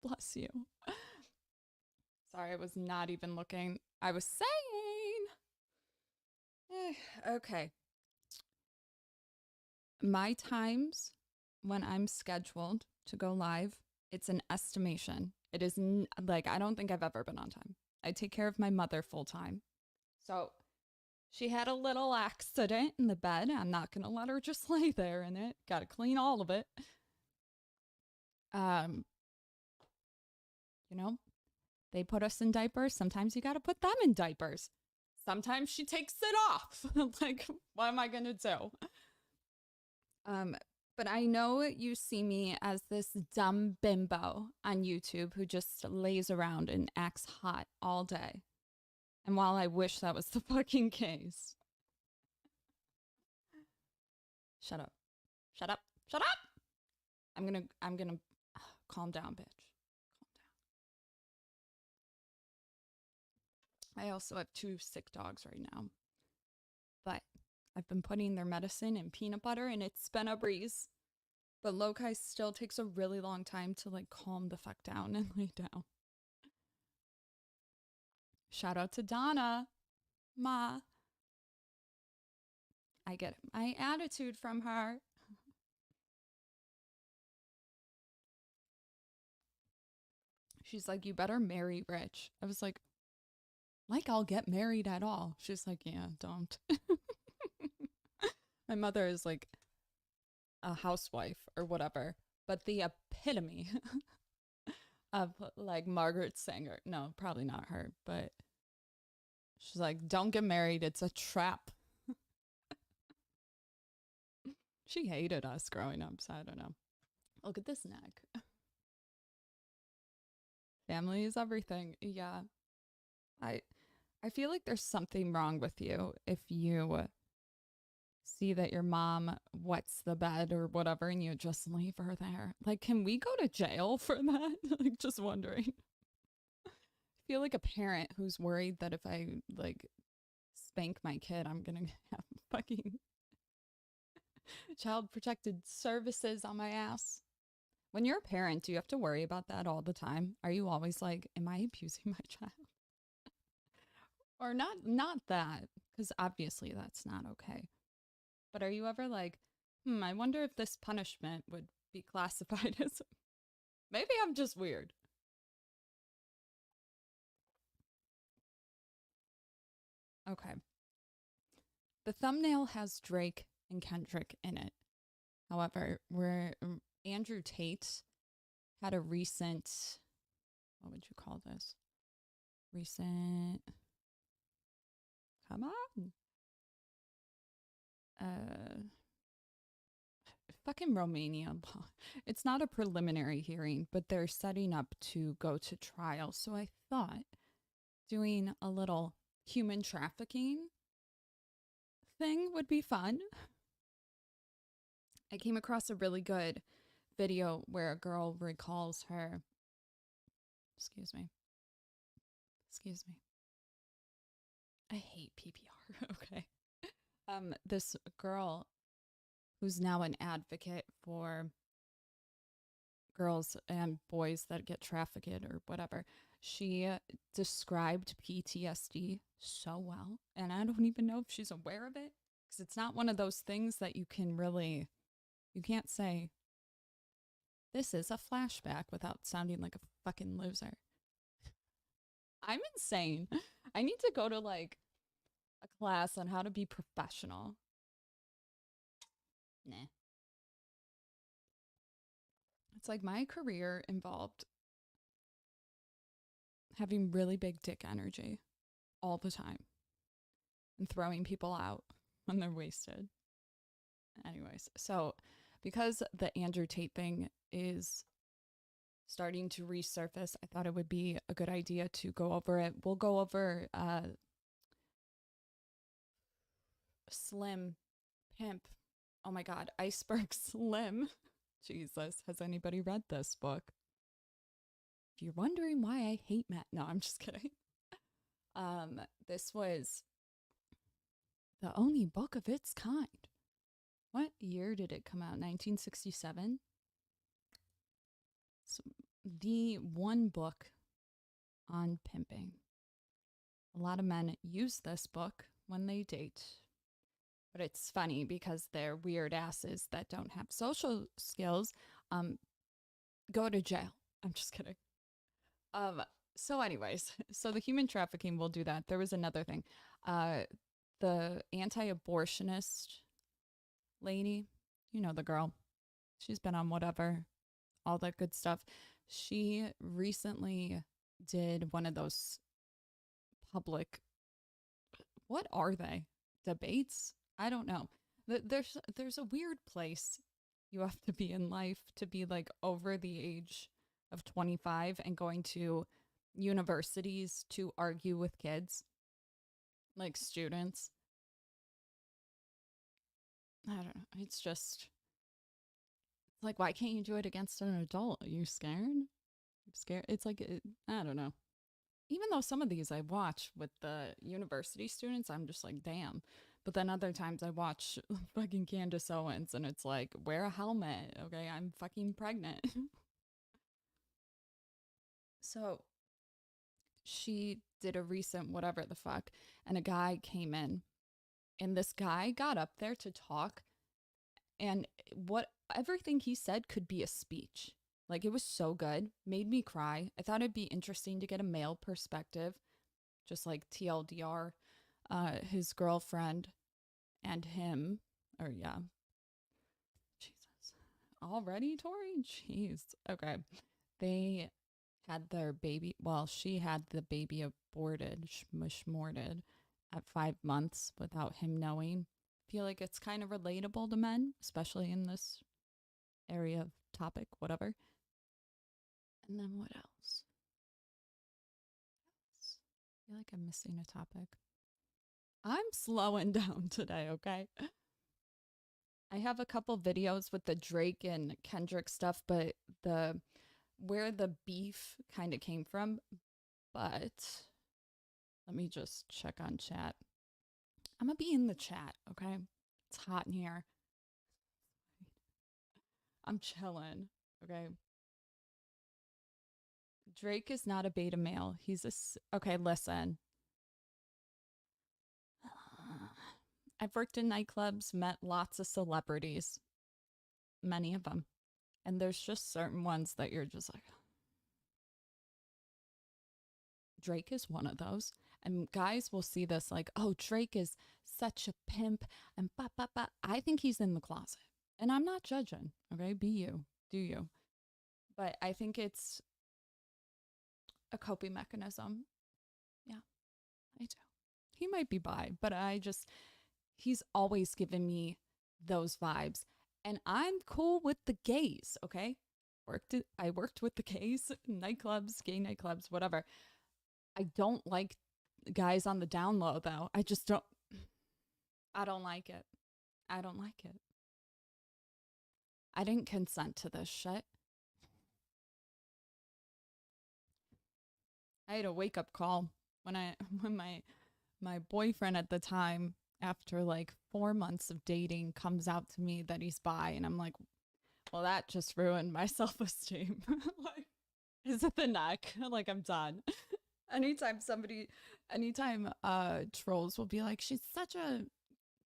Bless you. Sorry, I was not even looking. I was saying. Okay. My times when I'm scheduled to go live, it's an estimation. It is like, I don't think I've ever been on time. I take care of my mother full time. So she had a little accident in the bed. I'm not going to let her just lay there in it. Got to clean all of it. Um, you know, they put us in diapers. Sometimes you got to put them in diapers. Sometimes she takes it off. Like, what am I going to do? But I know you see me as this dumb bimbo on YouTube who just lays around and acts hot all day. And while I wish that was the fucking case. Shut up. Shut up. Shut up. I'm gonna calm down, bitch. Calm down. I also have 2 sick dogs right now. But I've been putting their medicine in peanut butter and it's been a breeze. But Lokai still takes a really long time to like calm the fuck down and lay down. Shout out to Donna. Ma. I get my attitude from her. She's like, you better marry rich. I was like I'll get married at all. She's like, yeah, don't. My mother is like a housewife or whatever, but the epitome of like Margaret Sanger. No, probably not her, but she's like, don't get married. It's a trap. She hated us growing up, so I don't know. Look at this neck. Family is everything. Yeah. I feel like there's something wrong with you if you see that your mom wets the bed or whatever and you just leave her there. Like, can we go to jail for that? Like, just wondering. I feel like a parent who's worried that if I like spank my kid, I'm gonna have fucking child protected services on my ass. When you're a parent, do you have to worry about that all the time? Are you always like, am I abusing my child? Or not that, because obviously that's not okay. But are you ever like, I wonder if this punishment would be classified as... Maybe I'm just weird. Okay. The thumbnail has Drake and Kendrick in it. However, where Andrew Tate had a recent... What would you call this? Recent... Come on. Fucking Romania. It's not a preliminary hearing, but they're setting up to go to trial. So I thought doing a little human trafficking thing would be fun. I came across a really good video where a girl recalls her... Excuse me. I hate PPR. Okay. This girl who's now an advocate for girls and boys that get trafficked or whatever. She described PTSD so well, and I don't even know if she's aware of it, because it's not one of those things that you can't say, this is a flashback without sounding like a fucking loser. I'm insane. I need to go to like a class on how to be professional. Nah. It's like my career involved having really big dick energy all the time and throwing people out when they're wasted. Anyways, so because the Andrew Tate thing is starting to resurface, I thought it would be a good idea to go over it. We'll go over Slim Pimp. Oh my God, Iceberg Slim. Jesus, has anybody read this book? If you're wondering why I hate Matt, no, I'm just kidding. This was the only book of its kind. What year did it come out? 1967? So the one book on pimping. A lot of men use this book when they date. But it's funny because they're weird asses that don't have social skills go to jail. I'm just kidding. Um, so anyways, so the human trafficking will do that. There was another thing. Uh, the anti-abortionist lady, you know the girl. She's been on whatever, all that good stuff. She recently did one of those public, what are they? Debates? I don't know. There's a weird place you have to be in life to be like over the age of 25 and going to universities to argue with kids, like students. I don't know. It's just like, why can't you do it against an adult? Are you scared? I'm scared. It's like, I don't know. Even though some of these I watch with the university students, I'm just like, damn. But then other times I watch fucking Candace Owens and it's like, wear a helmet. Okay, I'm fucking pregnant. So she did a recent whatever the fuck, and a guy came in, and this guy got up there to talk, and what everything he said could be a speech. Like, it was so good, made me cry. I thought it'd be interesting to get a male perspective, just like TLDR, his girlfriend and him, or yeah, Jesus, already Tori, jeez, okay, they had their baby. Well, she had the baby aborted, shmorted at 5 months without him knowing. I feel like it's kind of relatable to men, especially in this area of topic, whatever. And then what else? I feel like I'm missing a topic. I'm slowing down today, okay? I have a couple videos with the Drake and Kendrick stuff, but the where the beef kind of came from. But let me just check on chat. I'm gonna be in the chat, okay? It's hot in here. I'm chilling, okay? Drake is not a beta male. He's okay, listen. I've worked in nightclubs, met lots of celebrities, many of them. And there's just certain ones that you're just like, Drake is one of those. And guys will see this like, oh, Drake is such a pimp and ba ba ba. I think he's in the closet. And I'm not judging, okay? Be you, do you. But I think it's a coping mechanism. Yeah, I do. He might be bi, but he's always given me those vibes. And I'm cool with the gays, okay? I worked with the gays, nightclubs, gay nightclubs, whatever. I don't like guys on the down low though. I don't like it. I don't like it. I didn't consent to this shit. I had a wake up call when my boyfriend at the time, after like 4 months of dating, comes out to me that he's bi, and I'm like, well, that just ruined my self-esteem. Like, is it the neck? Like, I'm done. Anytime trolls will be like, she's such a,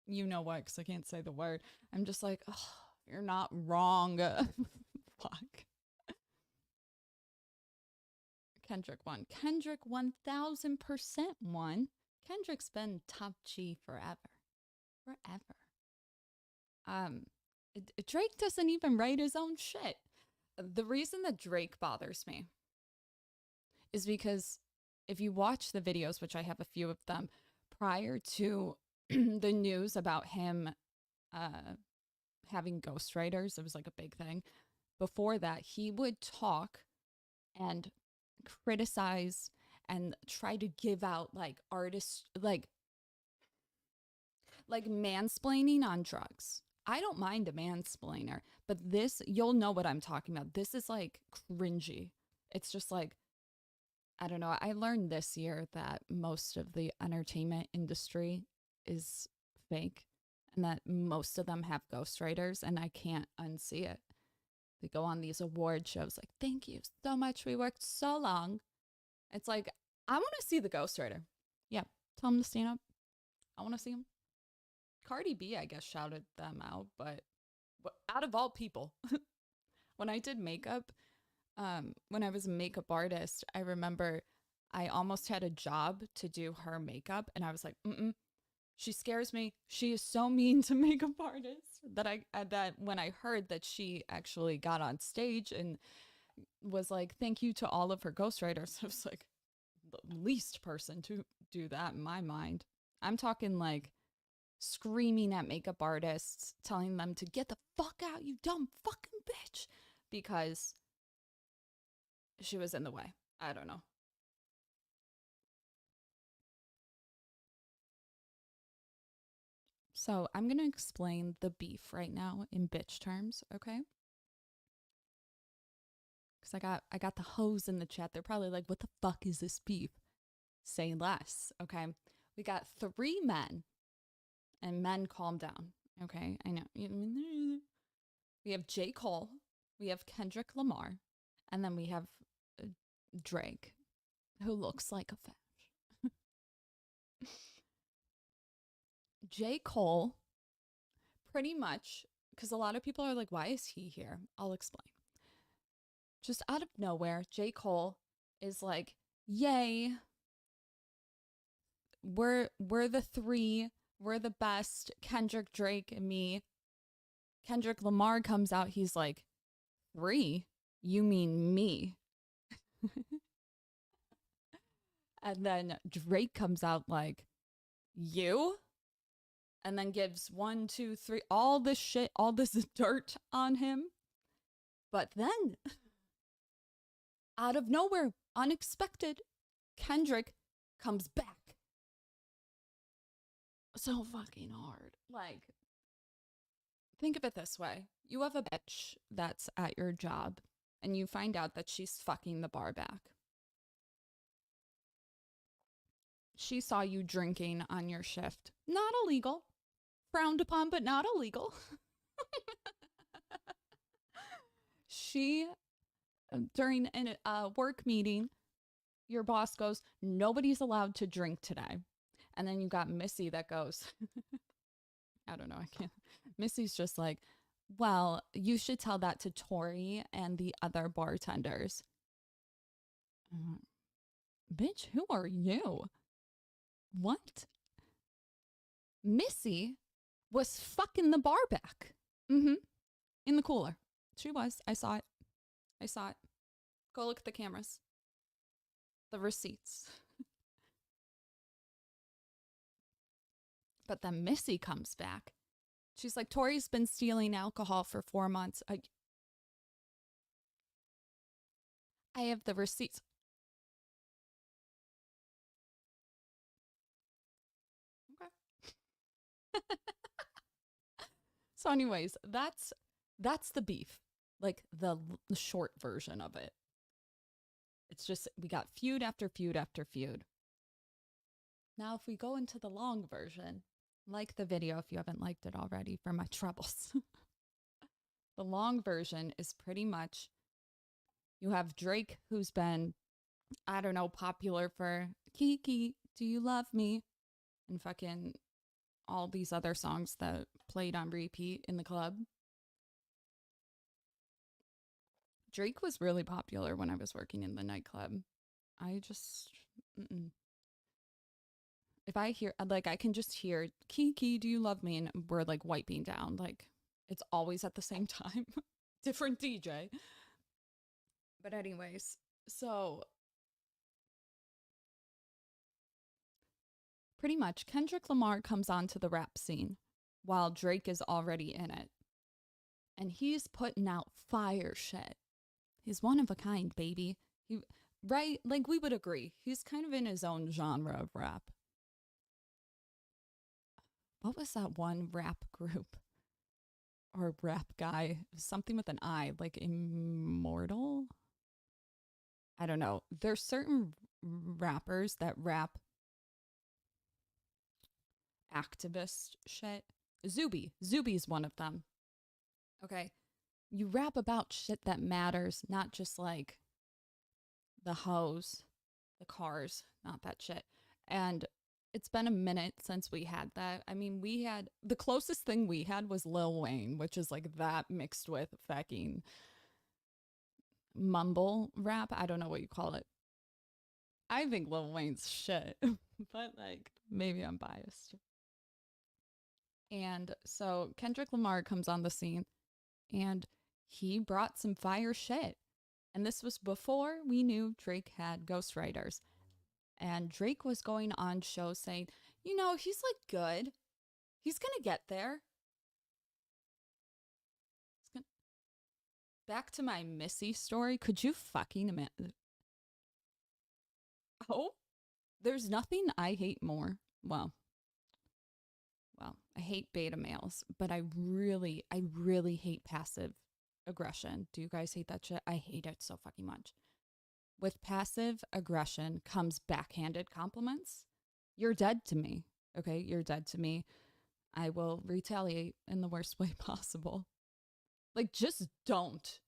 you know what, because I can't say the word. I'm just like, oh, you're not wrong. Fuck. Kendrick won. Kendrick 1000% won. Kendrick's been top G forever. Forever. Um, Drake doesn't even write his own shit. The reason that Drake bothers me is because if you watch the videos, which I have a few of them, prior to the news about him having ghostwriters, it was like a big thing. Before that, he would talk and criticize and try to give out like artists, like mansplaining on drugs. I don't mind a mansplainer, but this, you'll know what I'm talking about. This is like cringy. It's just like, I don't know. I learned this year that most of the entertainment industry is fake and that most of them have ghostwriters, and I can't unsee it. They go on these award shows like, thank you so much. We worked so long. It's like, I want to see the ghostwriter. Yeah, tell him to stand up. I want to see him. Cardi B, I guess, shouted them out, but out of all people, when I did makeup, when I was a makeup artist, I remember I almost had a job to do her makeup, and I was like, she scares me. She is so mean to makeup artists that when I heard that she actually got on stage and was like, thank you to all of her ghostwriters, I was like, the least person to do that in my mind. I'm talking like screaming at makeup artists, telling them to get the fuck out, you dumb fucking bitch, because she was in the way. I don't know. So I'm going to explain the beef right now in bitch terms, okay? Because I got the hoes in the chat. They're probably like, what the fuck is this beef? Say less, okay? We got 3 men, and men, calm down, okay? I know. We have J. Cole, we have Kendrick Lamar, and then we have Drake, who looks like a fish. J. Cole, pretty much, because a lot of people are like, why is he here? I'll explain. Just out of nowhere, J. Cole is like, yay, we're the 3, we're the best, Kendrick, Drake, and me. Kendrick Lamar comes out, he's like, 3? You mean me? And then Drake comes out like, you? And then gives 1, 2, 3, all this shit, all this dirt on him. But then, out of nowhere, unexpected, Kendrick comes back. So fucking hard. Like, think of it this way. You have a bitch that's at your job, and you find out that she's fucking the bar back. She saw you drinking on your shift. Not illegal. Frowned upon, but not illegal. She, during a work meeting, your boss goes, nobody's allowed to drink today. And then you got Missy that goes, I don't know, I can't. Missy's just like, well, you should tell that to Torrie and the other bartenders. Bitch, who are you? What? Missy was fucking the bar back. In the cooler. She was. I saw it. I saw it. Go look at the cameras. The receipts. But then Missy comes back. She's like, Tori's been stealing alcohol for 4 months. I have the receipts. Okay. So anyways, that's the beef. Like the short version of it. It's just, we got feud after feud after feud. Now, if we go into the long version, like the video if you haven't liked it already for my troubles. The long version is pretty much, you have Drake, who's been, I don't know, popular for Kiki, Do You Love Me? And fucking all these other songs that played on repeat in the club. Drake was really popular when I was working in the nightclub. I just, if I hear, like, I can just hear Kiki, Do You Love Me? And we're like wiping down. Like, it's always at the same time. Different DJ. But anyways, so pretty much Kendrick Lamar comes onto the rap scene while Drake is already in it. And he's putting out fire shit. He's one of a kind, baby. Right? Like, we would agree. He's kind of in his own genre of rap. What was that one rap group? Or rap guy? Something with an I, like Immortal? I don't know. There's certain rappers that rap activist shit. Zuby's one of them. Okay. you rap about shit that matters, not just like the hoes, the cars, not that shit. And it's been a minute since we had that. I mean, we had the closest thing we had was Lil Wayne, which is like that mixed with fucking mumble rap. I don't know what you call it. I think Lil Wayne's shit, but like maybe I'm biased. And so Kendrick Lamar comes on the scene and he brought some fire shit. And this was before we knew Drake had ghostwriters. And Drake was going on shows saying, you know, he's like good. He's going to get there. Gonna... Back to my Missy story. Could you fucking imagine? Oh, there's nothing I hate more. Well, I hate beta males, but I really hate passive aggression. Do you guys hate that shit? I hate it so fucking much. With passive aggression comes backhanded compliments. You're dead to me. Okay, you're dead to me. I will retaliate in the worst way possible. Like, just don't.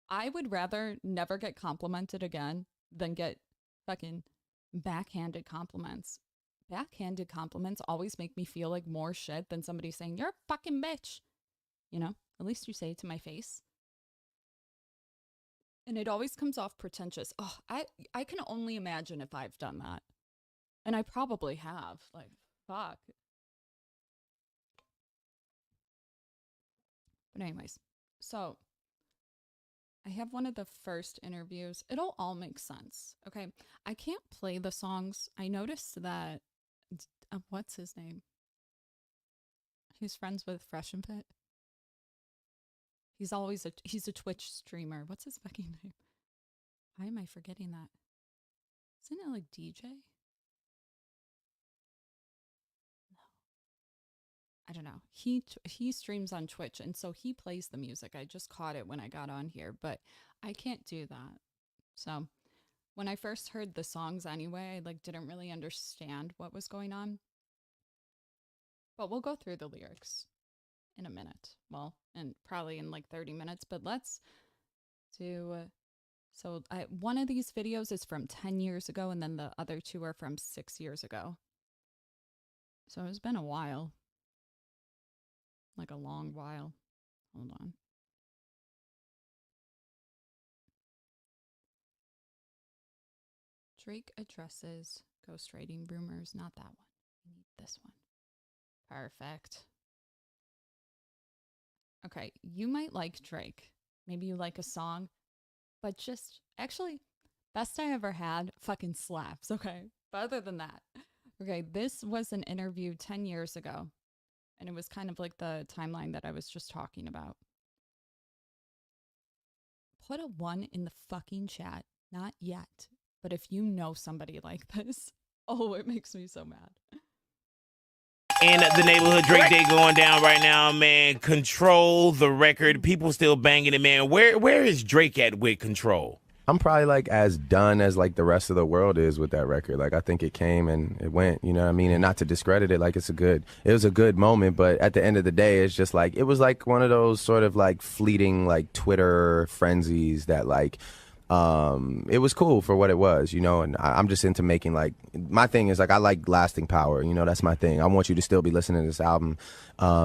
I would rather never get complimented again than get fucking backhanded compliments. Backhanded compliments always make me feel like more shit than somebody saying, you're a fucking bitch. You know, at least you say it to my face. And it always comes off pretentious. Oh, I can only imagine if I've done that. And I probably have. Like, fuck. But anyways, so I have one of the first interviews. It'll all make sense. Okay. I can't play the songs. I noticed that, what's his name? He's friends with Fresh and Fit. He's a Twitch streamer. What's his fucking name? Why am I forgetting that? Isn't it like DJ? No. I don't know. He streams on Twitch, and so he plays the music. I just caught it when I got on here, but I can't do that. So when I first heard the songs anyway, I like didn't really understand what was going on. But we'll go through the lyrics in a minute. Well, and probably in like 30 minutes, but let's do one of these videos is from 10 years ago, and then the other two are from 6 years ago. So it's been a while. Like a long while. Hold on. Drake addresses ghostwriting rumors. Not that one. We need this one. Perfect. Okay, you might like Drake. Maybe you like a song, but just actually, best I ever had fucking slaps. Okay, but other than that, okay, this was an interview 10 years ago, and it was kind of like the timeline that I was just talking about. Put a 1 in the fucking chat. Not yet, but if you know somebody like this, oh, it makes me so mad. In the neighborhood, Drake Day going down right now, man. Control the record. People still banging it, man. Where is Drake at with Control? I'm probably like as done as like the rest of the world is with that record. Like I think it came and it went, you know what I mean? And not to discredit it, like it was a good moment, but at the end of the day, it's just like, it was like one of those sort of like fleeting like Twitter frenzies that like, it was cool for what it was, you know, and I'm just into making like, my thing is like, I like lasting power, you know, that's my thing. I want you to still be listening to this album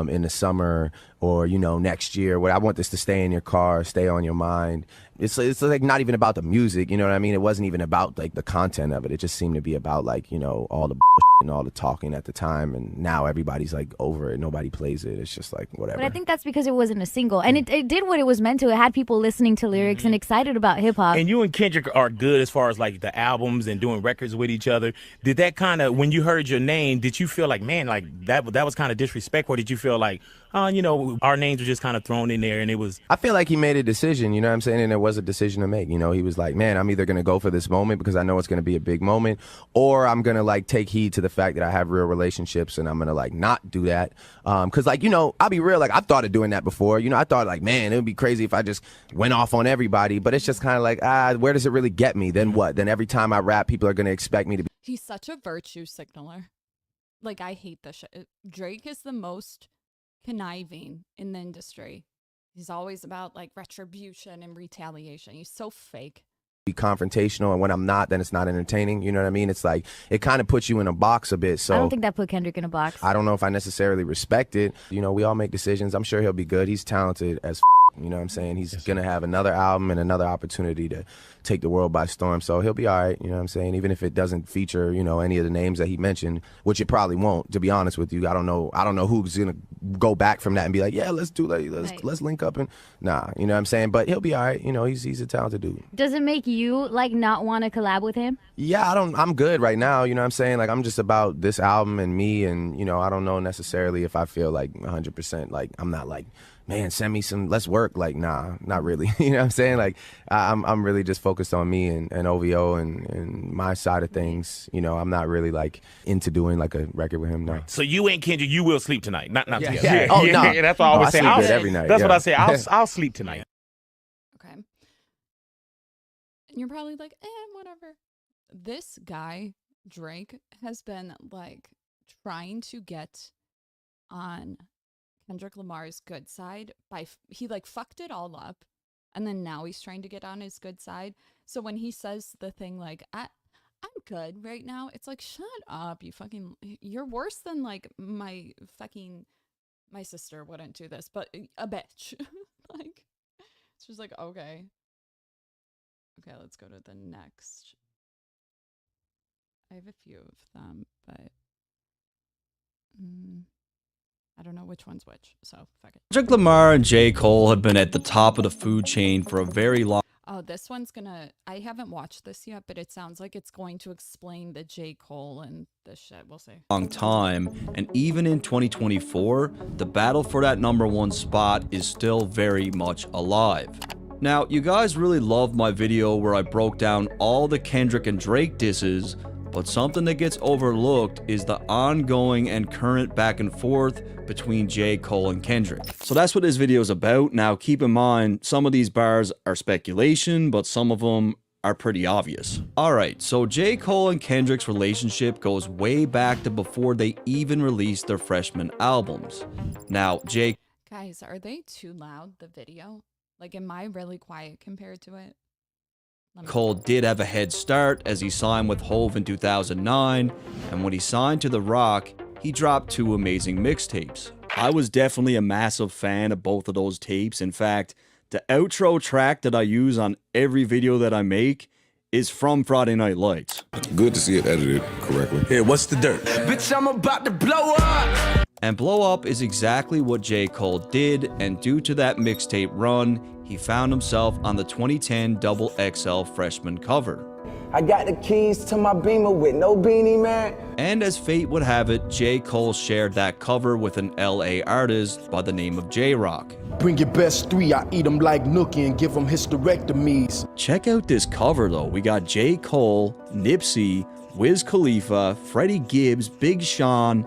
in the summer or, you know, next year, where I want this to stay in your car, stay on your mind. It's like not even about the music, you know what I mean? It wasn't even about like the content of it. It just seemed to be about like, you know, all the and all the talking at the time, and now everybody's like over it. Nobody plays it. It's just like whatever. But I think that's because it wasn't a single, and it did what it was meant to. It had people listening to lyrics and excited about hip hop. And you and Kendrick are good as far as like the albums and doing records with each other. Did that kind of, when you heard your name, did you feel like, man, like that was kind of disrespectful? Or did you feel like, you know, our names were just kind of thrown in there and it was? I feel like he made a decision, you know what I'm saying? And it was a decision to make. You know, he was like, man, I'm either going to go for this moment because I know it's going to be a big moment, or I'm going to like take heed to the fact that I have real relationships and I'm going to like not do that. Cause like, you know, I'll be real. Like I've thought of doing that before. You know, I thought like, man, it would be crazy if I just went off on everybody, but it's just kind of like, where does it really get me? Then what? Then every time I rap, people are going to expect me to be. He's such a virtue signaler. Like, I hate this shit. Drake is the most conniving in the industry. He's always about like retribution and retaliation. He's so fake. Be confrontational, and when I'm not, then it's not entertaining. You know what I mean? It's like it kind of puts you in a box a bit. So I don't think that put Kendrick in a box. I don't know if I necessarily respect it. You know, we all make decisions. I'm sure he'll be good. He's talented as you know what I'm saying? He's gonna have another album and another opportunity to take the world by storm. So he'll be all right, you know what I'm saying? Even if it doesn't feature, you know, any of the names that he mentioned, which it probably won't, to be honest with you. I don't know who's gonna go back from that and be like, yeah, let's link up and nah, you know what I'm saying? But he'll be all right, you know, he's a talented dude. Does it make you like not want to collab with him? Yeah, I'm good right now, you know what I'm saying? Like I'm just about this album and me, and you know, I don't know necessarily if I feel like 100% like I'm not like, man, send me some, let's work. Like, nah, not really. You know what I'm saying? Like, I'm really just focused on me and OVO and my side of things. You know, I'm not really like into doing like a record with him now. So you ain't Kendrick, you will sleep tonight. Not together. Yeah. Oh, no. Yeah, that's what I always say. I sleep good every night. That's what I say. I'll sleep tonight. Okay. And you're probably like, whatever. This guy, Drake, has been like trying to get on Kendrick Lamar's good side he like fucked it all up, and then now he's trying to get on his good side. So when he says the thing like I'm good right now, it's like, shut up, you're worse than like my sister wouldn't do this, but a bitch. Like, it's just like, okay, let's go to the next. I have a few of them, but I don't know which one's which, so fuck it. Kendrick Lamar and J. Cole have been at the top of the food chain for a very long Oh, this one's I haven't watched this yet, but it sounds like it's going to explain the J. Cole and this shit. We'll see. time, and even in 2024, the battle for that #1 spot is still very much alive. Now, you guys really loved my video where I broke down all the Kendrick and Drake disses, but something that gets overlooked is the ongoing and current back and forth between J. Cole and Kendrick. So that's what this video is about. Now keep in mind, some of these bars are speculation, but some of them are pretty obvious. Alright, so J. Cole and Kendrick's relationship goes way back to before they even released their freshman albums. Now, Guys, are they too loud, the video? Like, am I really quiet compared to it? Cole did have a head start as he signed with Hove in 2009, and when he signed to The Rock, he dropped 2 amazing mixtapes. I was definitely a massive fan of both of those tapes. In fact, the outro track that I use on every video that I make is from Friday Night Lights. Good to see it edited correctly. Hey, what's the dirt? Bitch, I'm about to blow up! And Blow Up is exactly what J. Cole did, and due to that mixtape run, he found himself on the 2010 XXL freshman cover. I got the keys to my Beamer with no beanie, man. And as fate would have it, J. Cole shared that cover with an LA artist by the name of J-Rock. Bring your best 3, I eat them like Nookie and give them hysterectomies. Check out this cover though. We got J. Cole, Nipsey, Wiz Khalifa, Freddie Gibbs, Big Sean.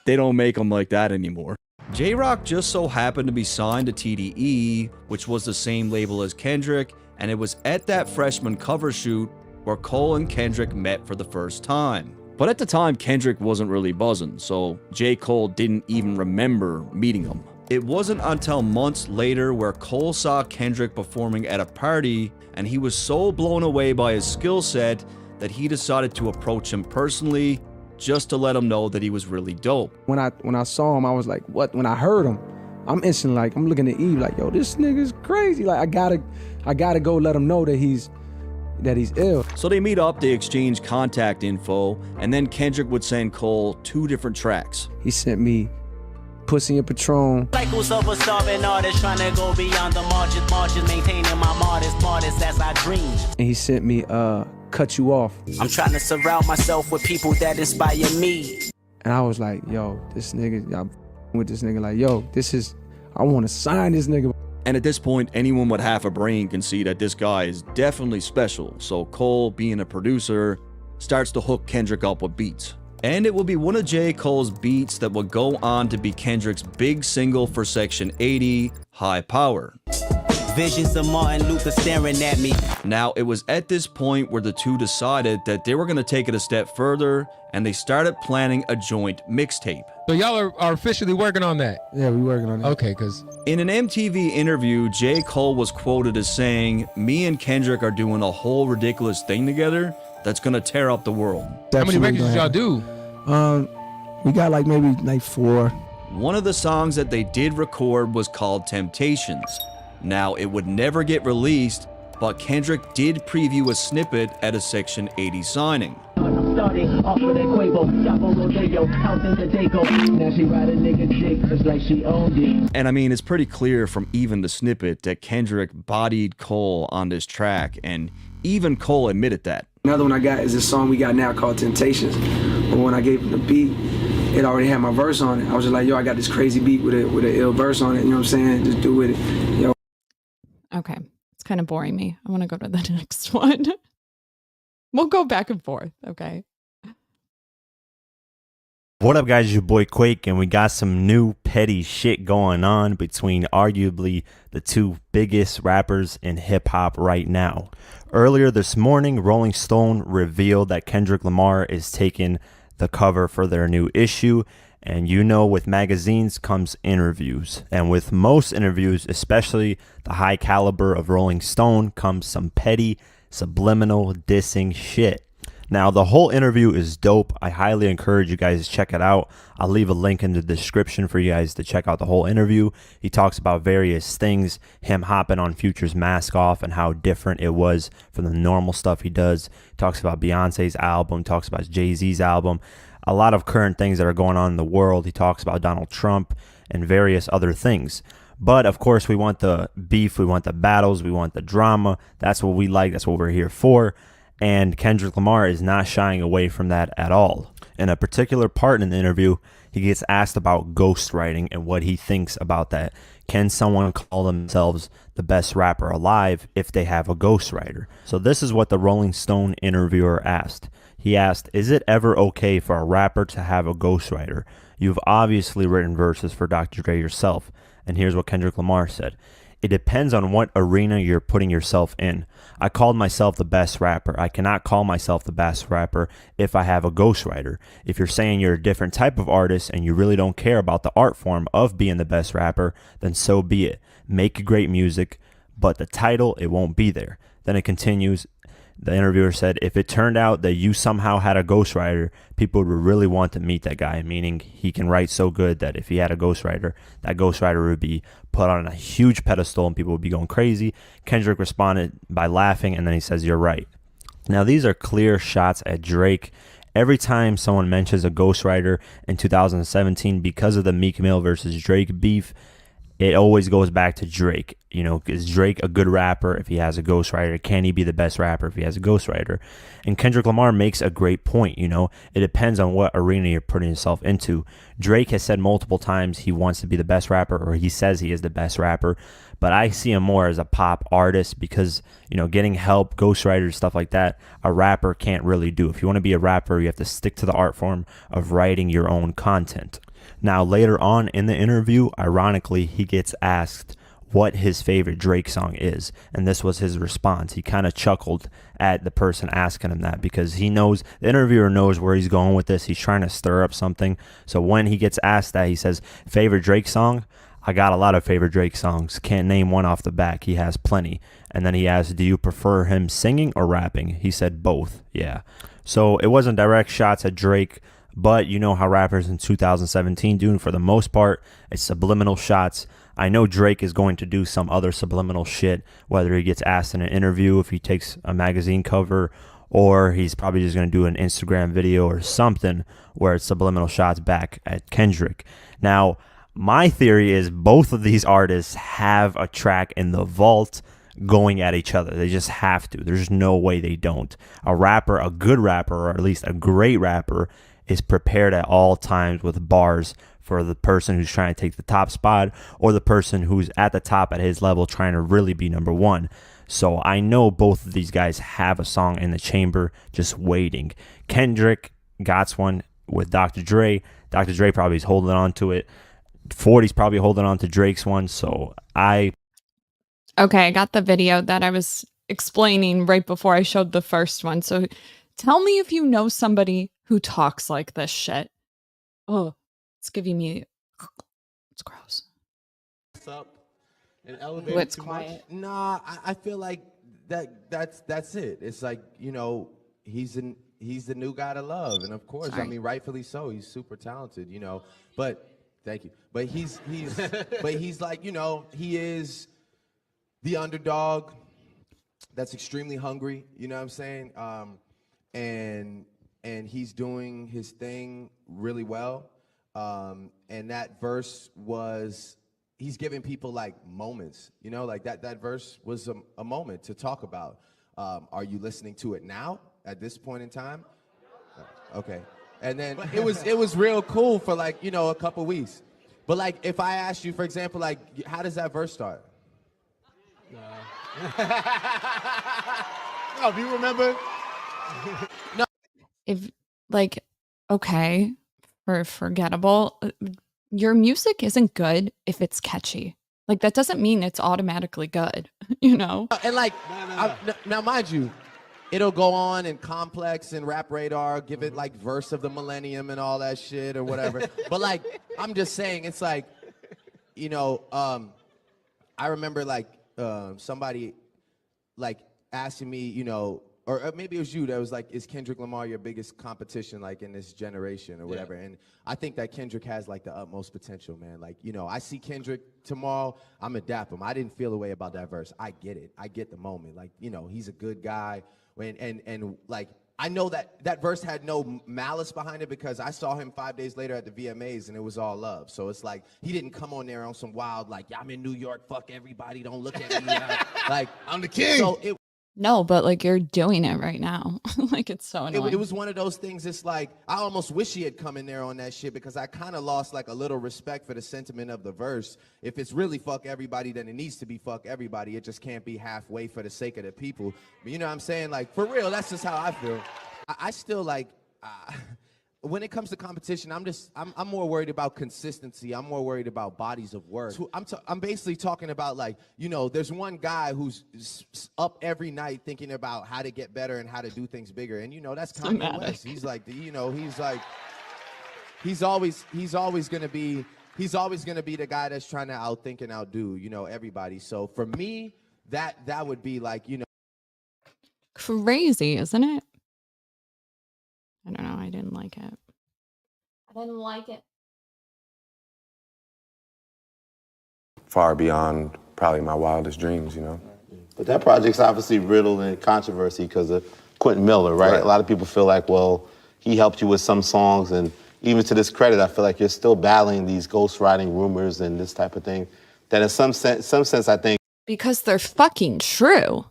They don't make them like that anymore. J-Rock just so happened to be signed to TDE, which was the same label as Kendrick, and it was at that freshman cover shoot where Cole and Kendrick met for the first time. But at the time, Kendrick wasn't really buzzing, so J. Cole didn't even remember meeting him. It wasn't until months later where Cole saw Kendrick performing at a party, and he was so blown away by his skill set that he decided to approach him personally just to let him know that he was really dope. When I saw him, I was like, what? When I heard him, I'm instantly like, I'm looking at Eve like, yo, this nigga's crazy. Like, I gotta go let him know that he's ill. So they meet up, they exchange contact info, and then Kendrick would send Cole 2 different tracks. He sent me Pussy and Patron. Cycles of a starving artist trying to go beyond the margins, maintaining my modest, that's our dream. And he sent me Cut You Off. I'm trying to surround myself with people that inspire me. And I was like, yo, this nigga, I'm with this nigga, like, yo, I want to sign this nigga. And at this point, anyone with half a brain can see that this guy is definitely special. So Cole, being a producer, starts to hook Kendrick up with beats. And it will be one of J. Cole's beats that would go on to be Kendrick's big single for Section 80, High Power. Visions of Martin Luther staring at me. Now, it was at this point where the two decided that they were going to take it a step further, and they started planning a joint mixtape. So y'all are officially working on that? Yeah, we working on it. Okay, because In an MTV interview, J. Cole was quoted as saying, "Me and Kendrick are doing a whole ridiculous thing together that's gonna tear up the world." how many records did y'all do? We got like maybe like 4. One of the songs that they did record was called Temptations. Now, it would never get released, but Kendrick did preview a snippet at a Section 80 signing. Starting off with a Quavo, Chapo Rodeo, house in the Dago. Now she ride a nigga dick just like she owned it. And I mean, it's pretty clear from even the snippet that Kendrick bodied Cole on this track, and even Cole admitted that. Another one I got is this song we got now called Temptations. But when I gave him the beat, it already had my verse on it. I was just like, yo, I got this crazy beat with a ill verse on it. You know what I'm saying? Just do with it. Yo. Okay. It's kind of boring me. I want to go to the next one. We'll go back and forth. Okay. What up, guys? It's your boy Quake, and we got some new petty shit going on between arguably the two biggest rappers in hip-hop right now. Earlier this morning, Rolling Stone revealed that Kendrick Lamar is taking the cover for their new issue, and you know, with magazines comes interviews, and with most interviews, especially the high caliber of Rolling Stone, comes some petty, subliminal dissing shit. Now, the whole interview is dope. I highly encourage you guys to check it out. I'll leave a link in the description for you guys to check out the whole interview. He talks about various things, him hopping on Future's Mask Off and how different it was from the normal stuff he does. He talks about Beyonce's album, talks about Jay-Z's album, a lot of current things that are going on in the world. He talks about Donald Trump and various other things. But of course, we want the beef, we want the battles, we want the drama. That's what we like. That's what we're here for. And Kendrick Lamar is not shying away from that at all. In a particular part in the interview, he gets asked about ghostwriting and what he thinks about that. Can someone call themselves the best rapper alive if they have a ghostwriter? So this is what the Rolling Stone interviewer asked. He asked, is it ever okay for a rapper to have a ghostwriter? You've obviously written verses for Dr. Dre yourself. And here's what Kendrick Lamar said. It depends on what arena you're putting yourself in. I called myself the best rapper. I cannot call myself the best rapper if I have a ghostwriter. If you're saying you're a different type of artist and you really don't care about the art form of being the best rapper, then so be it. Make great music, but the title, it won't be there. Then it continues. The interviewer said, if it turned out that you somehow had a ghostwriter, people would really want to meet that guy, meaning he can write so good that if he had a ghostwriter, that ghostwriter would be put on a huge pedestal and people would be going crazy. Kendrick responded by laughing, and then he says, you're right. Now, these are clear shots at Drake. Every time someone mentions a ghostwriter in 2017 because of the Meek Mill versus Drake beef, it always goes back to Drake. You know, is Drake a good rapper if he has a ghostwriter? Can he be the best rapper if he has a ghostwriter? And Kendrick Lamar makes a great point. You know, it depends on what arena you're putting yourself into. Drake has said multiple times he wants to be the best rapper, or he says he is the best rapper. But I see him more as a pop artist because, you know, getting help, ghostwriters, stuff like that, a rapper can't really do. If you want to be a rapper, you have to stick to the art form of writing your own content. Now, later on in the interview, ironically, he gets asked what his favorite Drake song is, and this was his response. He kind of chuckled at the person asking him that because he knows, the interviewer knows where he's going with this. He's trying to stir up something. So when he gets asked that, he says, favorite Drake song? I got a lot of favorite Drake songs. Can't name one off the back. He has plenty. And then he asked, do you prefer him singing or rapping? He said both. Yeah. So it wasn't direct shots at Drake, but you know how rappers in 2017 do, for the most part, it's subliminal shots. I know Drake is going to do some other subliminal shit, whether he gets asked in an interview, if he takes a magazine cover, or he's probably just going to do an Instagram video or something where it's subliminal shots back at Kendrick. Now, my theory is both of these artists have a track in the vault going at each other. They just have to. There's no way they don't. A rapper, a good rapper, or at least a great rapper, is prepared at all times with bars for the person who's trying to take the top spot or the person who's at the top at his level trying to really be number one. So I know both of these guys have a song in the chamber just waiting. Kendrick got one with Dr. Dre. Dr. Dre probably is holding on to it. 40's probably holding on to Drake's one. So Okay, I got the video that I was explaining right before I showed the first one. So tell me if you know somebody who talks like this shit. Oh, It's giving me. It's gross. Up and elevated What's too quiet? much? Nah, I feel like that's it. It's like, you know, he's the new guy to love, and of course, Sorry. I mean, rightfully so. He's super talented, you know. But thank you. But he's but he's like, you know, he is the underdog that's extremely hungry. You know what I'm saying? And he's doing his thing really well. And that verse was. He's giving people like moments, you know, like that verse was a moment to talk about. Are you listening to it now at this point in time? Okay. And then it was real cool for like, you know, a couple weeks. But like, if I asked you, for example, like, how does that verse start? Oh, do you remember? If like, okay, for forgettable, your music isn't good if it's catchy. Like that doesn't mean it's automatically good, you know? And like, No. now mind you, it'll go on and Complex and Rap Radar, give it like verse of the millennium and all that shit or whatever. But like, I'm just saying, it's like, you know, I remember like somebody like asking me, you know, or maybe it was you that was like, is Kendrick Lamar your biggest competition like in this generation or whatever? Yeah. And I think that Kendrick has like the utmost potential, man. Like, you know, I see Kendrick tomorrow, I'm gonna dap him. I didn't feel a way about that verse. I get it. I get the moment. Like, you know, he's a good guy. And like, I know that verse had no malice behind it because I saw him 5 days later at the VMAs and it was all love. So it's like, he didn't come on there on some wild, like, yeah, I'm in New York, fuck everybody, don't look at me. Like, I'm the king. So No, but like you're doing it right now. Like it's so annoying. it was one of those things. It's like I almost wish he had come in there on that shit because I kind of lost like a little respect for the sentiment of the verse. If it's really fuck everybody, then it needs to be fuck everybody. It just can't be halfway for the sake of the people. But you know what I'm saying? Like for real, that's just how I feel. I still like. When it comes to competition, I'm more worried about consistency. I'm more worried about bodies of work. I'm basically talking about like, you know, there's one guy who's up every night thinking about how to get better and how to do things bigger. And you know, that's Kanye West. He's like, you know, he's always gonna be the guy that's trying to outthink and outdo, you know, everybody. So for me, that would be like, you know, crazy, isn't it? I don't know. I didn't like it. I didn't like it. far beyond probably my wildest dreams, you know. But that project's obviously riddled in controversy because of Quentin Miller, right? A lot of people feel like, well, he helped you with some songs, and even to this credit, I feel like you're still battling these ghostwriting rumors and this type of thing. That in some sense, I think because they're fucking true,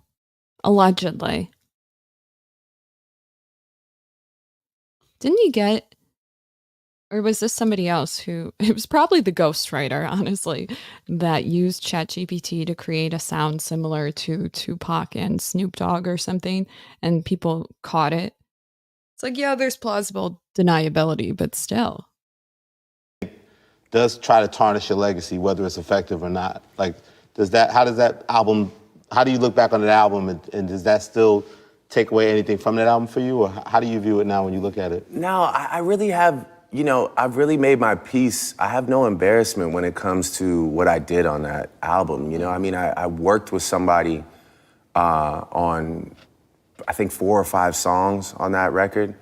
allegedly. Didn't you get, or was this somebody else who, it was probably the ghostwriter, honestly, that used ChatGPT to create a sound similar to Tupac and Snoop Dogg or something, and people caught it. It's like, yeah, there's plausible deniability, but still. does try to tarnish your legacy, whether it's effective or not. Like, how do you look back on that album, and does that still take away anything from that album for you, or how do you view it now when you look at it? No, I really have, you know, I've really made my peace. I have no embarrassment when it comes to what I did on that album. You know, I mean, I worked with somebody on, I think, 4 or 5 songs on that record.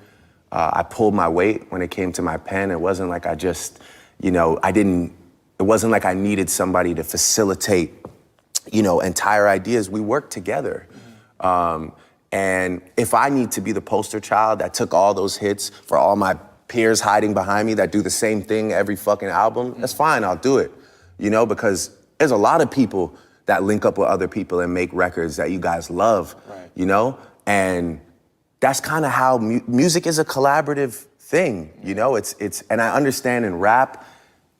I pulled my weight when it came to my pen. It wasn't like I just, you know, it wasn't like I needed somebody to facilitate, you know, entire ideas. We worked together. And if I need to be the poster child that took all those hits for all my peers hiding behind me that do the same thing every fucking album, that's fine, I'll do it. You know, because there's a lot of people that link up with other people and make records that you guys love, you know? And that's kind of how music is a collaborative thing, you know? And I understand in rap,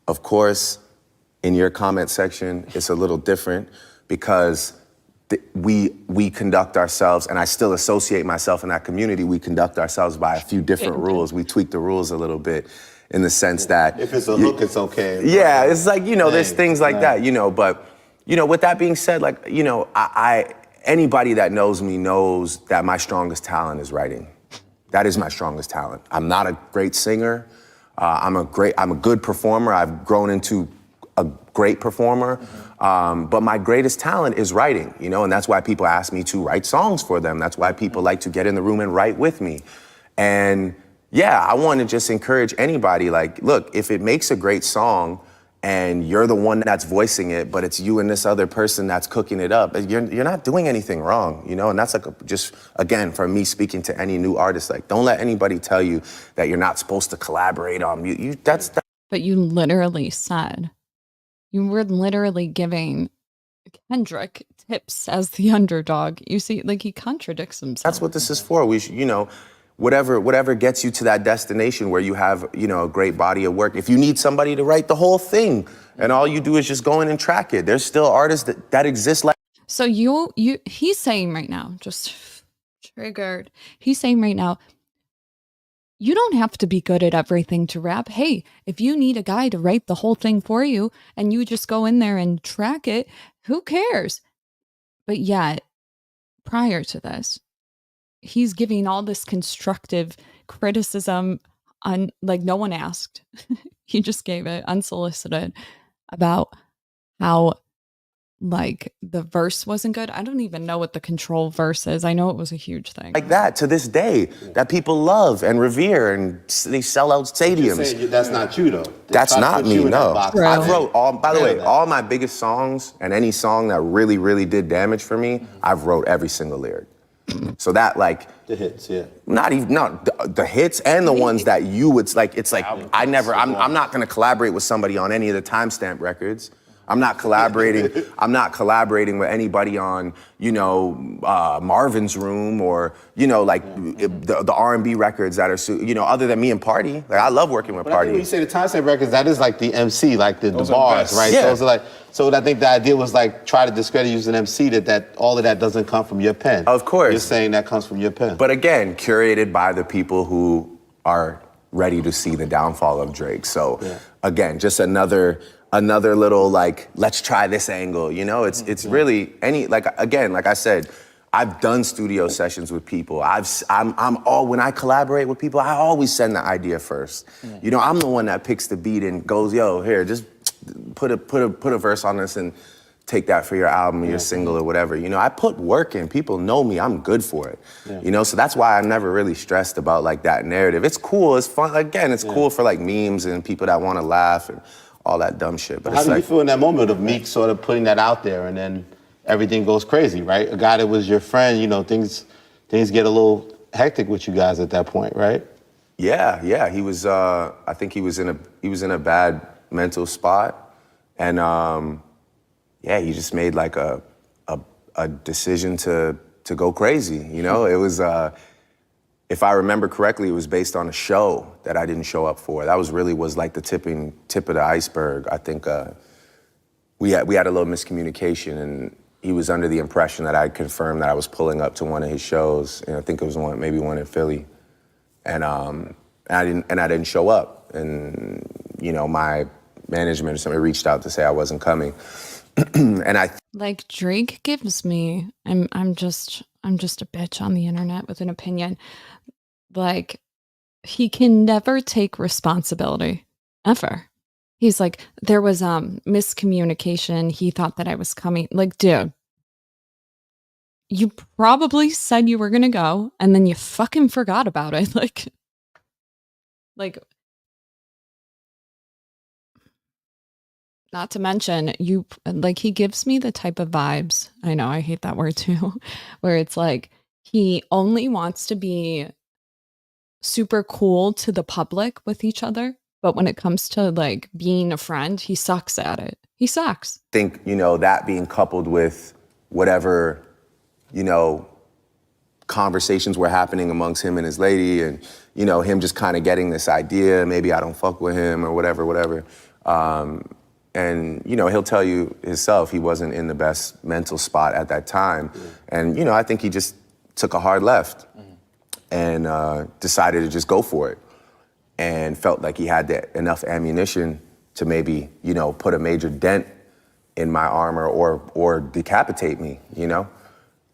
of course, in your comment section, it's a little different because we conduct ourselves, and I still associate myself in that community, we conduct ourselves by a few different rules. We tweak the rules a little bit in the sense that... If it's a hook, it's okay. Yeah, it's like, you know, there's things like that, you know, but, you know, with that being said, like, you know, anybody that knows me knows that my strongest talent is writing. That is my strongest talent. I'm not a great singer. I'm a good performer. I've grown into a great performer. But my greatest talent is writing, you know, and that's why people ask me to write songs for them. That's why people like to get in the room and write with me. And yeah, I want to just encourage anybody, like, look, if it makes a great song and you're the one that's voicing it, but it's you and this other person that's cooking it up, you're not doing anything wrong, you know? And that's like just, again, for me speaking to any new artist, like, don't let anybody tell you that you're not supposed to collaborate on music. But you literally said, you were literally giving Kendrick tips as the underdog. You see, like, he contradicts himself. That's what this is for. We should, you know, whatever gets you to that destination where you have, you know, a great body of work. If you need somebody to write the whole thing and all you do is just go in and track it, there's still artists that exist like. So he's saying right now, just triggered. He's saying right now, you don't have to be good at everything to rap. Hey, if you need a guy to write the whole thing for you and you just go in there and track it, who cares? But yet, prior to this, he's giving all this constructive criticism on, like, no one asked. He just gave it unsolicited about how, like, the verse wasn't good. I don't even know what the Control verse is. I know it was a huge thing. Like that to this day, that people love and revere, and they sell out stadiums. That's not you, though. That's not me, no. I wrote by the way, that. all my biggest songs and any song that really, really did damage for me, I've wrote every single lyric. So that, like, the hits, yeah. Not the hits and the ones that you would, like, it's like, I'm not gonna collaborate with somebody on any of the timestamp records. I'm not collaborating with anybody on, you know, Marvin's Room or, you know, like the R&B records that are, you know, other than me and Party. Like, I love working with But Party. I think when you say the timestamp records, that is like the MC, like the bars, right? Yeah. Those are like, so I think the idea was like try to discredit you as an MC, that all of that doesn't come from your pen. Of course. You're saying that comes from your pen. But again, curated by the people who are ready to see the downfall of Drake. So again, just another little, like, let's try this angle, you know? It's really like I said, I've done studio sessions with people. When I collaborate with people, I always send the idea first. You know, I'm the one that picks the beat and goes, yo, here, just put a verse on this and take that for your album or your single or whatever. You know, I put work in. People know me. I'm good for it. You know, so that's why I'm never really stressed about, like, that narrative. It's cool. It's fun. Again, it's cool for, like, memes and people that want to laugh and all that dumb shit. But how do you feel in that moment of Meek sort of putting that out there and then everything goes crazy, right? A guy that was your friend, you know, things get a little hectic with you guys at that point, right? Yeah. He was. I think he was in a bad mental spot, and he just made like a decision to go crazy. You know, it was. If I remember correctly, it was based on a show that I didn't show up for. That was like the tip of the iceberg. I think we had a little miscommunication, and he was under the impression that I'd confirmed that I was pulling up to one of his shows, and I think it was maybe one in Philly, and I didn't show up, and you know, my management or somebody reached out to say I wasn't coming, and like, Drake gives me, I'm just a bitch on the internet with an opinion. Like, he can never take responsibility, ever. He's like, there was miscommunication. He thought that I was coming. Like, dude, you probably said you were gonna go, and then you fucking forgot about it. Like, not to mention, he gives me the type of vibes. I know, I hate that word too, where it's like, he only wants to be super cool to the public with each other, but when it comes to, like, being a friend, he sucks at it. He sucks. I think, you know, that being coupled with whatever, you know, conversations were happening amongst him and his lady, and, you know, him just kind of getting this idea, maybe I don't fuck with him or whatever. And, you know, he'll tell you himself he wasn't in the best mental spot at that time. And, you know, I think he just took a hard left and decided to just go for it, and felt like he had enough ammunition to maybe, you know, put a major dent in my armor or decapitate me, you know?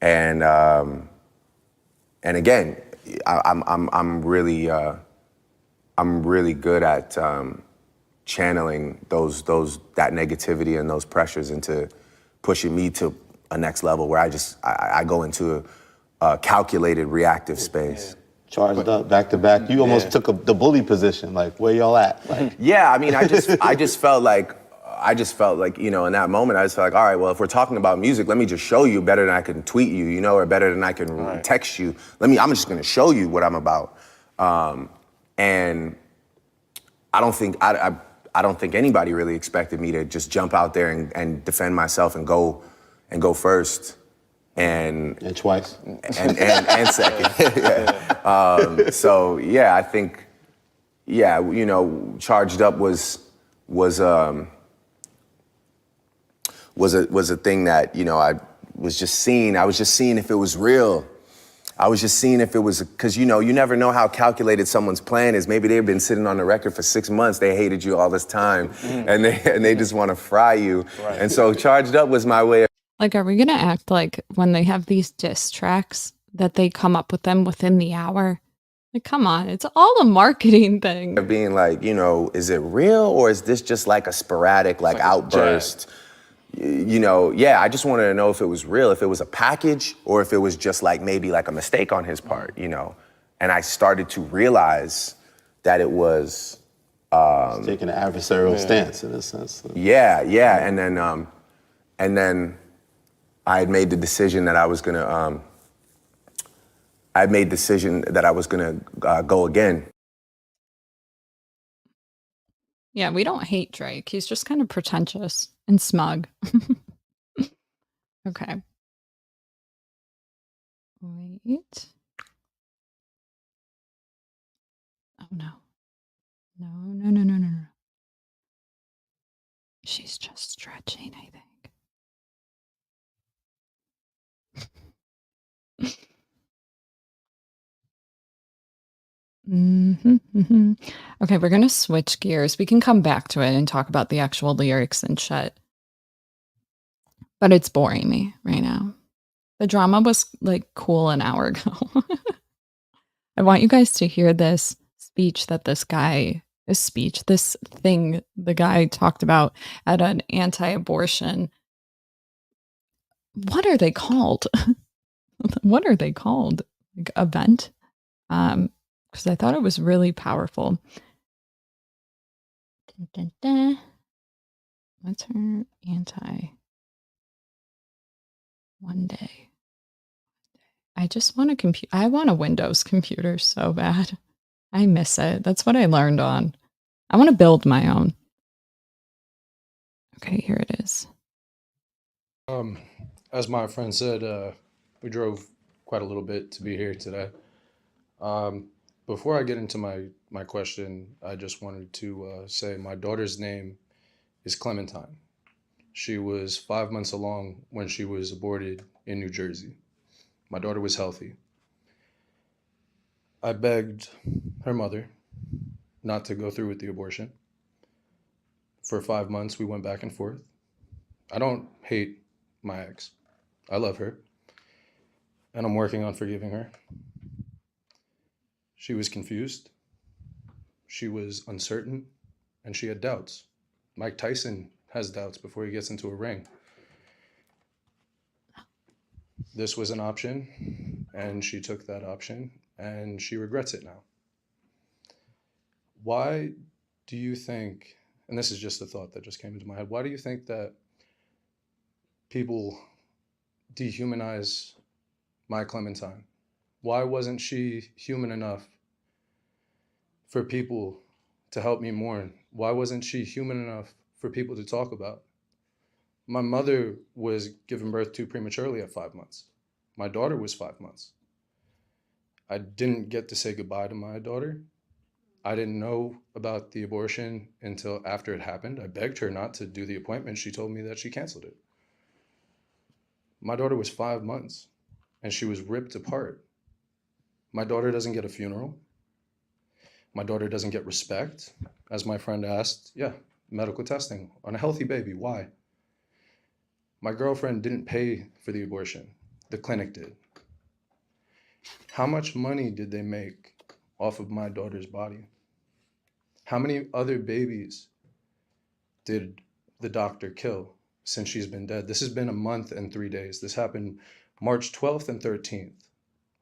And again, I'm really I'm really good at channeling that negativity and those pressures into pushing me to a next level where I go into a calculated reactive space. Charged up back to back. You almost took the bully position. Like, where y'all at? Like, yeah, I mean, I just felt like, you know, in that moment, I just felt like, all right, well, if we're talking about music, let me just show you better than I can tweet you, you know, or better than I can text you. I'm just gonna show you what I'm about. And I don't think anybody really expected me to just jump out there and defend myself and go first. And twice. And second. Yeah. So yeah, I think, yeah, you know, Charged Up was a thing that, you know, I was just seeing if it was real. I was just seeing if it was, because, you know, you never know how calculated someone's plan is. Maybe they've been sitting on the record for 6 months. They hated you all this time, and they just want to fry you. Right. And so Charged Up was my way of. Like, are we going to act like when they have these diss tracks that they come up with them within the hour? Like, come on, it's all a marketing thing. Being like, you know, is it real or is this just like a sporadic, like outburst? You know, yeah, I just wanted to know if it was real, if it was a package or if it was just like maybe like a mistake on his part, you know? And I started to realize that it was... taking an adversarial stance in a sense. Yeah. And then I had made the decision that I was gonna go again. Yeah, we don't hate Drake. He's just kind of pretentious and smug. Okay. Wait. Oh, no. No. She's just stretching, I think. Okay, we're gonna switch gears. We can come back to it and talk about the actual lyrics and shit. But it's boring me right now. The drama was like cool an hour ago. I want you guys to hear this speech that this thing the guy talked about at an anti-abortion. What are they called? What are they called? Like, event? Because I thought it was really powerful. Dun, dun, dun. What's her one day? I just want I want a Windows computer so bad. I miss it. That's what I learned on. I want to build my own. Okay, here it is. As my friend said, we drove quite a little bit to be here today. Before I get into my question, I just wanted to say my daughter's name is Clementine. She was 5 months along when she was aborted in New Jersey. My daughter was healthy. I begged her mother not to go through with the abortion. For 5 months, we went back and forth. I don't hate my ex. I love her. And I'm working on forgiving her. She was confused. She was uncertain. And she had doubts. Mike Tyson has doubts before he gets into a ring. This was an option, and she took that option, and she regrets it now. Why do you think, and this is just a thought that just came into my head, why do you think that people dehumanize my Clementine? Why wasn't she human enough for people to help me mourn? Why wasn't she human enough for people to talk about? My mother was given birth to prematurely at 5 months. My daughter was 5 months. I didn't get to say goodbye to my daughter. I didn't know about the abortion until after it happened. I begged her not to do the appointment. She told me that she canceled it. My daughter was 5 months and she was ripped apart. My daughter doesn't get a funeral. My daughter doesn't get respect. As my friend asked, yeah, medical testing on a healthy baby. Why? My girlfriend didn't pay for the abortion. The clinic did. How much money did they make off of my daughter's body? How many other babies did the doctor kill since she's been dead? This has been a month and 3 days. This happened March 12th and 13th.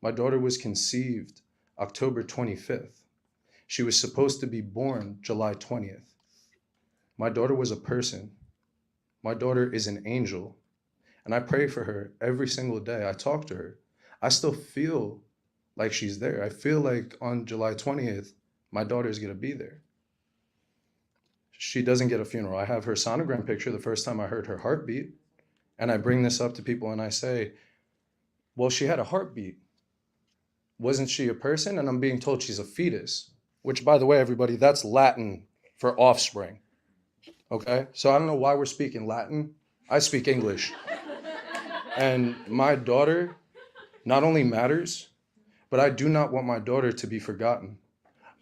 My daughter was conceived October 25th. She was supposed to be born July 20th. My daughter was a person. My daughter is an angel. And I pray for her every single day. I talk to her. I still feel like she's there. I feel like on July 20th, my daughter is going to be there. She doesn't get a funeral. I have her sonogram picture the first time I heard her heartbeat. And I bring this up to people and I say, well, she had a heartbeat. Wasn't she a person? And I'm being told she's a fetus, which, by the way, everybody, that's Latin for offspring. Okay? So I don't know why we're speaking Latin. I speak English. And my daughter not only matters, but I do not want my daughter to be forgotten.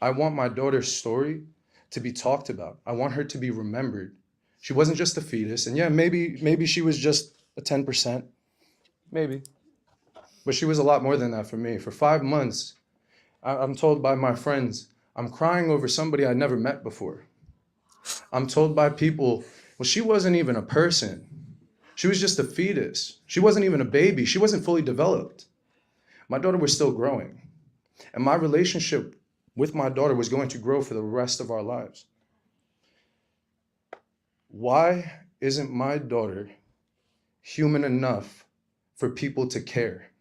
I want my daughter's story to be talked about. I want her to be remembered. She wasn't just a fetus. And yeah, maybe she was just a 10%. Maybe. But she was a lot more than that for me. For 5 months, I'm told by my friends, I'm crying over somebody I never met before. I'm told by people, well, she wasn't even a person. She was just a fetus. She wasn't even a baby. She wasn't fully developed. My daughter was still growing. And my relationship with my daughter was going to grow for the rest of our lives. Why isn't my daughter human enough for people to care?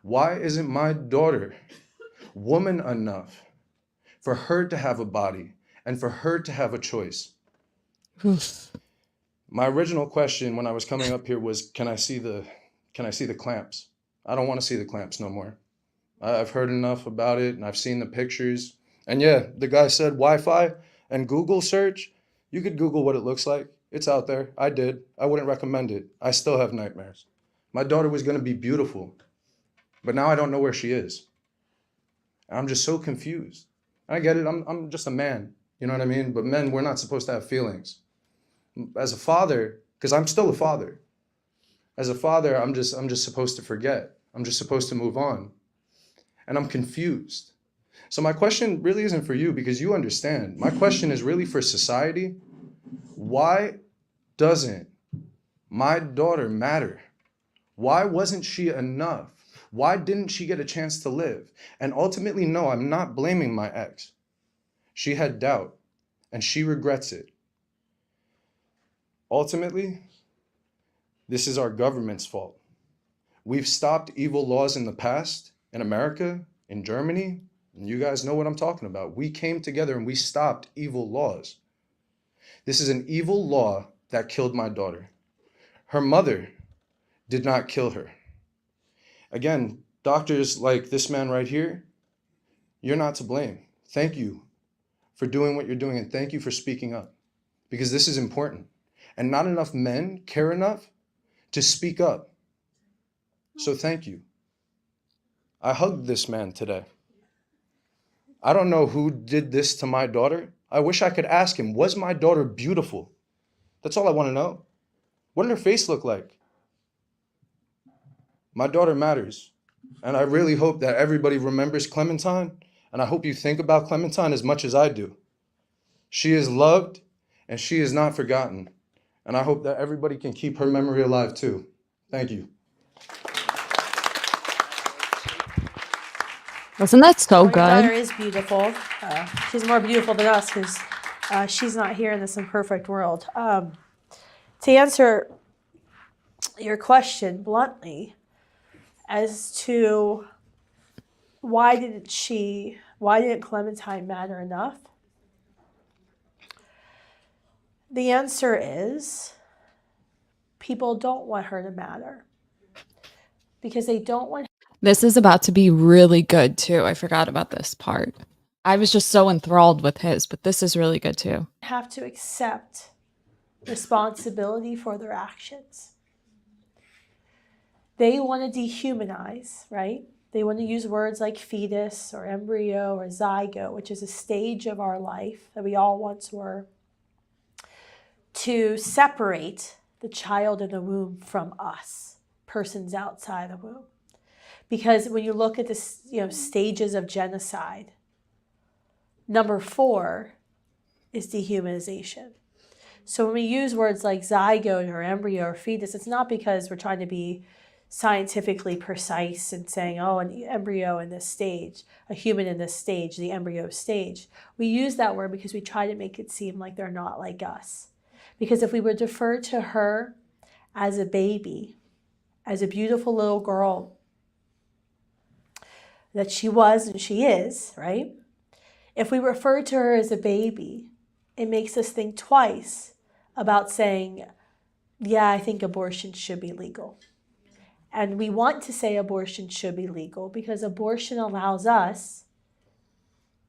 Why isn't my daughter woman enough for her to have a body and for her to have a choice? My original question when I was coming up here was, can I see the clamps? I don't want to see the clamps no more. I've heard enough about it and I've seen the pictures. And yeah, the guy said Wi-Fi and Google search. You could Google what it looks like. It's out there. I did. I wouldn't recommend it. I still have nightmares. My daughter was going to be beautiful, but now I don't know where she is. I'm just so confused. I get it. I'm just a man. You know what I mean? But men, we're not supposed to have feelings. As a father, because I'm still a father. As a father, I'm just supposed to forget. I'm just supposed to move on. And I'm confused. So my question really isn't for you because you understand. My question is really for society. Why doesn't my daughter matter? Why wasn't she enough? Why didn't she get a chance to live? And ultimately, no, I'm not blaming my ex. She had doubt and she regrets it. Ultimately, this is our government's fault. We've stopped evil laws in the past in America, in Germany, and you guys know what I'm talking about. We came together and we stopped evil laws. This is an evil law that killed my daughter. Her mother did not kill her. Again, doctors like this man right here, you're not to blame. Thank you for doing what you're doing and thank you for speaking up because this is important. And not enough men care enough to speak up. So thank you. I hugged this man today. I don't know who did this to my daughter. I wish I could ask him, was my daughter beautiful? That's all I want to know. What did her face look like? My daughter matters. And I really hope that everybody remembers Clementine. And I hope you think about Clementine as much as I do. She is loved and she is not forgotten. And I hope that everybody can keep her memory alive too. Thank you. Wasn't that so Your daughter good? is beautiful. She's more beautiful than us because she's not here in this imperfect world. To answer your question bluntly as to why didn't Clementine matter enough? The answer is people don't want her to matter because they don't want. This is about to be really good too. I forgot about this part. I was just so enthralled with his, but this is really good too. Have to accept responsibility for their actions. They want to dehumanize, right? They want to use words like fetus or embryo or zygote, which is a stage of our life that we all once were, to separate the child in the womb from us, persons outside the womb. Because when you look at the stages of genocide, number 4 is dehumanization. So when we use words like zygote or embryo or fetus, it's not because we're trying to be scientifically precise and saying, oh, an embryo in this stage, a human in this stage, the embryo stage. We use that word because we try to make it seem like they're not like us. Because if we would refer to her as a baby, as a beautiful little girl that she was and she is, right? If we refer to her as a baby, it makes us think twice about saying, yeah, I think abortion should be legal. And we want to say abortion should be legal because abortion allows us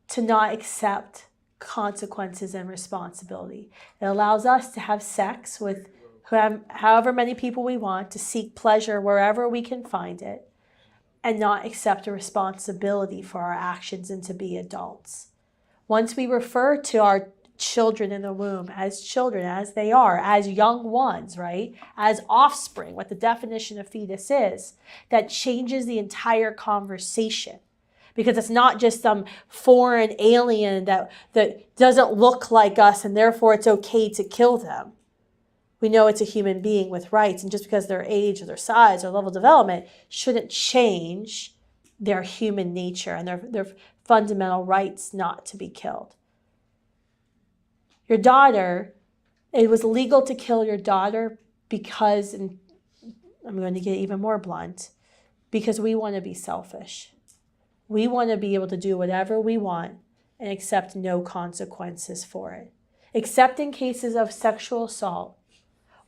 to not accept consequences and responsibility. It allows us to have sex with however many people we want, to seek pleasure wherever we can find it, and not accept a responsibility for our actions and to be adults. Once we refer to our children in the womb as children, as they are, as young ones, right? As offspring, what the definition of fetus is, that changes the entire conversation. Because it's not just some foreign alien that doesn't look like us and therefore it's okay to kill them. We know it's a human being with rights, and just because their age or their size or level of development shouldn't change their human nature and their fundamental rights not to be killed. Your daughter, it was legal to kill your daughter because, and I'm going to get even more blunt, because we want to be selfish. We want to be able to do whatever we want and accept no consequences for it. Except in cases of sexual assault,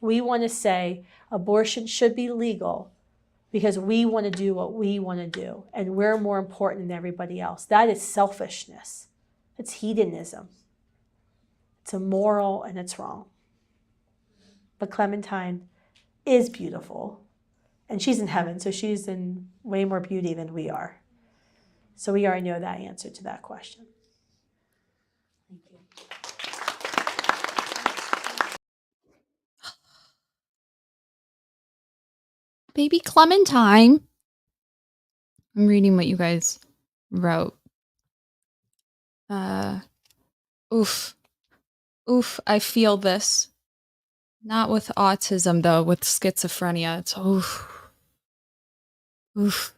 we want to say abortion should be legal because we want to do what we want to do and we're more important than everybody else. That is selfishness. It's hedonism. It's immoral and it's wrong. But Clementine is beautiful and she's in heaven, so she's in way more beauty than we are. So we already know that answer to that question. Thank you. Baby Clementine. I'm reading what you guys wrote. Oof, I feel this. Not with autism, though, with schizophrenia. It's oof.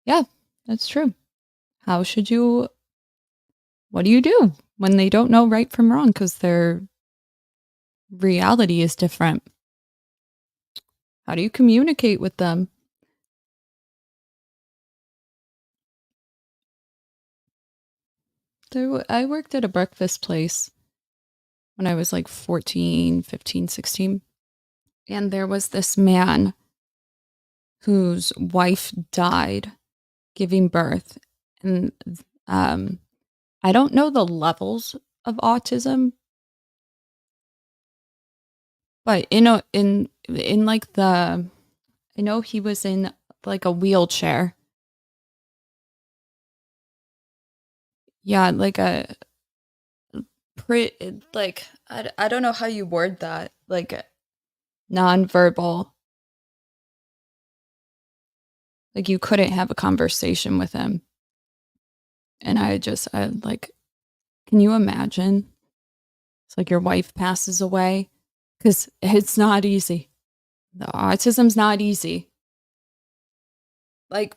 Yeah, that's true. What do you do when they don't know right from wrong because their reality is different? How do you communicate with them? I worked at a breakfast place when I was like 14, 15, 16. And there was this man whose wife died giving birth. And I don't know the levels of autism, but in like I know he was in like a wheelchair. Yeah, like I don't know how you word that, like nonverbal. Like you couldn't have a conversation with him. And I like, can you imagine? It's like your wife passes away because it's not easy. The autism's not easy. Like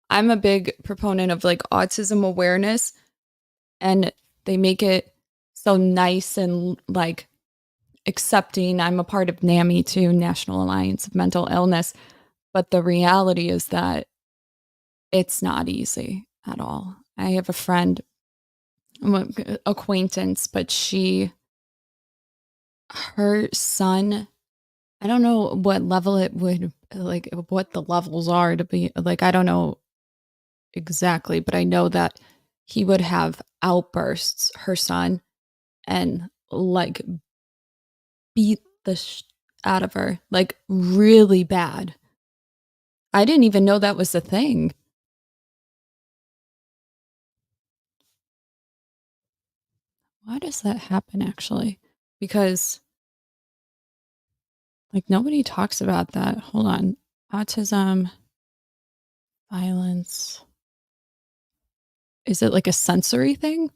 I'm a big proponent of like autism awareness, and they make it so nice and like accepting. I'm a part of NAMI too, National Alliance of Mental Illness. But the reality is that it's not easy at all. I have a friend, acquaintance, but her son, I don't know what level it would, like what the levels are to be, like, I don't know exactly, but I know that he would have outbursts, her son, and like beat the out of her, like really bad. I didn't even know that was a thing. Why does that happen actually? Because like nobody talks about that. Hold on. Autism, violence. Is it like a sensory thing?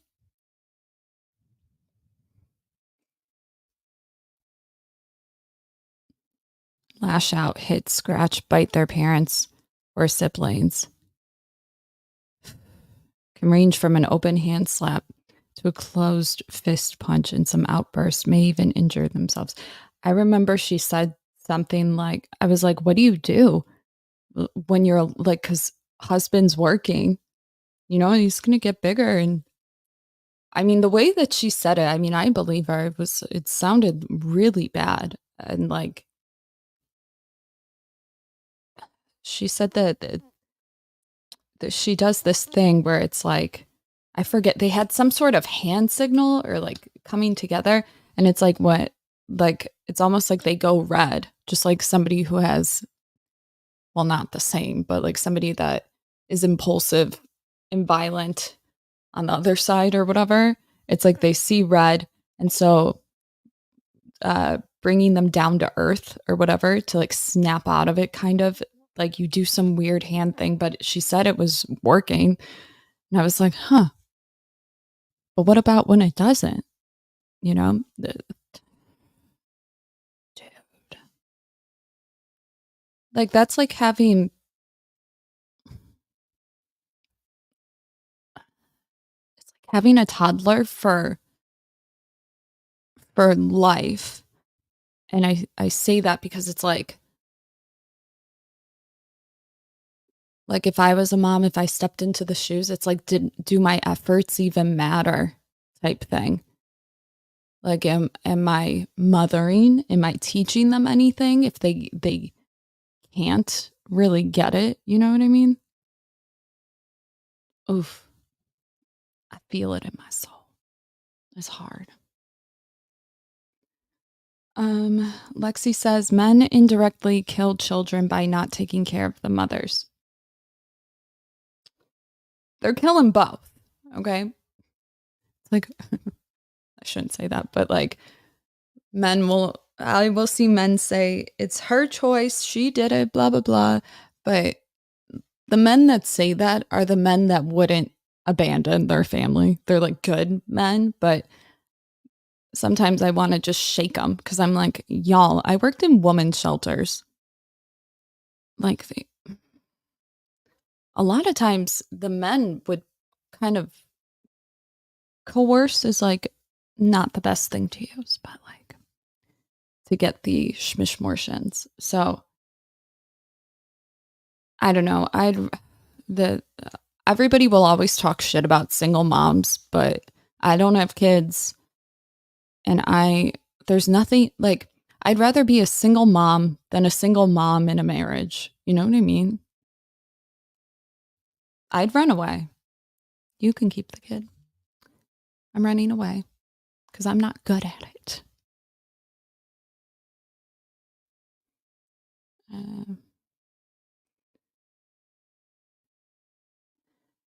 Lash out, hit, scratch, bite their parents or siblings. Can range from an open hand slap to a closed fist punch, and some outbursts may even injure themselves. I remember she said something like, I was like, what do you do when you're like, because husband's working, you know, and he's going to get bigger. And I mean, the way that she said it, I mean, I believe her. It sounded really bad. And like, she said that she does this thing where it's like, I forget, they had some sort of hand signal or like coming together. And it's like it's almost like they go red, just like somebody who has, well, not the same, but like somebody that is impulsive and violent on the other side or whatever. It's like they see red. And so bringing them down to earth or whatever to like snap out of it, kind of like you do some weird hand thing, but she said it was working. And I was like, huh. But what about when it doesn't? You know? Dude. Like that's like having a toddler for life. And I say that because it's like if I was a mom, if I stepped into the shoes, it's like, do my efforts even matter type thing? Like, am I mothering? Am I teaching them anything if they can't really get it? You know what I mean? Oof. I feel it in my soul. It's hard. Lexi says men indirectly kill children by not taking care of the mothers. They're killing both. Okay. Like, I shouldn't say that, but like I will see men say it's her choice. She did it, blah, blah, blah. But the men that say that are the men that wouldn't abandon their family. They're like good men, but sometimes I want to just shake them because I'm like, y'all, I worked in women's shelters. Like, a lot of times the men would kind of coerce is like not the best thing to use, but like to get the schmishmorshins. So I don't know. Everybody will always talk shit about single moms, but I don't have kids. And there's nothing like, I'd rather be a single mom than a single mom in a marriage. You know what I mean? I'd run away. You can keep the kid. I'm running away because I'm not good at it.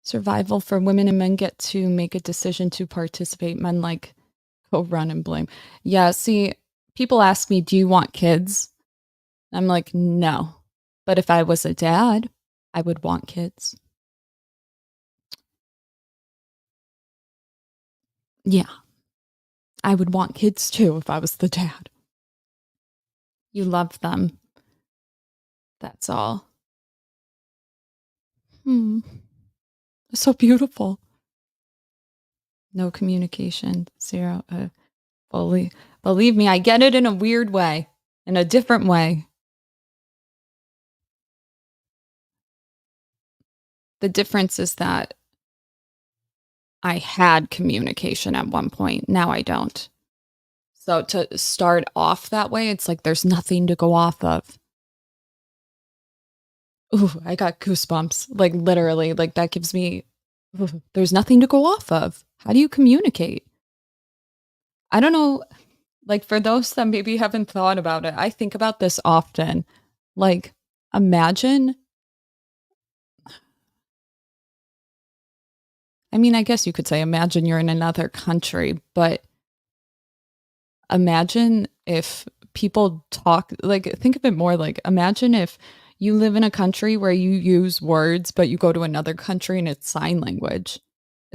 Survival for women and men get to make a decision to participate. Men like go run and blame. Yeah, see, people ask me, do you want kids? I'm like, no. But if I was a dad, I would want kids. Yeah. I would want kids too if I was the dad. You love them. That's all. It's so beautiful. No communication, zero. Believe me, I get it in a weird way, in a different way. The difference is that I had communication at one point. Now I don't. So to start off that way, it's like there's nothing to go off of. Ooh, I got goosebumps. Like literally, like that gives me, there's nothing to go off of. How do you communicate? I don't know. Like for those that maybe haven't thought about it, I think about this often. Like imagine, I mean, I guess you could say imagine you're in another country, but imagine if people talk, like think of it more like imagine if you live in a country where you use words, but you go to another country and it's sign language.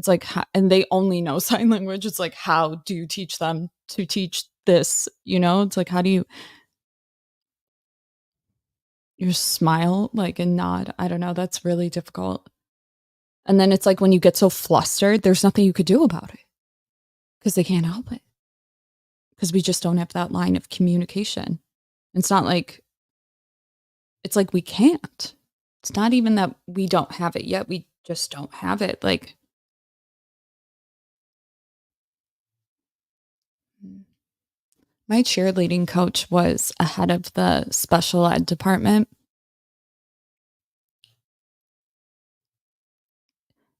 It's like, and they only know sign language. It's like, how do you teach them to teach this? You know, it's like, how do you smile like and nod? I don't know. That's really difficult. And then it's like when you get so flustered, there's nothing you could do about it because they can't help it. Because we just don't have that line of communication. It's not like, it's like we can't. It's not even that we don't have it yet. We just don't have it. Like, my cheerleading coach was a head of the special ed department.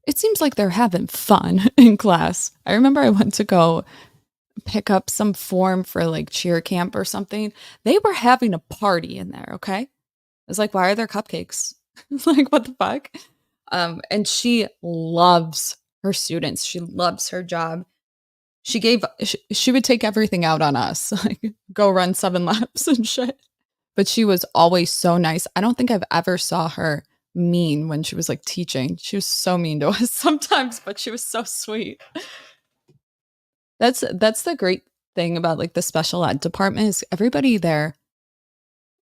It seems like they're having fun in class. I remember I went to go pick up some form for like cheer camp or something. They were having a party in there, okay? It's like, why are there cupcakes? It's like, what the fuck? And she loves her students. She loves her job. She would take everything out on us, like go run 7 laps and shit. But she was always so nice. I don't think I've ever saw her mean when she was like teaching. She was so mean to us sometimes, but she was so sweet. That's the great thing about like the special ed department is everybody there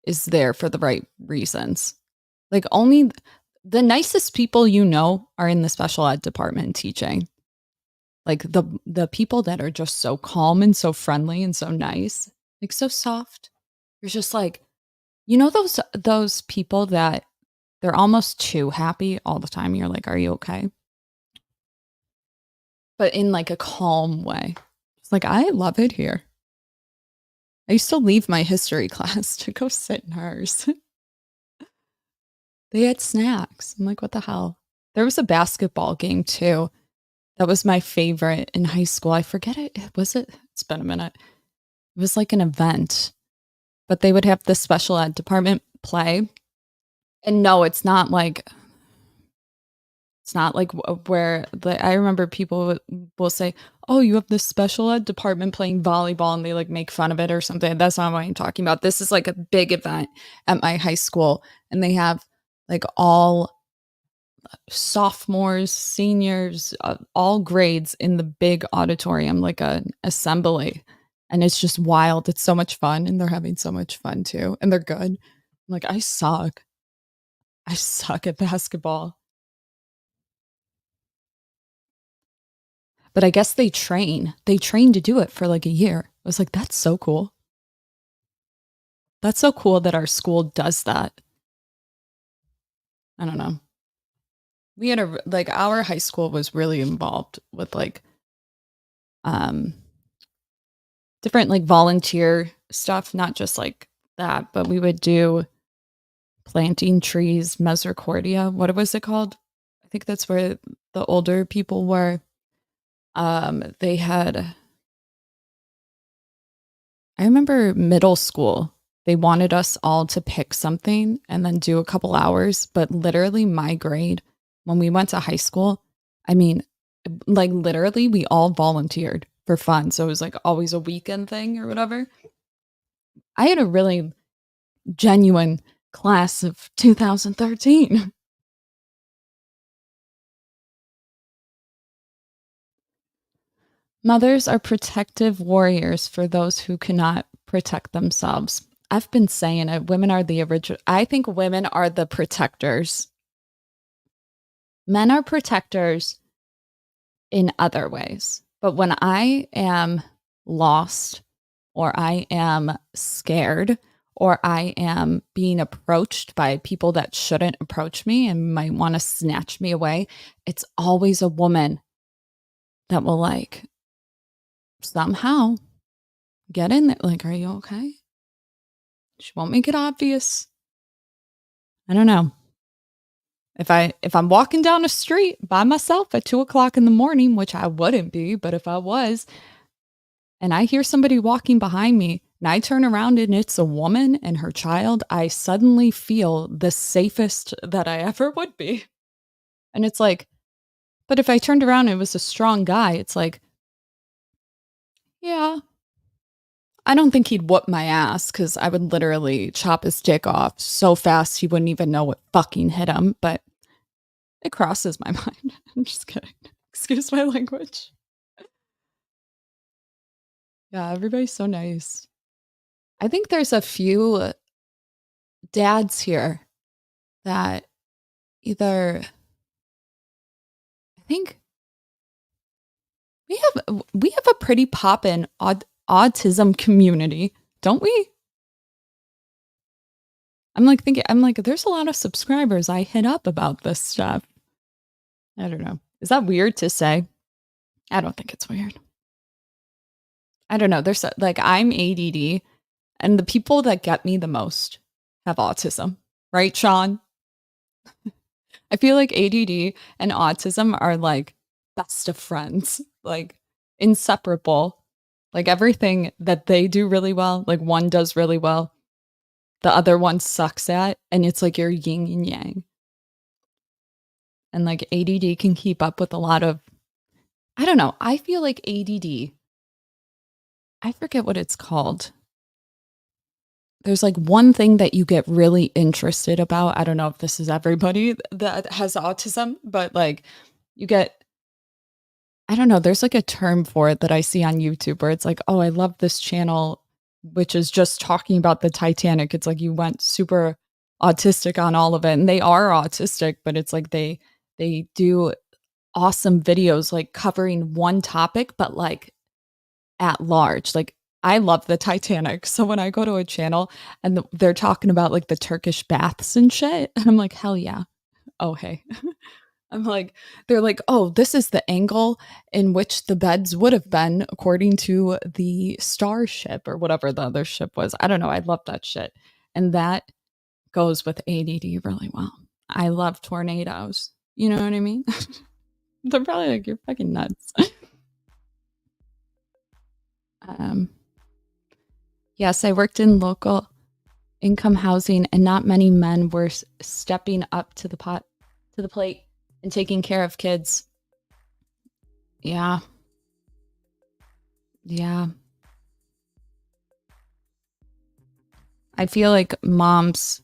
is there for the right reasons. Like only the nicest people you know are in the special ed department teaching. Like the people that are just so calm and so friendly and so nice, like so soft. You're just like, you know, those people that they're almost too happy all the time. You're like, are you okay? But in like a calm way. It's like, I love it here. I used to leave my history class to go sit in hers. They had snacks. I'm like, what the hell? There was a basketball game too. That was my favorite in high school. I forget it. Was it? It's been a minute. It was like an event, but they would have the special ed department play. And no, it's not like where I remember people will say, oh, you have this special ed department playing volleyball and they like make fun of it or something. That's not what I'm talking about. This is like a big event at my high school and they have like all sophomores, seniors, all grades in the big auditorium, like an assembly. And it's just wild. It's so much fun. And they're having so much fun too. And they're good. I'm like, I suck at basketball. But I guess they train to do it for like a year. I was like, that's so cool. That's so cool that our school does that. I don't know. We had our high school was really involved with like different like volunteer stuff, not just like that, but we would do planting trees, misericordia. What was it called? I think that's where the older people were. They had, I remember middle school, they wanted us all to pick something and then do a couple hours, but literally my grade, when we went to high school, I mean, like literally we all volunteered for fun. So it was like always a weekend thing or whatever. I had a really genuine class of 2013. Mothers are protective warriors for those who cannot protect themselves. I've been saying it. Women are the original. I think women are the protectors. Men are protectors in other ways. But when I am lost or I am scared or I am being approached by people that shouldn't approach me and might want to snatch me away, it's always a woman that will like somehow get in there. Like, are you okay? She won't make it obvious. I don't know. If I'm walking down a street by myself at 2:00 in the morning, which I wouldn't be, but if I was, and I hear somebody walking behind me and I turn around and it's a woman and her child, I suddenly feel the safest that I ever would be. And it's like, but if I turned around and it was a strong guy, it's like, yeah, I don't think he'd whoop my ass because I would literally chop his dick off so fast he wouldn't even know what fucking hit him. But it crosses my mind. I'm just kidding. Excuse my language. Yeah, everybody's so nice. I think there's a few dads here that either I think we have a pretty poppin' autism community, don't we? I'm like there's a lot of subscribers I hit up about this stuff. I don't know. Is that weird to say? I don't think it's weird. I don't know. There's like I'm ADD and the people that get me the most have autism, right, Sean? I feel like ADD and autism are like best of friends, like inseparable. Like everything that they do really well, like one does really well, the other one sucks at, and it's like your yin and yang. And like ADD can keep up with a lot of, I don't know. I feel like ADD, I forget what it's called. There's like one thing that you get really interested about. I don't know if this is everybody that has autism, but like you get, I don't know, there's like a term for it that I see on YouTube where it's like, oh, I love this channel, which is just talking about the Titanic. It's like you went super autistic on all of it. And they are autistic, but it's like they do awesome videos like covering one topic, but like at large. Like I love the Titanic. So when I go to a channel and they're talking about like the Turkish baths and shit, and I'm like, hell yeah. Oh, hey. I'm like, they're like, oh, this is the angle in which the beds would have been according to the Starship or whatever the other ship was. I don't know. I love that shit. And that goes with ADD really well. I love tornadoes. You know what I mean? They're probably like, you're fucking nuts. Yes, I worked in local income housing and not many men were stepping up to the plate and taking care of kids. Yeah. Yeah. I feel like moms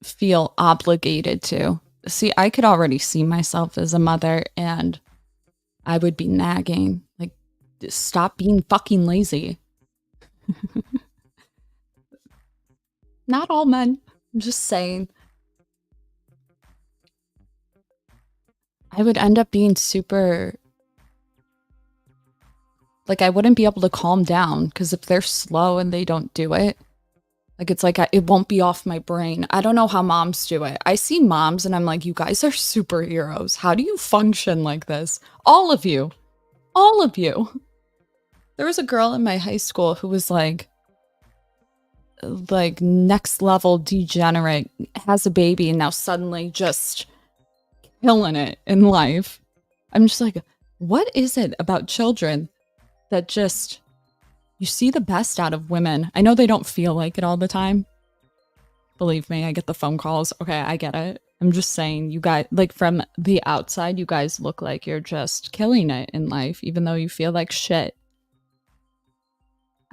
feel obligated to. See, I could already see myself as a mother and I would be nagging. Like, stop being fucking lazy. Not all men. I'm just saying. I would end up being super, like I wouldn't be able to calm down because if they're slow and they don't do it, like it's like it won't be off my brain. I don't know how moms do it. I see moms and I'm like, you guys are superheroes. How do you function like this? All of you. All of you. There was a girl in my high school who was like next level degenerate, has a baby and now suddenly just killing it in life. I'm just like, what is it about children that just, you see the best out of women? I know they don't feel like it all the time. Believe me, I get the phone calls. Okay, I get it. I'm just saying, you guys, like from the outside, you guys look like you're just killing it in life, even though you feel like shit.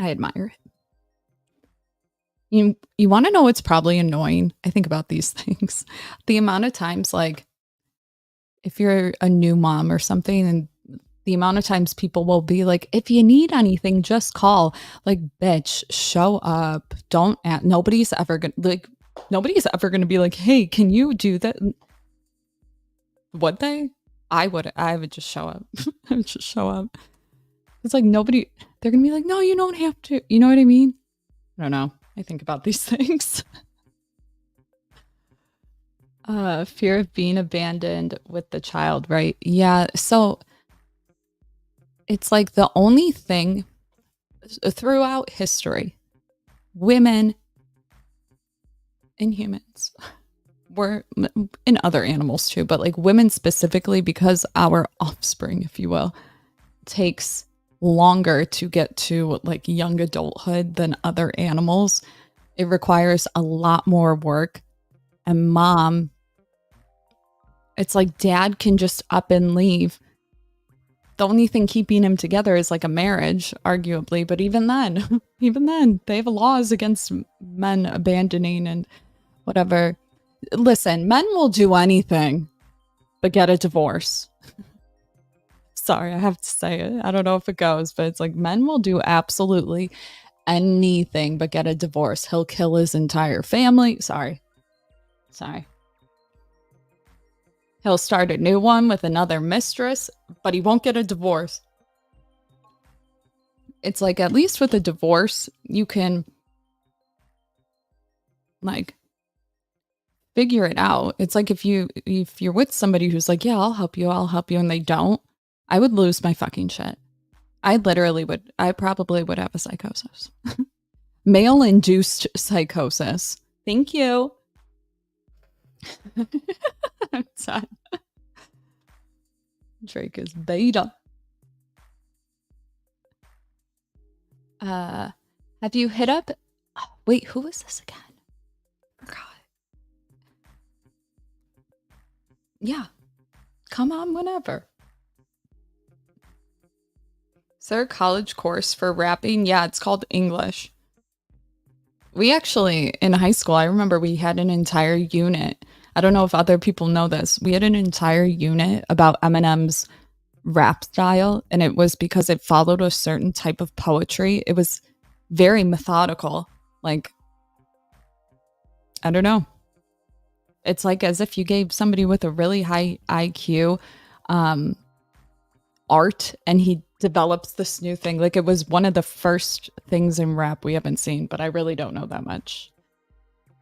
I admire it. You want to know what's probably annoying? I think about these things. The amount of times, like, if you're a new mom or something, and the amount of times people will be like, if you need anything, just call. Like, bitch, show up. Don't ask. Nobody's ever gonna be like, hey, can you do that? Would they? I would just show up. I would just show up. It's like nobody, they're gonna be like, no, you don't have to. You know what I mean? I don't know. I think about these things. Fear of being abandoned with the child, right? Yeah. So it's like the only thing throughout history, women and humans were in other animals too, but like women specifically, because our offspring, if you will, takes longer to get to like young adulthood than other animals. It requires a lot more work. And mom, it's like dad can just up and leave. The only thing keeping him together is like a marriage, arguably. But even then, they have laws against men abandoning and whatever. Listen, men will do anything but get a divorce. Sorry, I have to say it. I don't know if it goes, but it's like men will do absolutely anything but get a divorce. He'll kill his entire family. Sorry. He'll start a new one with another mistress, but he won't get a divorce. It's like, at least with a divorce, you can like figure it out. It's like if you're with somebody who's like, yeah, I'll help you, and they don't, I would lose my fucking shit. I probably would have a psychosis. Male-induced psychosis. Thank you. I'm done. Drake is beta. Have you hit up? Wait, who was this again? Forgot. Yeah. Come on whenever. Is there a college course for rapping? Yeah, it's called English. We actually, in high school, I remember we had an entire unit. I don't know if other people know this. We had an entire unit about Eminem's rap style, and it was because it followed a certain type of poetry. It was very methodical. Like, I don't know. It's like as if you gave somebody with a really high IQ art, and he develops this new thing. Like, it was one of the first things in rap we haven't seen, but I really don't know that much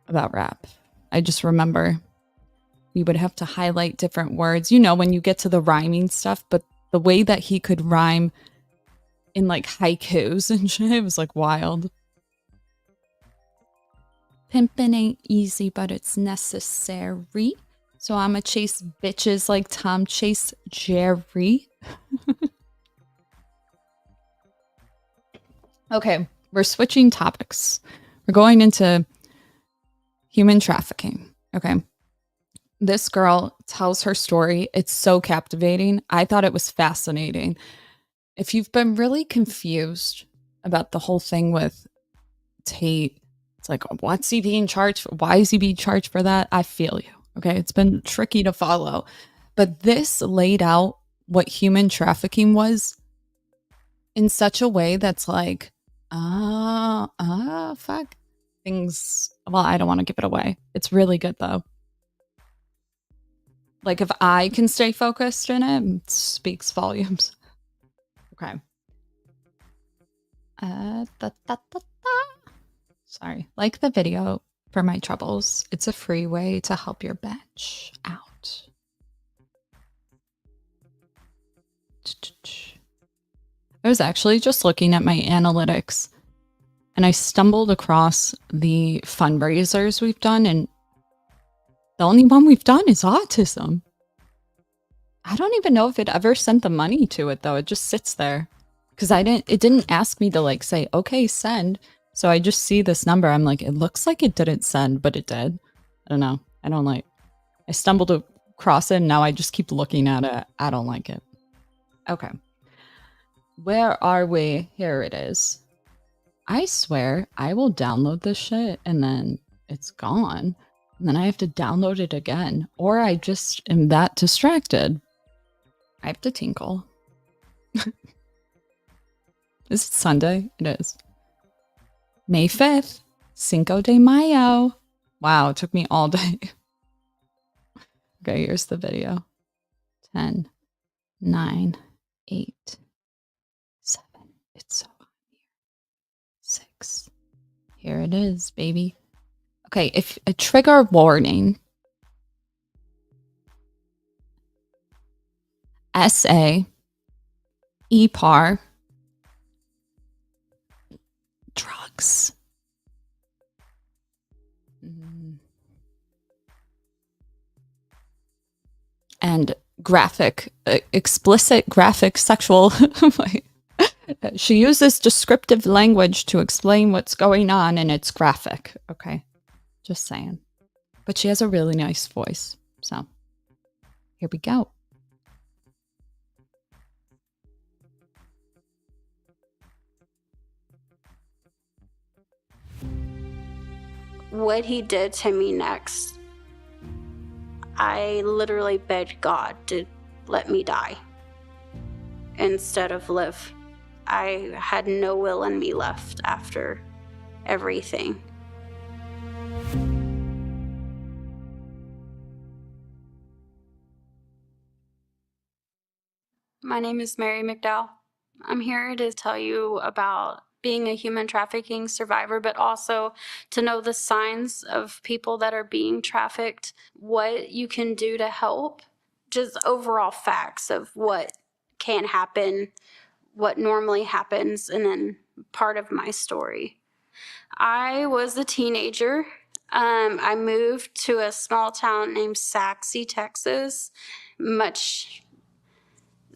about rap. I just remember we would have to highlight different words, you know, when you get to the rhyming stuff, but the way that he could rhyme in like haikus and shit, it was like wild. Pimpin' ain't easy, but it's necessary. So I'ma chase bitches like Tom chased Jerry. Okay, we're switching topics. We're going into human trafficking. Okay. This girl tells her story. It's so captivating. I thought it was fascinating. If you've been really confused about the whole thing with Tate, it's like, what's he being charged for? Why is he being charged for that? I feel you. Okay. It's been tricky to follow. But this laid out what human trafficking was in such a way that's like, fuck. Things, well, I don't want to give it away. It's really good though. Like, if I can stay focused in it, it speaks volumes. Okay. Sorry. Like the video for my troubles. It's a free way to help your bench out. I was actually just looking at my analytics, and I stumbled across the fundraisers we've done, and the only one we've done is autism. I don't even know if it ever sent the money to it though. It just sits there because it didn't ask me to like say, okay, send. So I just see this number. I'm like, it looks like it didn't send, but it did. I don't know. I stumbled across it and now I just keep looking at it. I don't like it. Okay. Where are we? Here it is. I swear I will download this shit and then it's gone. And then I have to download it again. Or I just am that distracted. I have to tinkle. Is it Sunday? It is. May 5th. Cinco de Mayo. Wow, it took me all day. Okay, here's the video. 10, 9, 8, 7. It's so hot here. 6. Here it is, baby. Okay, if a trigger warning. SA, EPAR, drugs. And explicit graphic sexual. She uses descriptive language to explain what's going on, and it's graphic. Okay. Just saying. But she has a really nice voice. So here we go. What he did to me next, I literally begged God to let me die. instead of live. I had no will in me left after everything. My name is Mary McDowell. I'm here to tell you about being a human trafficking survivor, but also to know the signs of people that are being trafficked, what you can do to help, just overall facts of what can happen, what normally happens, and then part of my story. I was a teenager. I moved to a small town named Saxe, Texas, much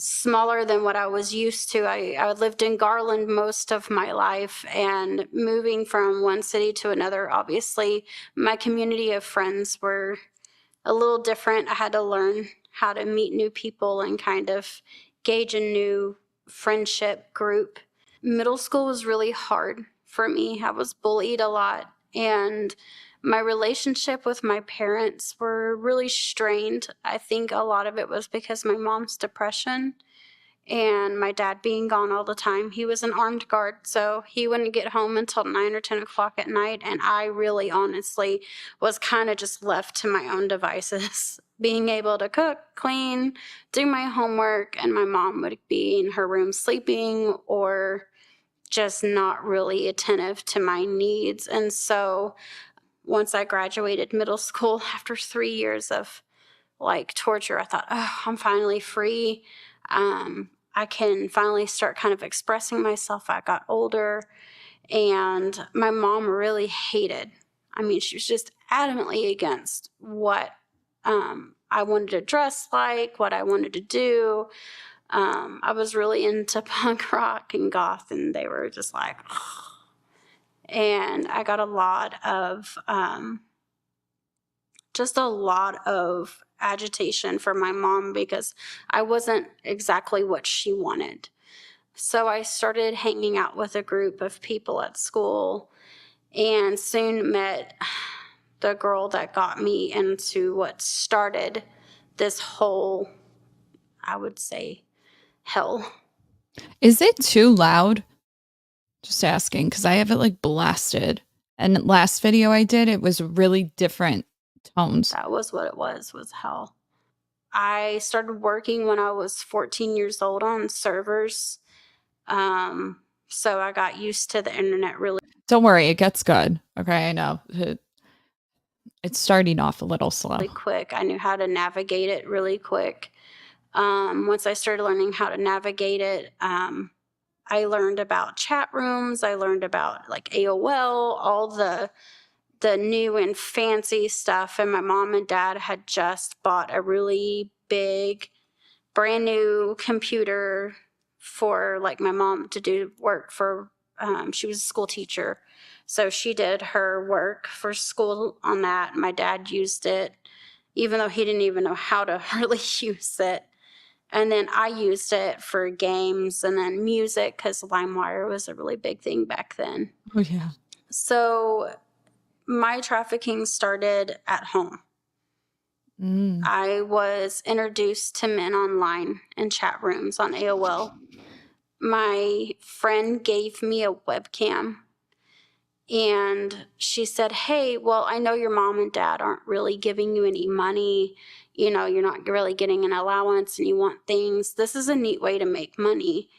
smaller than what I was used to. I lived in Garland most of my life, and moving from one city to another, obviously, my community of friends were a little different. I had to learn how to meet new people and kind of gauge a new friendship group. Middle school was really hard for me. I was bullied a lot, and my relationship with my parents were really strained. I think a lot of it was because my mom's depression and my dad being gone all the time. He was an armed guard, so he wouldn't get home until 9 or 10 o'clock at night, and I really honestly was kind of just left to my own devices. Being able to cook, clean, do my homework, and my mom would be in her room sleeping or just not really attentive to my needs. And so once I graduated middle school, after 3 years of like torture, I thought, oh, I'm finally free. I can finally start kind of expressing myself. I got older, and my mom really hated. I mean, she was just adamantly against what I wanted to dress like, what I wanted to do. I was really into punk rock and goth, and they were just like, and I got a lot of, just a lot of agitation for my mom because I wasn't exactly what she wanted. So I started hanging out with a group of people at school and soon met the girl that got me into what started this whole, I would say, hell. Is it too loud? Just asking, because I have it like blasted. And last video I did, it was really different tones. That was what it was hell. I started working when I was 14 years old on servers. So I got used to the internet really. Don't worry, it gets good. Okay, I know. It's starting off a little slow. Really quick. I knew how to navigate it really quick. Once I started learning how to navigate it, I learned about chat rooms. I learned about like AOL, all the new and fancy stuff. And my mom and dad had just bought a really big, brand new computer for like my mom to do work for. She was a school teacher. So she did her work for school on that. My dad used it, even though he didn't even know how to really use it. And then I used it for games and then music because LimeWire was a really big thing back then. Oh, yeah. So my trafficking started at home. I was introduced to men online in chat rooms on AOL. My friend gave me a webcam, and she said, hey, well, I know your mom and dad aren't really giving you any money. You know, you're not really getting an allowance and you want things. This is a neat way to make money.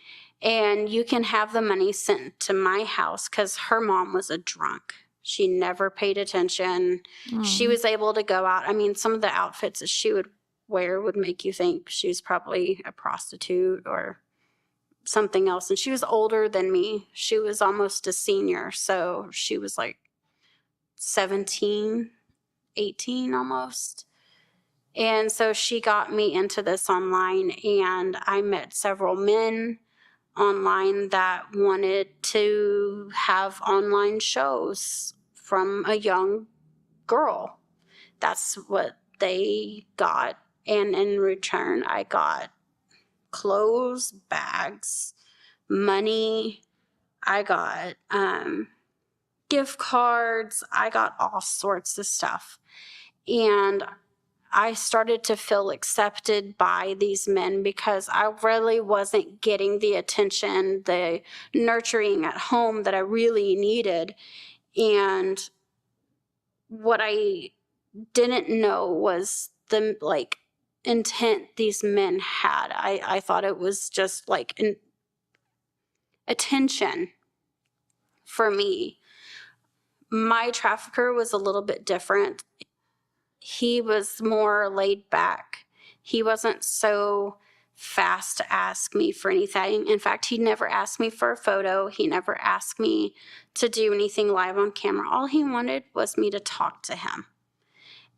And you can have the money sent to my house because her mom was a drunk. She never paid attention. She was able to go out. I mean, some of the outfits that she would wear would make you think she was probably a prostitute or something else. And she was older than me. She was almost a senior. So she was like 17, 18 almost. And so she got me into this online, and I met several men online that wanted to have online shows from a young girl. That's what they got. And in return, I got clothes, bags, money. I got gift cards. I got all sorts of stuff. And I started to feel accepted by these men because I really wasn't getting the attention, the nurturing at home that I really needed. And what I didn't know was the like intent these men had. I thought it was just like an attention for me. My trafficker was a little bit different. He was more laid back. He wasn't so fast to ask me for anything. In fact, he never asked me for a photo. He never asked me to do anything live on camera. All he wanted was me to talk to him.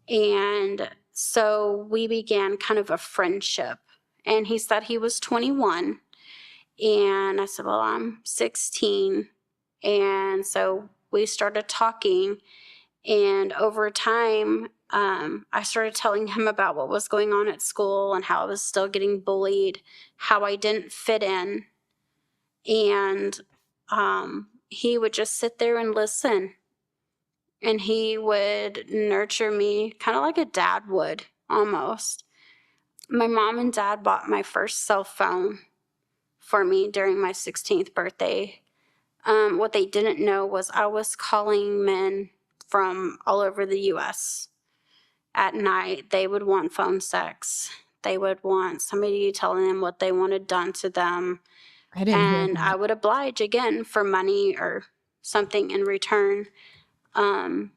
And so we began kind of a friendship. And he said he was 21. And I said, well, I'm 16. And so we started talking. And over time, I started telling him about what was going on at school and how I was still getting bullied, how I didn't fit in. And he would just sit there and listen. And he would nurture me kind of like a dad would, almost. My mom and dad bought my first cell phone for me during my 16th birthday. What they didn't know was I was calling men from all over the U.S. At night. They would want phone sex. They would want somebody telling them what they wanted done to them. I didn't hear And that. I would oblige again for money or something in return. And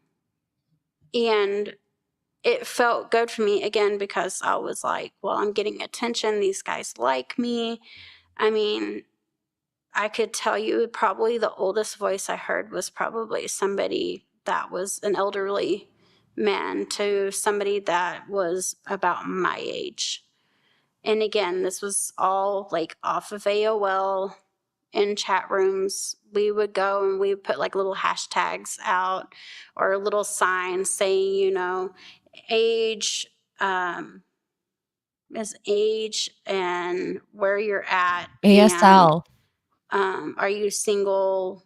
it felt good for me again because I was like, well, I'm getting attention. These guys like me. I mean, I could tell you probably the oldest voice I heard was probably somebody that was an elderly man to somebody that was about my age. And again, this was all like off of AOL in chat rooms. We would go and we would put like little hashtags out or little signs saying, you know, age, is age and where you're at. ASL. And are you single,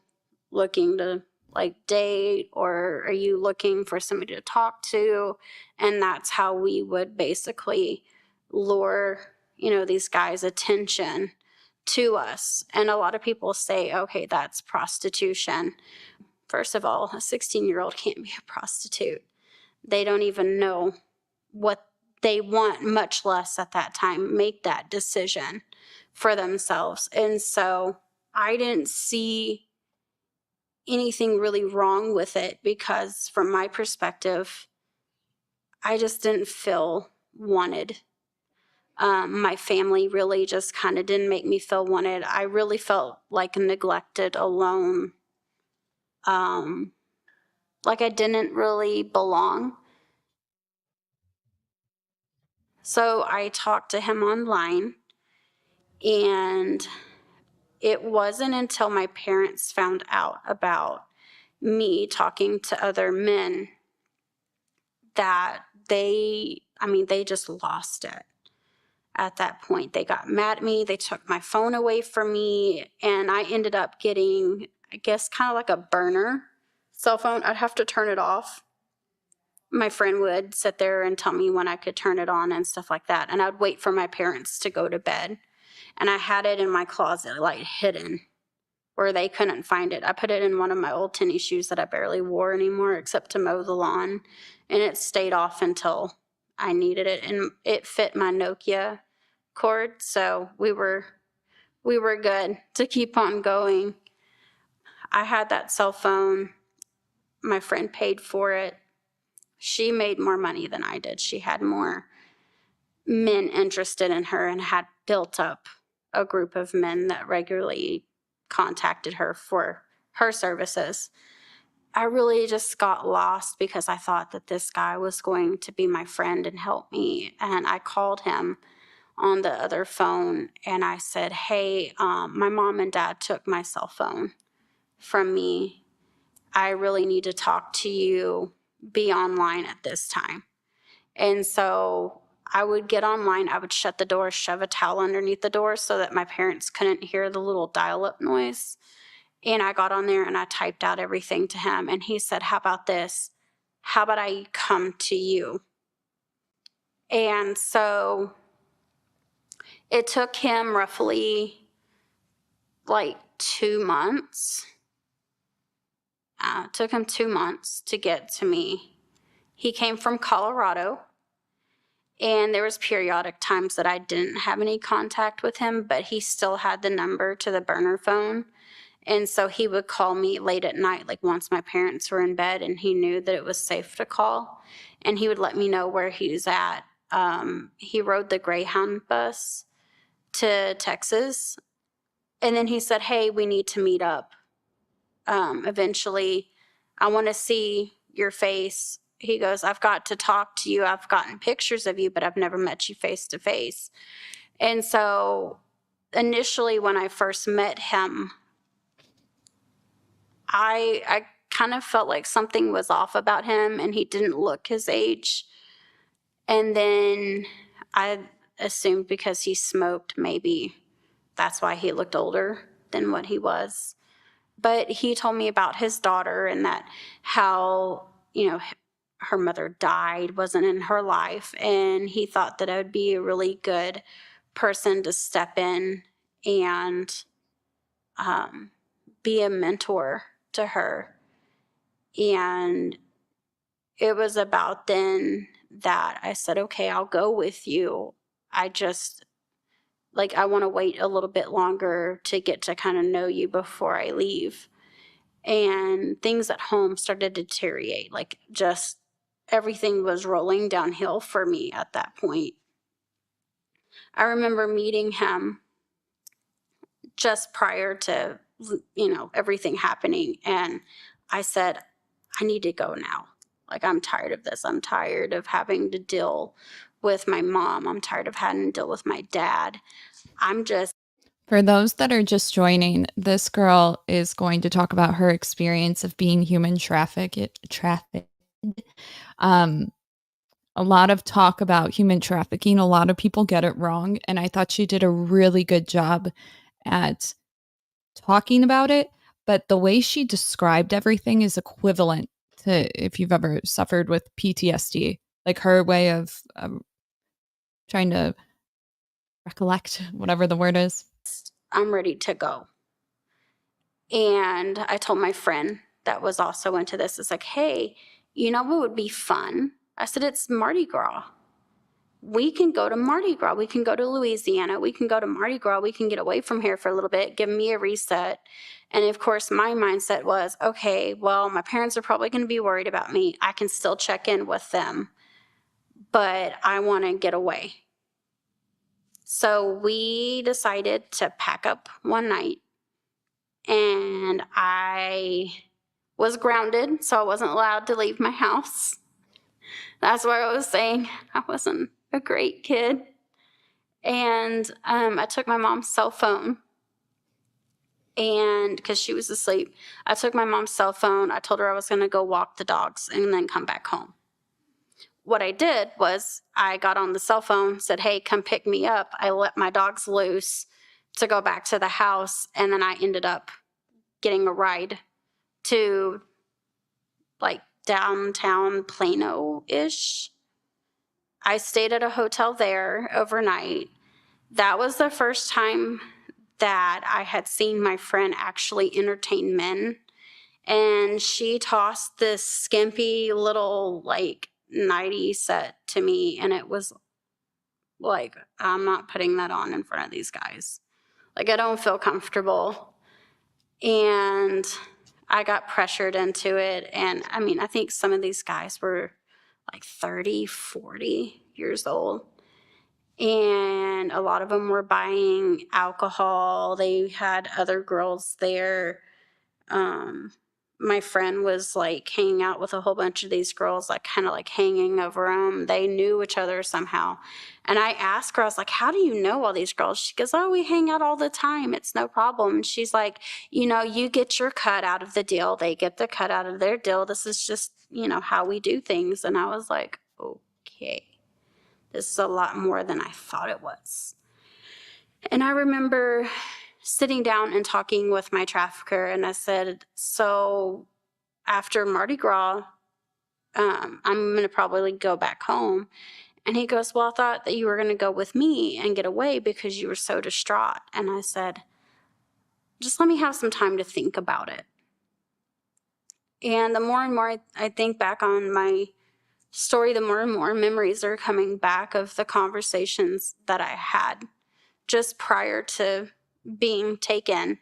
looking to like date, or are you looking for somebody to talk to? And that's how we would basically lure, you know, these guys' attention to us. And a lot of people say, okay, that's prostitution. First of all, a 16-year-old can't be a prostitute. They don't even know what they want, much less at that time make that decision for themselves. And so I didn't see anything really wrong with it because from my perspective, I just didn't feel wanted. My family really just kind of didn't make me feel wanted. I really felt like neglected, alone, like I didn't really belong. So I talked to him online, and it wasn't until my parents found out about me talking to other men that they just lost it. At that point, they got mad at me. They took my phone away from me, and I ended up getting, I guess, kind of like a burner cell phone. I'd have to turn it off. My friend would sit there and tell me when I could turn it on and stuff like that, and I'd wait for my parents to go to bed. And I had it in my closet, like hidden, where they couldn't find it. I put it in one of my old tennis shoes that I barely wore anymore except to mow the lawn, and it stayed off until I needed it, and it fit my Nokia cord, so we were good to keep on going. I had that cell phone. My friend paid for it. She made more money than I did. She had more men interested in her and had built up a group of men that regularly contacted her for her services. I really just got lost because I thought that this guy was going to be my friend and help me. And I called him on the other phone and I said, hey, my mom and dad took my cell phone from me. I really need to talk to you. Be online at this time. And so I would get online, I would shut the door, shove a towel underneath the door so that my parents couldn't hear the little dial-up noise. And I got on there and I typed out everything to him. And he said, how about this? How about I come to you? And so it took him roughly like 2 months. It took him 2 months to get to me. He came from Colorado, and there was periodic times that I didn't have any contact with him, but he still had the number to the burner phone. And so he would call me late at night, like once my parents were in bed, and he knew that it was safe to call, and he would let me know where he was at. He rode the Greyhound bus to Texas, and then he said, hey, we need to meet up. Eventually, I want to see your face. He goes, I've got to talk to you. I've gotten pictures of you, but I've never met you face to face. And so initially when I first met him, I kind of felt like something was off about him, and he didn't look his age. And then I assumed because he smoked, maybe that's why he looked older than what he was. But he told me about his daughter and that how, her mother died, wasn't in her life. And he thought that I would be a really good person to step in and be a mentor to her. And it was about then that I said, okay, I'll go with you. I want to wait a little bit longer to get to kind of know you before I leave. And things at home started to deteriorate. Like, just everything was rolling downhill for me at that point. I remember meeting him just prior to, everything happening. And I said, I need to go now. Like, I'm tired of this. I'm tired of having to deal with my mom. I'm tired of having to deal with my dad. For those that are just joining, this girl is going to talk about her experience of being human trafficked. A lot of talk about human trafficking. A lot of people get it wrong. And I thought she did a really good job at talking about it. But the way she described everything is equivalent to if you've ever suffered with PTSD. Like, her way of trying to recollect, whatever the word is. I'm ready to go. And I told my friend that was also into this, it's like, hey, what would be fun? I said, it's Mardi Gras. We can go to Mardi Gras. We can go to Louisiana. We can go to Mardi Gras. We can get away from here for a little bit, give me a reset. And of course, my mindset was, okay, well, my parents are probably going to be worried about me. I can still check in with them, but I want to get away. So we decided to pack up one night, and I was grounded, so I wasn't allowed to leave my house. That's why I was saying I wasn't a great kid. And I took my mom's cell phone, and because she was asleep, I took my mom's cell phone. I told her I was going to go walk the dogs and then come back home. What I did was I got on the cell phone, said, hey, come pick me up. I let my dogs loose to go back to the house, and then I ended up getting a ride to like downtown Plano-ish. I stayed at a hotel there overnight. That was the first time that I had seen my friend actually entertain men. And she tossed this skimpy little nightie set to me, and it was like, I'm not putting that on in front of these guys. Like, I don't feel comfortable. And I got pressured into it. And I think some of these guys were like 30, 40 years old. And a lot of them were buying alcohol. They had other girls there. My friend was like hanging out with a whole bunch of these girls, like kind of like hanging over them. They knew each other somehow. And I asked her, I was like, how do you know all these girls? She goes, oh, we hang out all the time. It's no problem. And she's like, you get your cut out of the deal. They get the cut out of their deal. This is just, how we do things. And I was like, okay, this is a lot more than I thought it was. And I remember sitting down and talking with my trafficker, and I said, so after Mardi Gras, I'm going to probably go back home. And he goes, well, I thought that you were going to go with me and get away because you were so distraught. And I said, just let me have some time to think about it. And the more and more I think back on my story, the more and more memories are coming back of the conversations that I had just prior to being taken.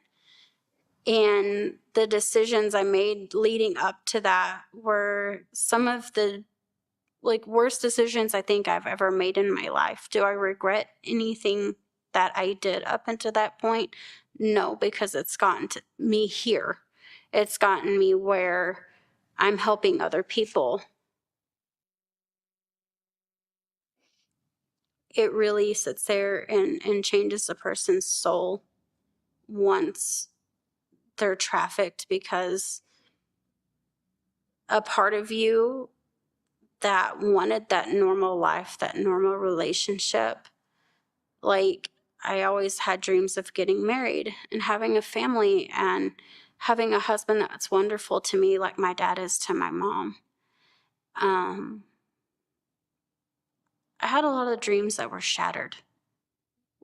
And the decisions I made leading up to that were some of the worst decisions I think I've ever made in my life. Do I regret anything that I did up until that point? No, because it's gotten me here. It's gotten me where I'm helping other people. It really sits there and changes a person's soul once they're trafficked, because a part of you that wanted that normal life, that normal relationship, I always had dreams of getting married and having a family and having a husband that's wonderful to me like my dad is to my mom. I had a lot of dreams that were shattered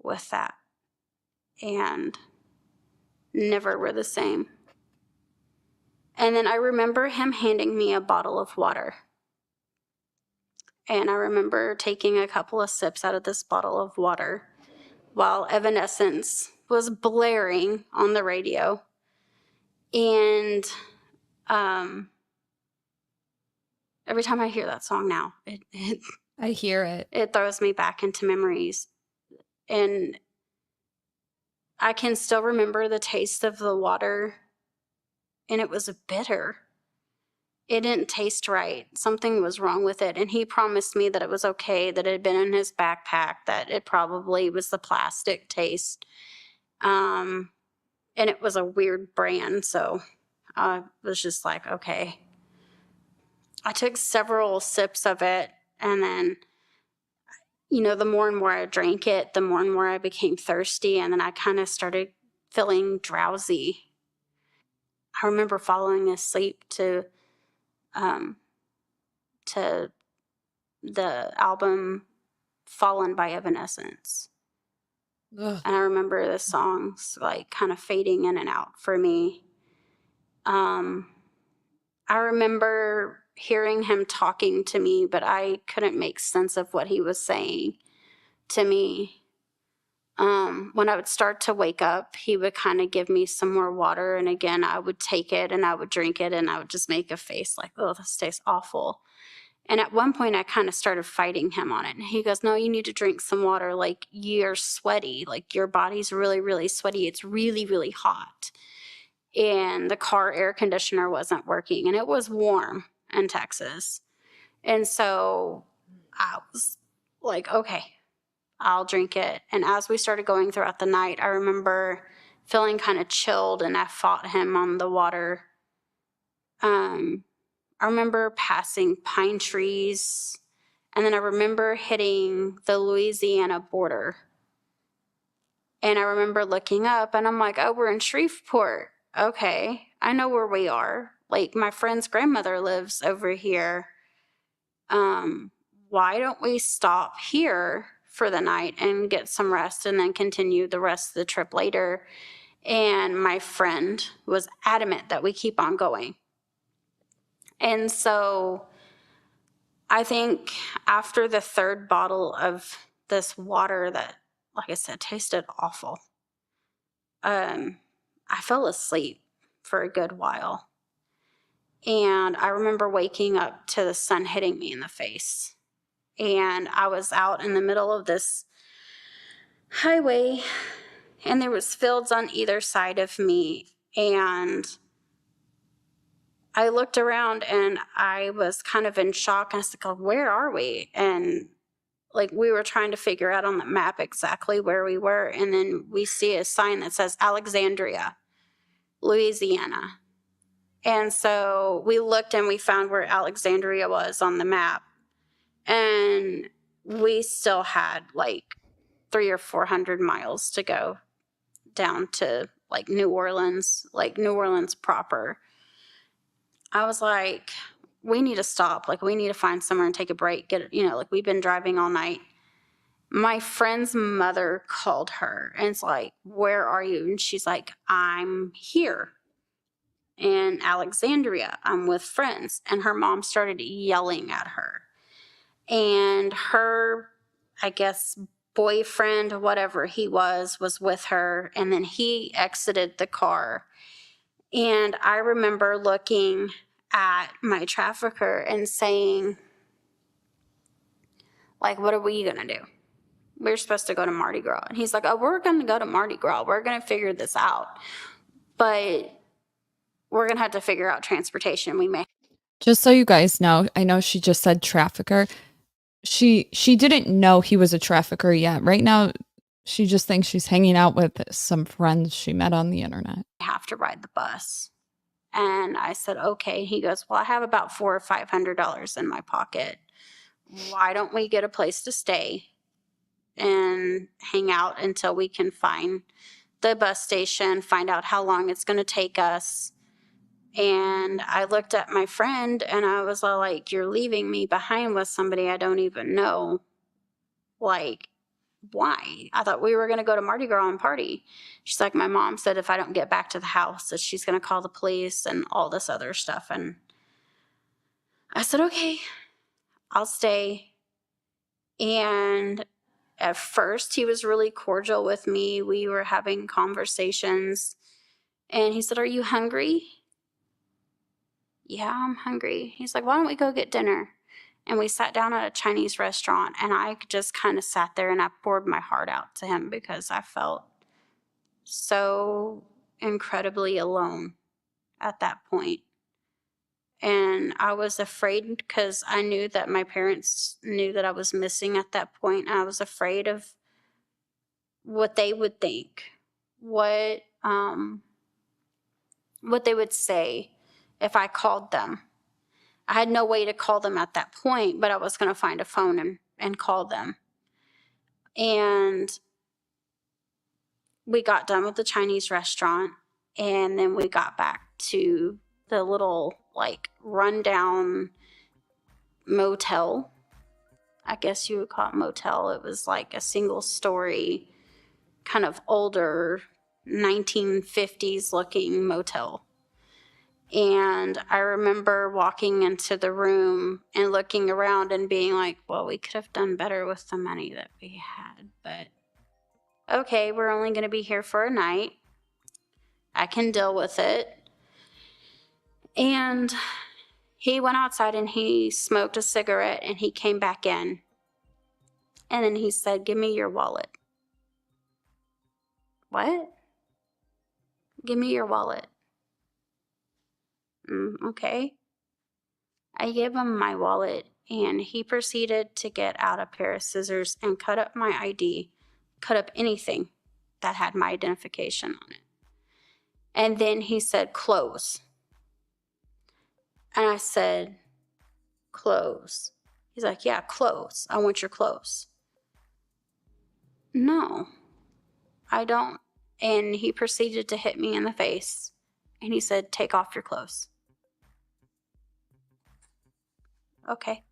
with that and never were the same. And then I remember him handing me a bottle of water. And I remember taking a couple of sips out of this bottle of water while Evanescence was blaring on the radio. And every time I hear that song now, I hear it. It throws me back into memories. And I can still remember the taste of the water, and it was bitter. It didn't taste right. Something was wrong with it. And he promised me that it was okay, that it had been in his backpack, that it probably was the plastic taste. And it was a weird brand. So I was just like, okay. I took several sips of it. And then, the more and more I drank it, the more and more I became thirsty. And then I kind of started feeling drowsy. I remember falling asleep to the album Fallen by Evanescence. Ugh. And I remember the songs kind of fading in and out for me. I remember hearing him talking to me, but I couldn't make sense of what he was saying to me. When I would start to wake up, he would kind of give me some more water. And again, I would take it and I would drink it and I would just make a face like, oh, this tastes awful. And at one point I kind of started fighting him on it. And he goes, no, you need to drink some water. You're sweaty. Your body's really, really sweaty. It's really, really hot. And the car air conditioner wasn't working and it was warm in Texas. And so I was like, okay, I'll drink it. And as we started going throughout the night, I remember feeling kind of chilled and I fought him on the water. I remember passing pine trees, and then I remember hitting the Louisiana border. And I remember looking up and I'm like, oh, we're in Shreveport. Okay, I know where we are. My friend's grandmother lives over here. Why don't we stop here for the night and get some rest and then continue the rest of the trip later? And my friend was adamant that we keep on going. And so I think after the third bottle of this water that, like I said, tasted awful, I fell asleep for a good while. And I remember waking up to the sun hitting me in the face. And I was out in the middle of this highway, and there was fields on either side of me. And I looked around and I was kind of in shock. And I was like, where are we? And we were trying to figure out on the map exactly where we were. And then we see a sign that says Alexandria, Louisiana. And so we looked and we found where Alexandria was on the map. And we still had 300 or 400 miles to go down to New Orleans, New Orleans proper. I was like, we need to stop. Like, we need to find somewhere and take a break. Like, we've been driving all night. My friend's mother called her and it's like, where are you? And she's like, I'm here in Alexandria. I'm with friends. And her mom started yelling at her. And her, I guess, boyfriend, whatever he was with her. And then he exited the car. And I remember looking at my trafficker and saying, like, what are we going to do? We're supposed to go to Mardi Gras. And he's like, oh, we're going to go to Mardi Gras. We're going to figure this out. But we're going to have to figure out transportation. We may. Just so you guys know, I know she just said trafficker. She didn't know he was a trafficker yet. Right now, she just thinks she's hanging out with some friends she met on the internet. Have to ride the bus. And I said, okay. He goes, well, I have about $400 or $500 in my pocket. Why don't we get a place to stay and hang out until we can find the bus station, find out how long it's going to take us. And I looked at my friend and I was all like, you're leaving me behind with somebody I don't even know. Like, why? I thought we were going to go to Mardi Gras and party. She's like, my mom said if I don't get back to the house that she's going to call the police and all this other stuff. And I said, okay, I'll stay. And at first he was really cordial with me. We were having conversations and he said, are you hungry? Yeah, I'm hungry. He's like, why don't we go get dinner? And we sat down at a Chinese restaurant and I just kind of sat there and I poured my heart out to him because I felt so incredibly alone at that point. And I was afraid because I knew that my parents knew that I was missing at that point. I was afraid of what they would think, what they would say if I called them. I had no way to call them at that point, but I was going to find a phone and call them. And we got done with the Chinese restaurant, and then we got back to the little, like, rundown motel. I guess you would call it motel. It was like a single story, kind of older 1950s looking motel. And I remember walking into the room and looking around and being like, well, we could have done better with the money that we had. But okay, we're only going to be here for a night. I can deal with it. And he went outside and he smoked a cigarette and he came back in. And then he said, give me your wallet. What? Give me your wallet. Okay. I gave him my wallet and he proceeded to get out a pair of scissors and cut up my ID, cut up anything that had my identification on it. And then he said, clothes. And I said, clothes. He's like, yeah, clothes. I want your clothes. No, I don't. And he proceeded to hit me in the face. And he said, take off your clothes. Okay.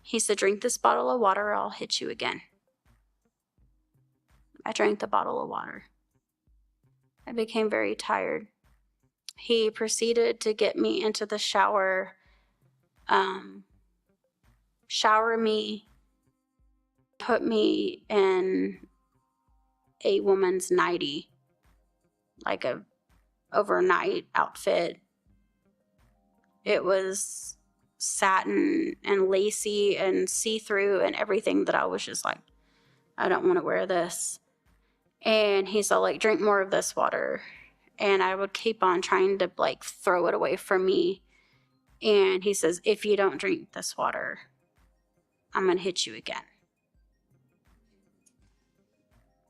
He said, drink this bottle of water or I'll hit you again. I drank the bottle of water. I became very tired. He proceeded to get me into the shower, shower me, put me in a woman's nightie, like a overnight outfit. It was satin and lacy and see-through and everything that I was just like, I don't want to wear this. And he's all like, drink more of this water. And I would keep on trying to like throw it away from me. And he says, if you don't drink this water, I'm going to hit you again.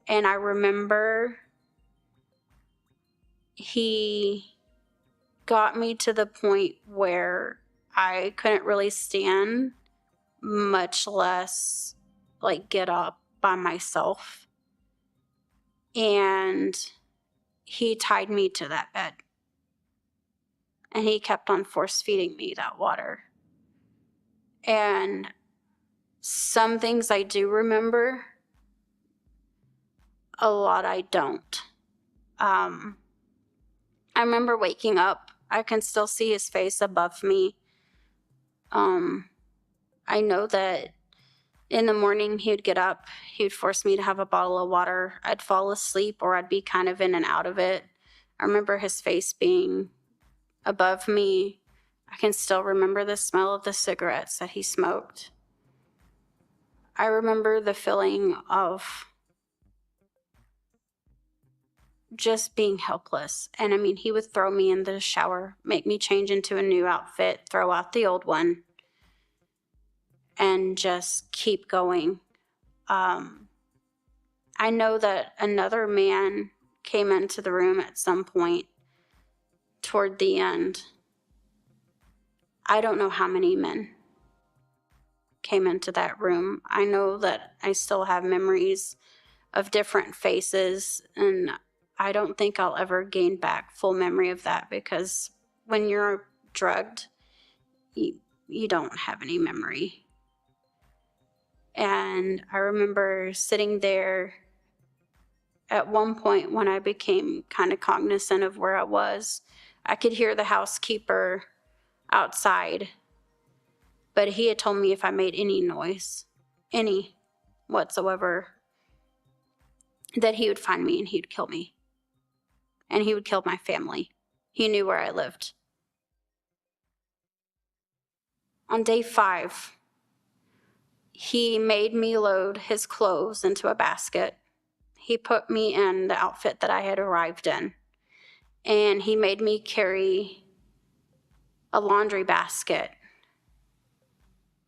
And I remember he got me to the point where I couldn't really stand, much less like get up by myself. And he tied me to that bed. And he kept on force feeding me that water. And some things I do remember, a lot I don't. I remember waking up. I can still see his face above me. I know that in the morning he would get up. He would force me to have a bottle of water. I'd fall asleep or I'd be kind of in and out of it. I remember his face being above me. I can still remember the smell of the cigarettes that he smoked. I remember the feeling of just being helpless. And I mean, he would throw me in the shower, make me change into a new outfit, throw out the old one, and just keep going. I know that another man came into the room at some point toward the end. I don't know how many men came into that room. I know that I still have memories of different faces, and I don't think I'll ever gain back full memory of that, because when you're drugged, you don't have any memory. And I remember sitting there at one point when I became kind of cognizant of where I was. I could hear the housekeeper outside, but he had told me if I made any noise, any whatsoever, that he would find me and he'd kill me. And he would kill my family. He knew where I lived. On day 5, he made me load his clothes into a basket. He put me in the outfit that I had arrived in. And he made me carry a laundry basket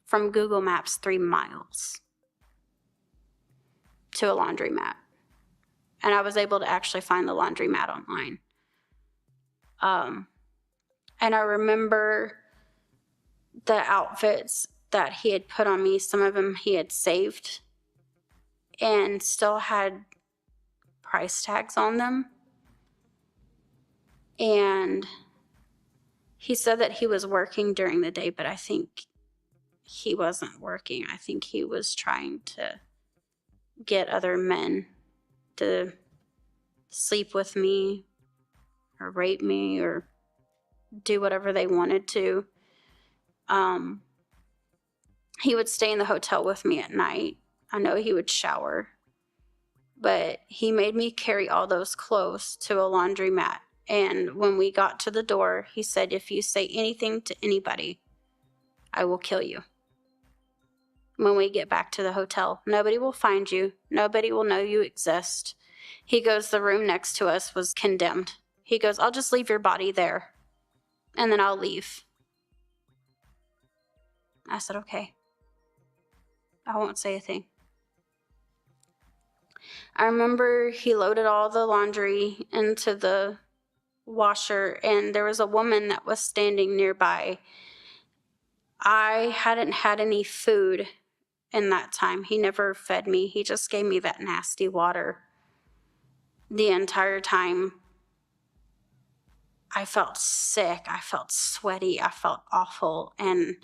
from Google Maps 3 miles to a laundromat. And I was able to actually find the laundromat online. And I remember the outfits that he had put on me. Some of them he had saved and still had price tags on them. And he said that he was working during the day, but I think he wasn't working. I think he was trying to get other men to sleep with me or rape me or do whatever they wanted to. He would stay in the hotel with me at night. I know he would shower, but he made me carry all those clothes to a laundromat. And when we got to the door, he said, if you say anything to anybody, I will kill you. When we get back to the hotel, nobody will find you. Nobody will know you exist. He goes, the room next to us was condemned. He goes, I'll just leave your body there, and then I'll leave. I said, okay. I won't say a thing. I remember he loaded all the laundry into the washer, and there was a woman that was standing nearby. I hadn't had any food in that time. He never fed me. He just gave me that nasty water. The entire time, I felt sick. I felt sweaty. I felt awful. And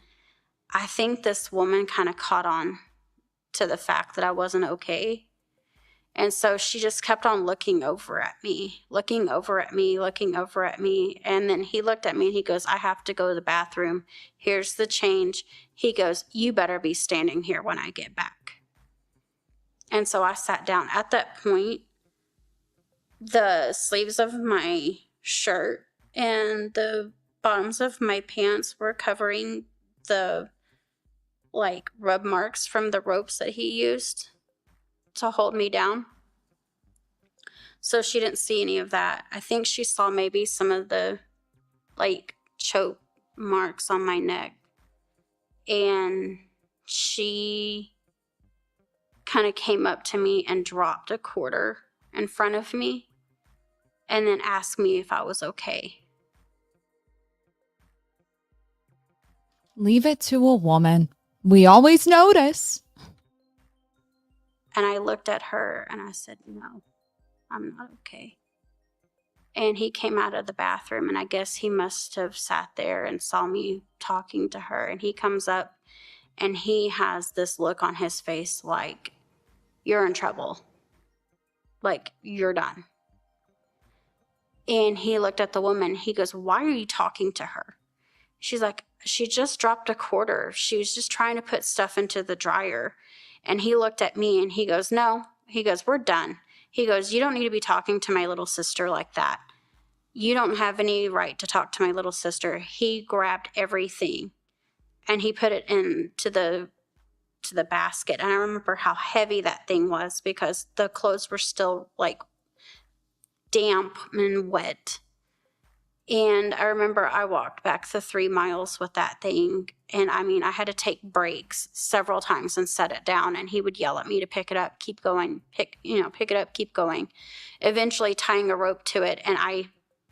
I think this woman kind of caught on to the fact that I wasn't okay. And so she just kept on looking over at me. And then he looked at me and he goes, I have to go to the bathroom. Here's the change. He goes, you better be standing here when I get back. And so I sat down. At that point, the sleeves of my shirt and the bottoms of my pants were covering the rub marks from the ropes that he used to hold me down. So she didn't see any of that. I think she saw maybe some of the choke marks on my neck. And she kind of came up to me and dropped a quarter in front of me and then asked me if I was okay. Leave it to a woman. We always notice. And I looked at her and I said, no, I'm not okay. and he came out of the bathroom, and I guess he must have sat there and saw me talking to her, and he comes up and he has this look on his face like, you're in trouble. Like, you're done. And he looked at the woman. He goes, why are you talking to her? She's like, she just dropped a quarter. She was just trying to put stuff into the dryer. And he looked at me and he goes, no. He goes, we're done. He goes, you don't need to be talking to my little sister like that. You don't have any right to talk to my little sister. He grabbed everything and he put it into the basket. And I remember how heavy that thing was because the clothes were still like damp and wet. And I remember I walked back the 3 miles with that thing. And I mean, I had to take breaks several times and set it down. And he would yell at me to pick it up, keep going, pick it up, keep going. Eventually tying a rope to it. And I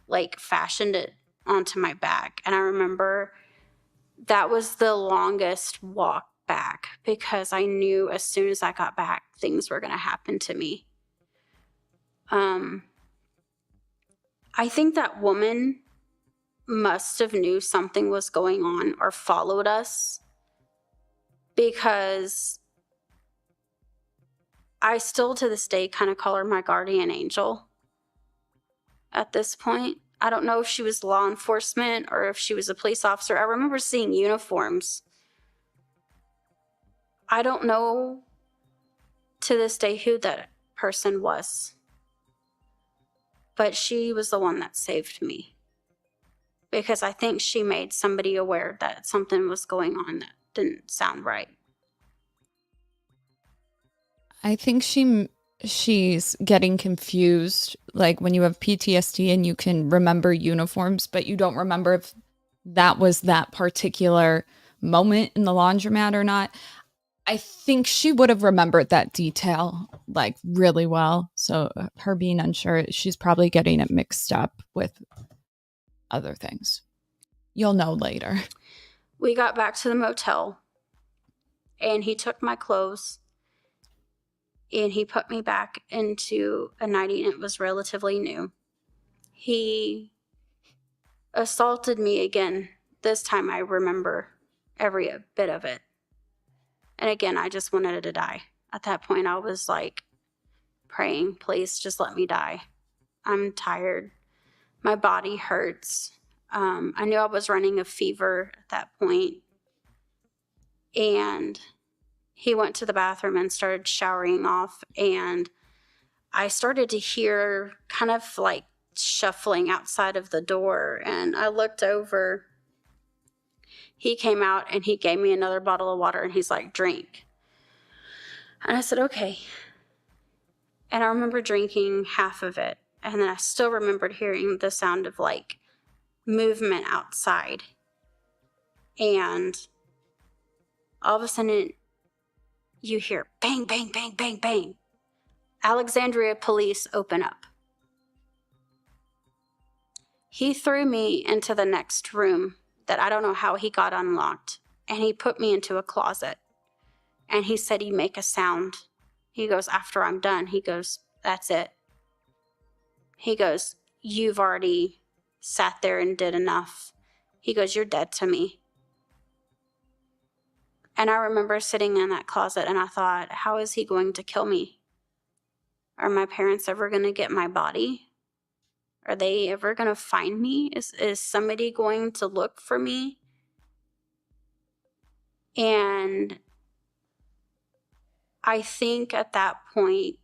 like fashioned it onto my back. And I remember that was the longest walk back because I knew as soon as I got back, things were going to happen to me. I think that woman must have knew something was going on or followed us because I still to this day kind of call her my guardian angel at this point. I don't know if she was law enforcement or if she was a police officer. I remember seeing uniforms. I don't know to this day who that person was, but she was the one that saved me. Because I think she made somebody aware that something was going on that didn't sound right. I think she's getting confused. Like when you have PTSD and you can remember uniforms, but you don't remember if that was that particular moment in the laundromat or not. I think she would have remembered that detail like really well. So her being unsure, she's probably getting it mixed up with other things. You'll know later. We got back to the motel and he took my clothes and he put me back into a nightie and it was relatively new. He assaulted me again. This time I remember every bit of it. And again, I just wanted to die. At that point, I was like praying, please just let me die. I'm tired. My body hurts. I knew I was running a fever at that point. And he went to the bathroom and started showering off. And I started to hear kind of like shuffling outside of the door. And I looked over. He came out and he gave me another bottle of water and he's like, drink. And I said, okay. And I remember drinking half of it. And then I still remembered hearing the sound of like movement outside. And all of a sudden you hear bang, bang, bang, bang, bang. Alexandria police open up. He threw me into the next room that I don't know how he got unlocked. And he put me into a closet. And he said, you make a sound. He goes, after I'm done, he goes, that's it. He goes, you've already sat there and did enough. He goes, you're dead to me. And I remember sitting in that closet and I thought, how is he going to kill me? Are my parents ever going to get my body? Are they ever going to find me? Is somebody going to look for me? And I think at that point,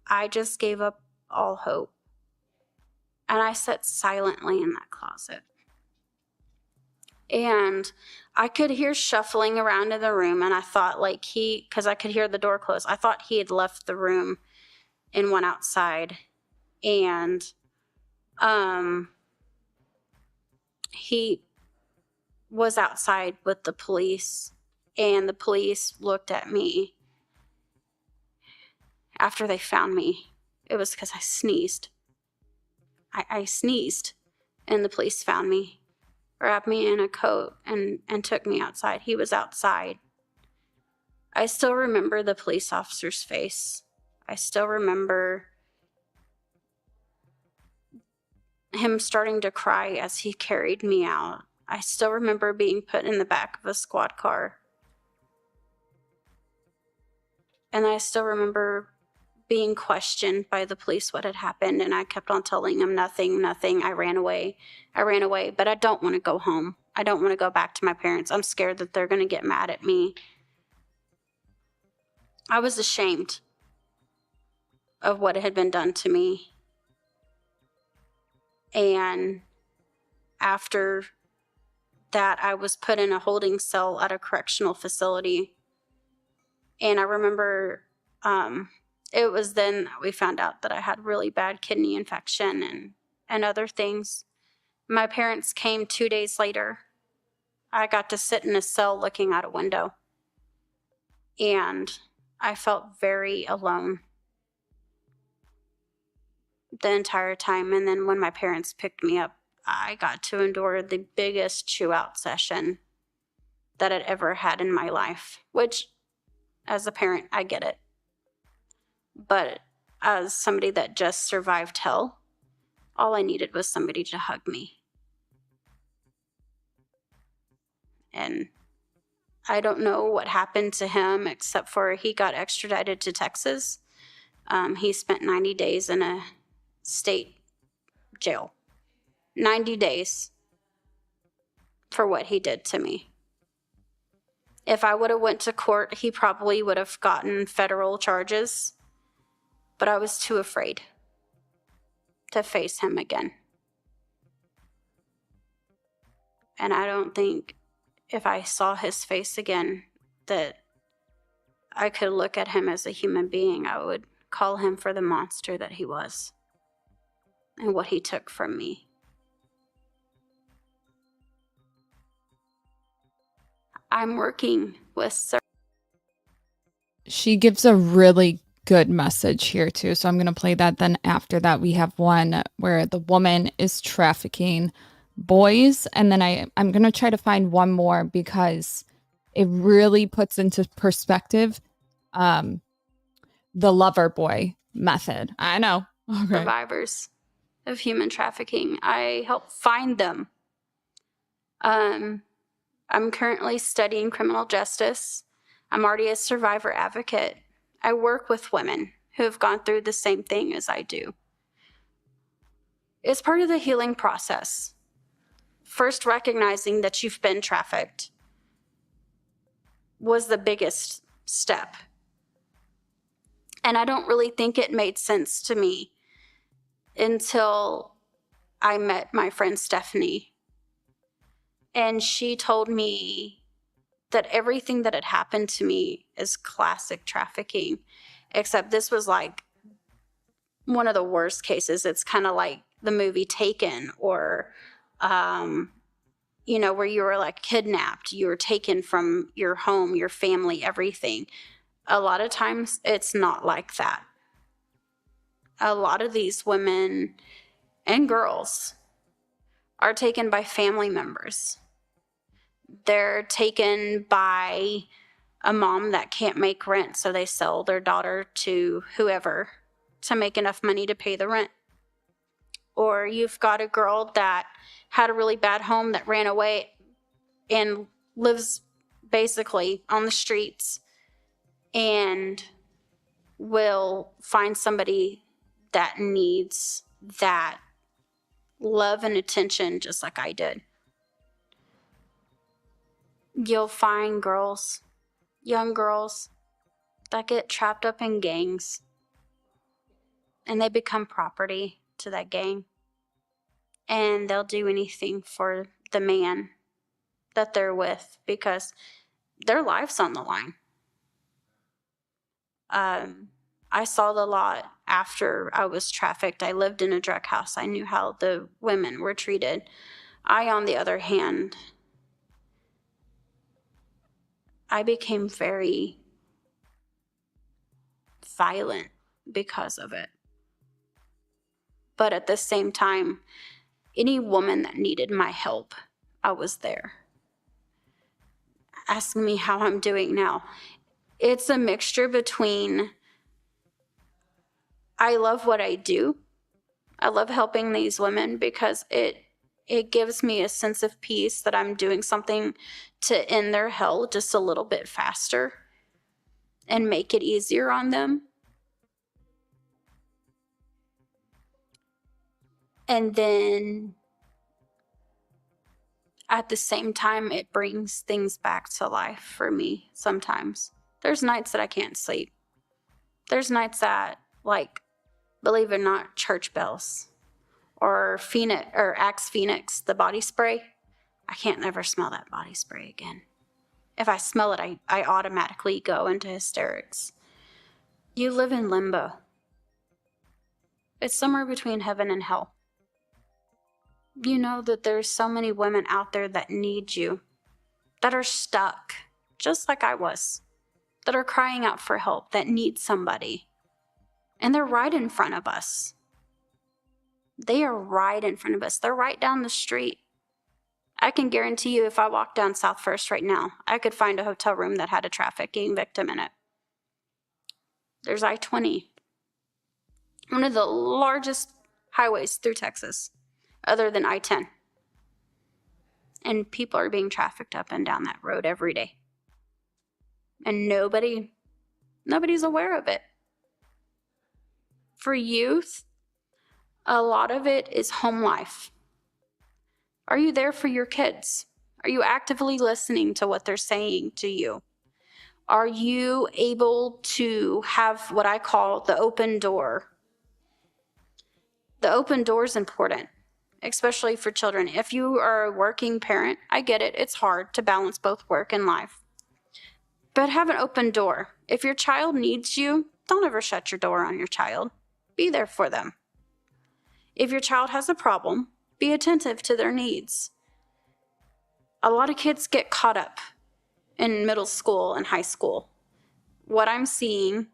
I just gave up all hope. And I sat silently in that closet. And I could hear shuffling around in the room. And I thought like because I could hear the door close, I thought he had left the room and went outside. And he was outside with the police. And the police looked at me after they found me. It was because I sneezed. I sneezed and the police found me, wrapped me in a coat and took me outside. He was outside. I still remember the police officer's face. I still remember him starting to cry as he carried me out. I still remember being put in the back of a squad car. And I still remember being questioned by the police what had happened, and I kept on telling them nothing. I ran away, but I don't want to go home. I don't want to go back to my parents. I'm scared that they're going to get mad at me. I was ashamed of what had been done to me. And after that, I was put in a holding cell at a correctional facility. And I remember it was then that we found out that I had really bad kidney infection and other things. My parents came 2 days later. I got to sit in a cell looking out a window. And I felt very alone the entire time. And then when my parents picked me up, I got to endure the biggest chew out session that I'd ever had in my life, which as a parent, I get it. But as somebody that just survived hell, all I needed was somebody to hug me. And I don't know what happened to him except for he got extradited to Texas. He spent 90 days in a state jail. 90 days for what he did to me. If I would have went to court, he probably would have gotten federal charges, but I was too afraid to face him again. And I don't think if I saw his face again that I could look at him as a human being. I would call him for the monster that he was and what he took from me. I'm working with Sartain. She gives a really good message here too. So I'm going to play that. Then after that, we have one where the woman is trafficking boys. And then I'm going to try to find one more because it really puts into perspective the lover boy method. I know. Okay. Survivors of human trafficking. I help find them. I'm currently studying criminal justice. I'm already a survivor advocate. I work with women who have gone through the same thing as I do. It's part of the healing process. First, recognizing that you've been trafficked was the biggest step. And I don't really think it made sense to me until I met my friend Stephanie. And she told me that everything that had happened to me is classic trafficking, except this was like one of the worst cases. It's kind of like the movie Taken or, where you were like kidnapped. You were taken from your home, your family, everything. A lot of times it's not like that. A lot of these women and girls are taken by family members. They're taken by a mom that can't make rent, so they sell their daughter to whoever to make enough money to pay the rent. Or you've got a girl that had a really bad home that ran away and lives basically on the streets and will find somebody that needs that love and attention just like I did. You'll find girls, young girls, that get trapped up in gangs and they become property to that gang. And they'll do anything for the man that they're with because their life's on the line. I saw the lot after I was trafficked. I lived in a drug house. I knew how the women were treated. I, on the other hand, I became very violent because of it. But at the same time, any woman that needed my help, I was there. Asking me how I'm doing now. It's a mixture between I love what I do. I love helping these women because it gives me a sense of peace that I'm doing something to end their hell just a little bit faster and make it easier on them. And then at the same time, it brings things back to life for me sometimes. There's nights that I can't sleep. There's nights that, like, believe it or not, church bells or Phoenix or Axe Phoenix, the body spray. I can't never smell that body spray again. If I smell it, I automatically go into hysterics. You live in limbo. It's somewhere between heaven and hell. You know that there's so many women out there that need you, that are stuck, just like I was, that are crying out for help, that need somebody. And they're right in front of us. They are right in front of us. They're right down the street. I can guarantee you if I walked down South First right now, I could find a hotel room that had a trafficking victim in it. There's I-20, one of the largest highways through Texas, other than I-10. And people are being trafficked up and down that road every day. And nobody's aware of it. For youth, a lot of it is home life. Are you there for your kids? Are you actively listening to what they're saying to you? Are you able to have what I call the open door? The open door is important, especially for children. If you are a working parent, I get it. It's hard to balance both work and life. But have an open door. If your child needs you, don't ever shut your door on your child. Be there for them. If your child has a problem, be attentive to their needs. A lot of kids get caught up in middle school and high school. What I'm seeing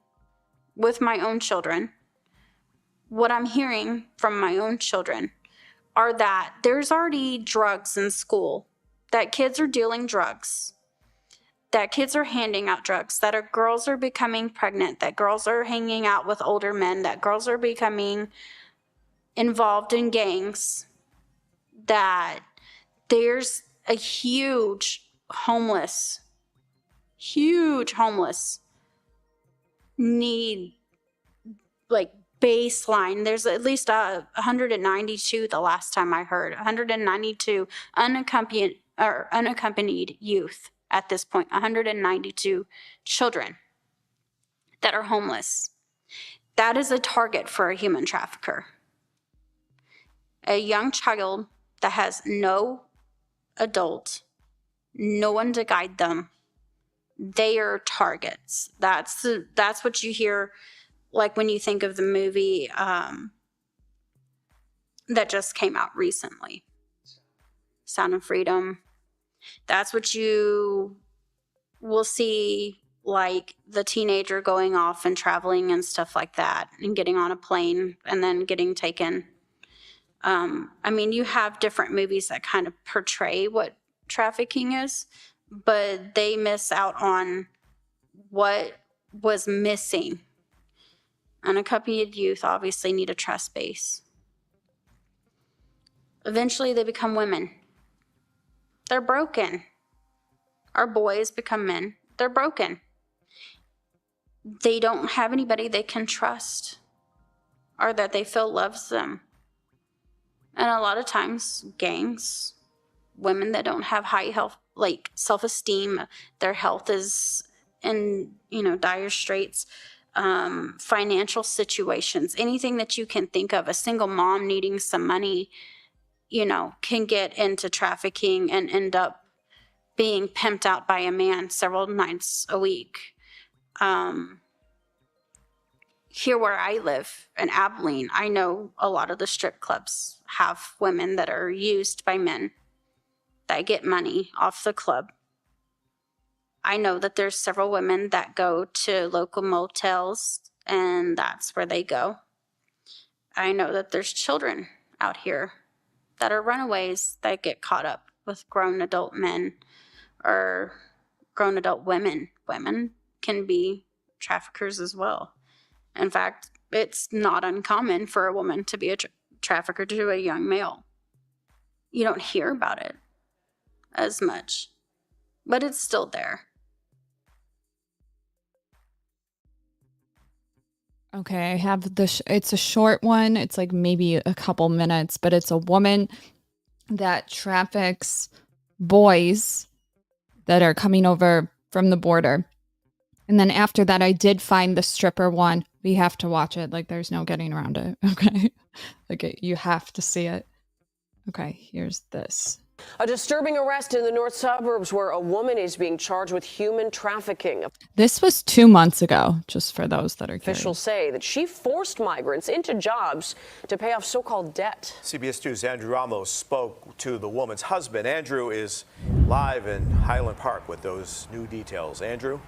with my own children, what I'm hearing from my own children, are that there's already drugs in school, that kids are dealing drugs, that kids are handing out drugs, that girls are becoming pregnant, that girls are hanging out with older men, that girls are becoming involved in gangs, that there's a huge homeless need, like baseline. There's at least 192 the last time I heard, 192 unaccompanied youth at this point, 192 children that are homeless. That is a target for a human trafficker. A young child that has no adult, no one to guide them, they are targets. That's what you hear, like when you think of the movie that just came out recently, Sound of Freedom. That's what you will see, like the teenager going off and traveling and stuff like that, and getting on a plane and then getting taken. I mean, you have different movies that kind of portray what trafficking is, but they miss out on what was missing. Unaccompanied youth obviously need a trust base. Eventually they become women. They're broken. Our boys become men. They're broken. They don't have anybody they can trust or that they feel loves them. And a lot of times, gangs, women that don't have high health, like self-esteem, their health is in, dire straits, financial situations, anything that you can think of, a single mom needing some money, can get into trafficking and end up being pimped out by a man several nights a week. Here where I live in Abilene, I know a lot of the strip clubs have women that are used by men that get money off the club. I know that there's several women that go to local motels and that's where they go. I know that there's children out here that are runaways that get caught up with grown adult men or grown adult women. Women can be traffickers as well. In fact, it's not uncommon for a woman to be trafficker to a young male. You don't hear about it as much, but it's still there. Okay, I have this. It's a short one. It's like maybe a couple minutes, but it's a woman that traffics boys that are coming over from the border. And then after that, I did find the stripper one. We have to watch it. Like, there's no getting around it. Okay. You have to see it. Okay, here's this. A disturbing arrest in the north suburbs where a woman is being charged with human trafficking. This was 2 months ago, just for those that are curious. Officials say that she forced migrants into jobs to pay off so-called debt. CBS 2's Andrew Ramos spoke to the woman's husband. Andrew is live in Highland Park with those new details. Andrew?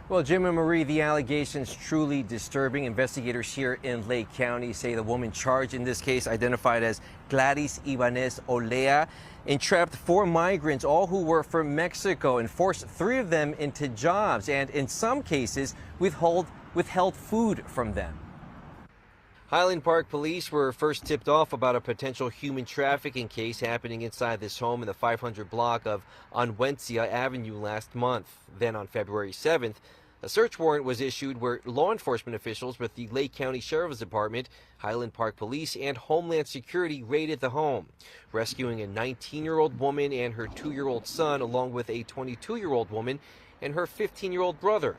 Well, Jim and Marie, the allegations truly disturbing. Investigators here in Lake County say the woman charged in this case, identified as Gladys Ibanez Olea, entrapped 4 migrants, all who were from Mexico, and forced 3 of them into jobs, and in some cases withheld food from them. Highland Park police were first tipped off about a potential human trafficking case happening inside this home in the 500 block of Anwencia Avenue last month. Then on February 7th, a search warrant was issued where law enforcement officials with the Lake County Sheriff's Department, Highland Park Police, and Homeland Security raided the home, rescuing a 19-year-old woman and her 2-year-old son, along with a 22-year-old woman and her 15-year-old brother.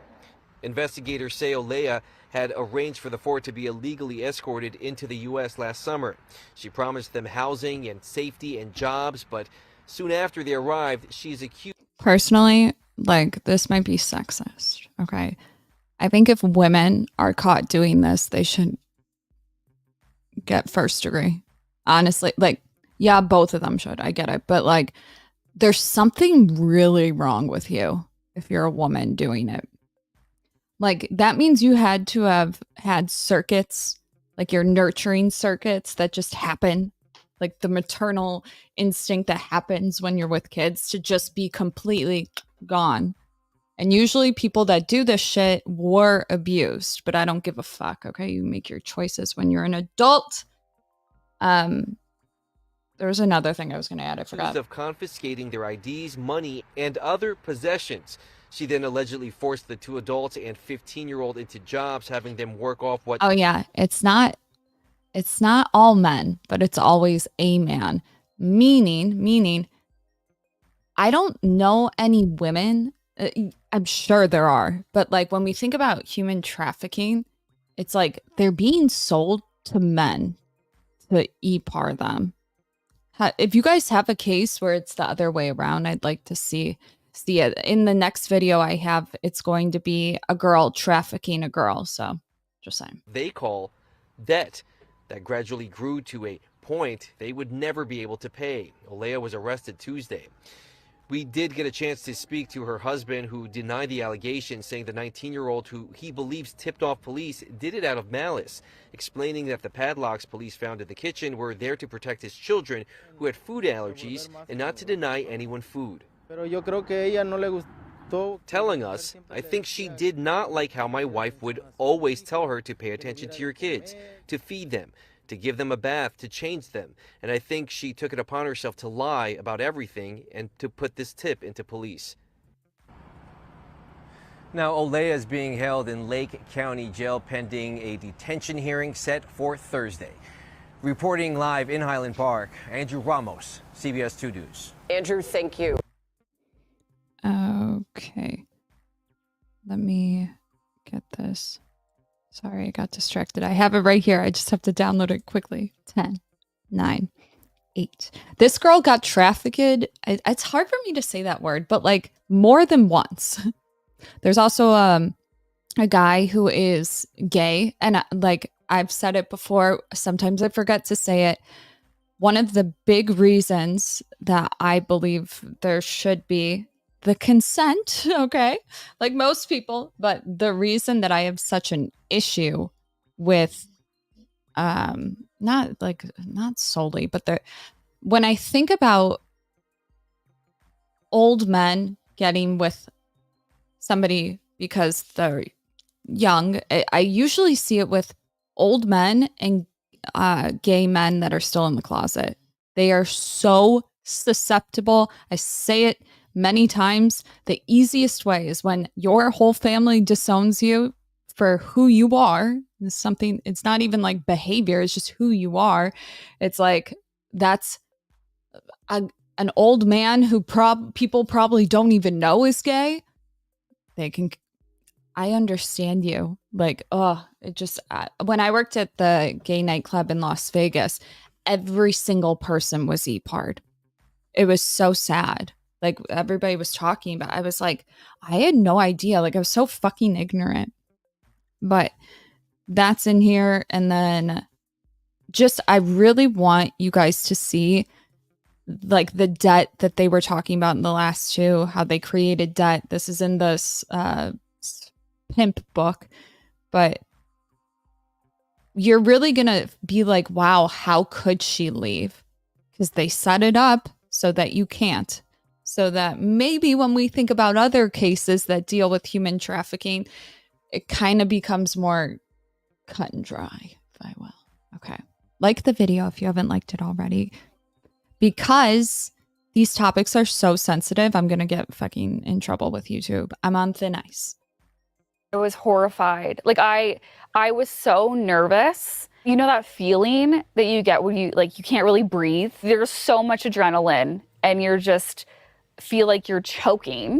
Investigators say Olea had arranged for the 4 to be illegally escorted into the U.S. last summer. She promised them housing and safety and jobs, but soon after they arrived, she's accused. Personally, this might be sexist, okay? I think if women are caught doing this, they should get first degree. Honestly, yeah, both of them should. I get it. But there's something really wrong with you if you're a woman doing it. That means you had to have had circuits, your nurturing circuits that just happen, the maternal instinct that happens when you're with kids to just be completely gone. And usually people that do this shit were abused, but I don't give a fuck, okay? You make your choices when you're an adult. There was another thing I was going to add. I forgot. Of confiscating their IDs, money, and other possessions. She then allegedly forced the 2 adults and 15-year-old into jobs, having them work off what... Oh, yeah. It's not all men, but it's always a man. Meaning, I don't know any women. I'm sure there are. But when we think about human trafficking, it's they're being sold to men to e-par them. If you guys have a case where it's the other way around, I'd like to see it. In the next video I have, it's going to be a girl trafficking a girl. So just saying. They call debt that gradually grew to a point they would never be able to pay. Olea was arrested Tuesday. We did get a chance to speak to her husband, who denied the allegation, saying the 19-year-old, who he believes tipped off police, did it out of malice, explaining that the padlocks police found in the kitchen were there to protect his children who had food allergies and not to deny anyone food. Telling us, I think she did not like how my wife would always tell her to pay attention to your kids, to feed them, to give them a bath, to change them. And I think she took it upon herself to lie about everything and to put this tip into police. Now, Olea is being held in Lake County Jail pending a detention hearing set for Thursday. Reporting live in Highland Park, Andrew Ramos, CBS 2 News. Andrew, thank you. Okay. Let me get this. Sorry, I got distracted. I have it right here. I just have to download it quickly. 10, 9, 8. This girl got trafficked. It's hard for me to say that word, but more than once. There's also a guy who is gay, and I've said it before. Sometimes I forget to say it. One of the big reasons that I believe there should be the consent, okay, most people, but the reason that I have such an issue with not solely, but when I think about old men getting with somebody because they're young, I usually see it with old men and gay men that are still in the closet. They are so susceptible. I say it many times. The easiest way is when your whole family disowns you for who you are. It's something, it's not even like behavior, it's just who you are. It's like, that's an old man who people probably don't even know is gay. They can, I understand you. Like, it just, when I worked at the gay nightclub in Las Vegas, every single person was E-Pard. It was so sad. Like, everybody was talking about it. I was like, I had no idea. Like, I was so fucking ignorant. But that's in here. And then just, I really want you guys to see like the debt that they were talking about in the last two, how they created debt. This is in this pimp book, but you're really gonna be like, wow, how could she leave? Because they set it up so that you can't. So that maybe when we think about other cases that deal with human trafficking, it kind of becomes more cut and dry, if I will. Okay. Like the video if you haven't liked it already. Because these topics are so sensitive, I'm going to get fucking in trouble with YouTube. I'm on thin ice. I was horrified. Like I was so nervous. You know that feeling that you get when you can't really breathe? There's so much adrenaline and you're just feel like you're choking.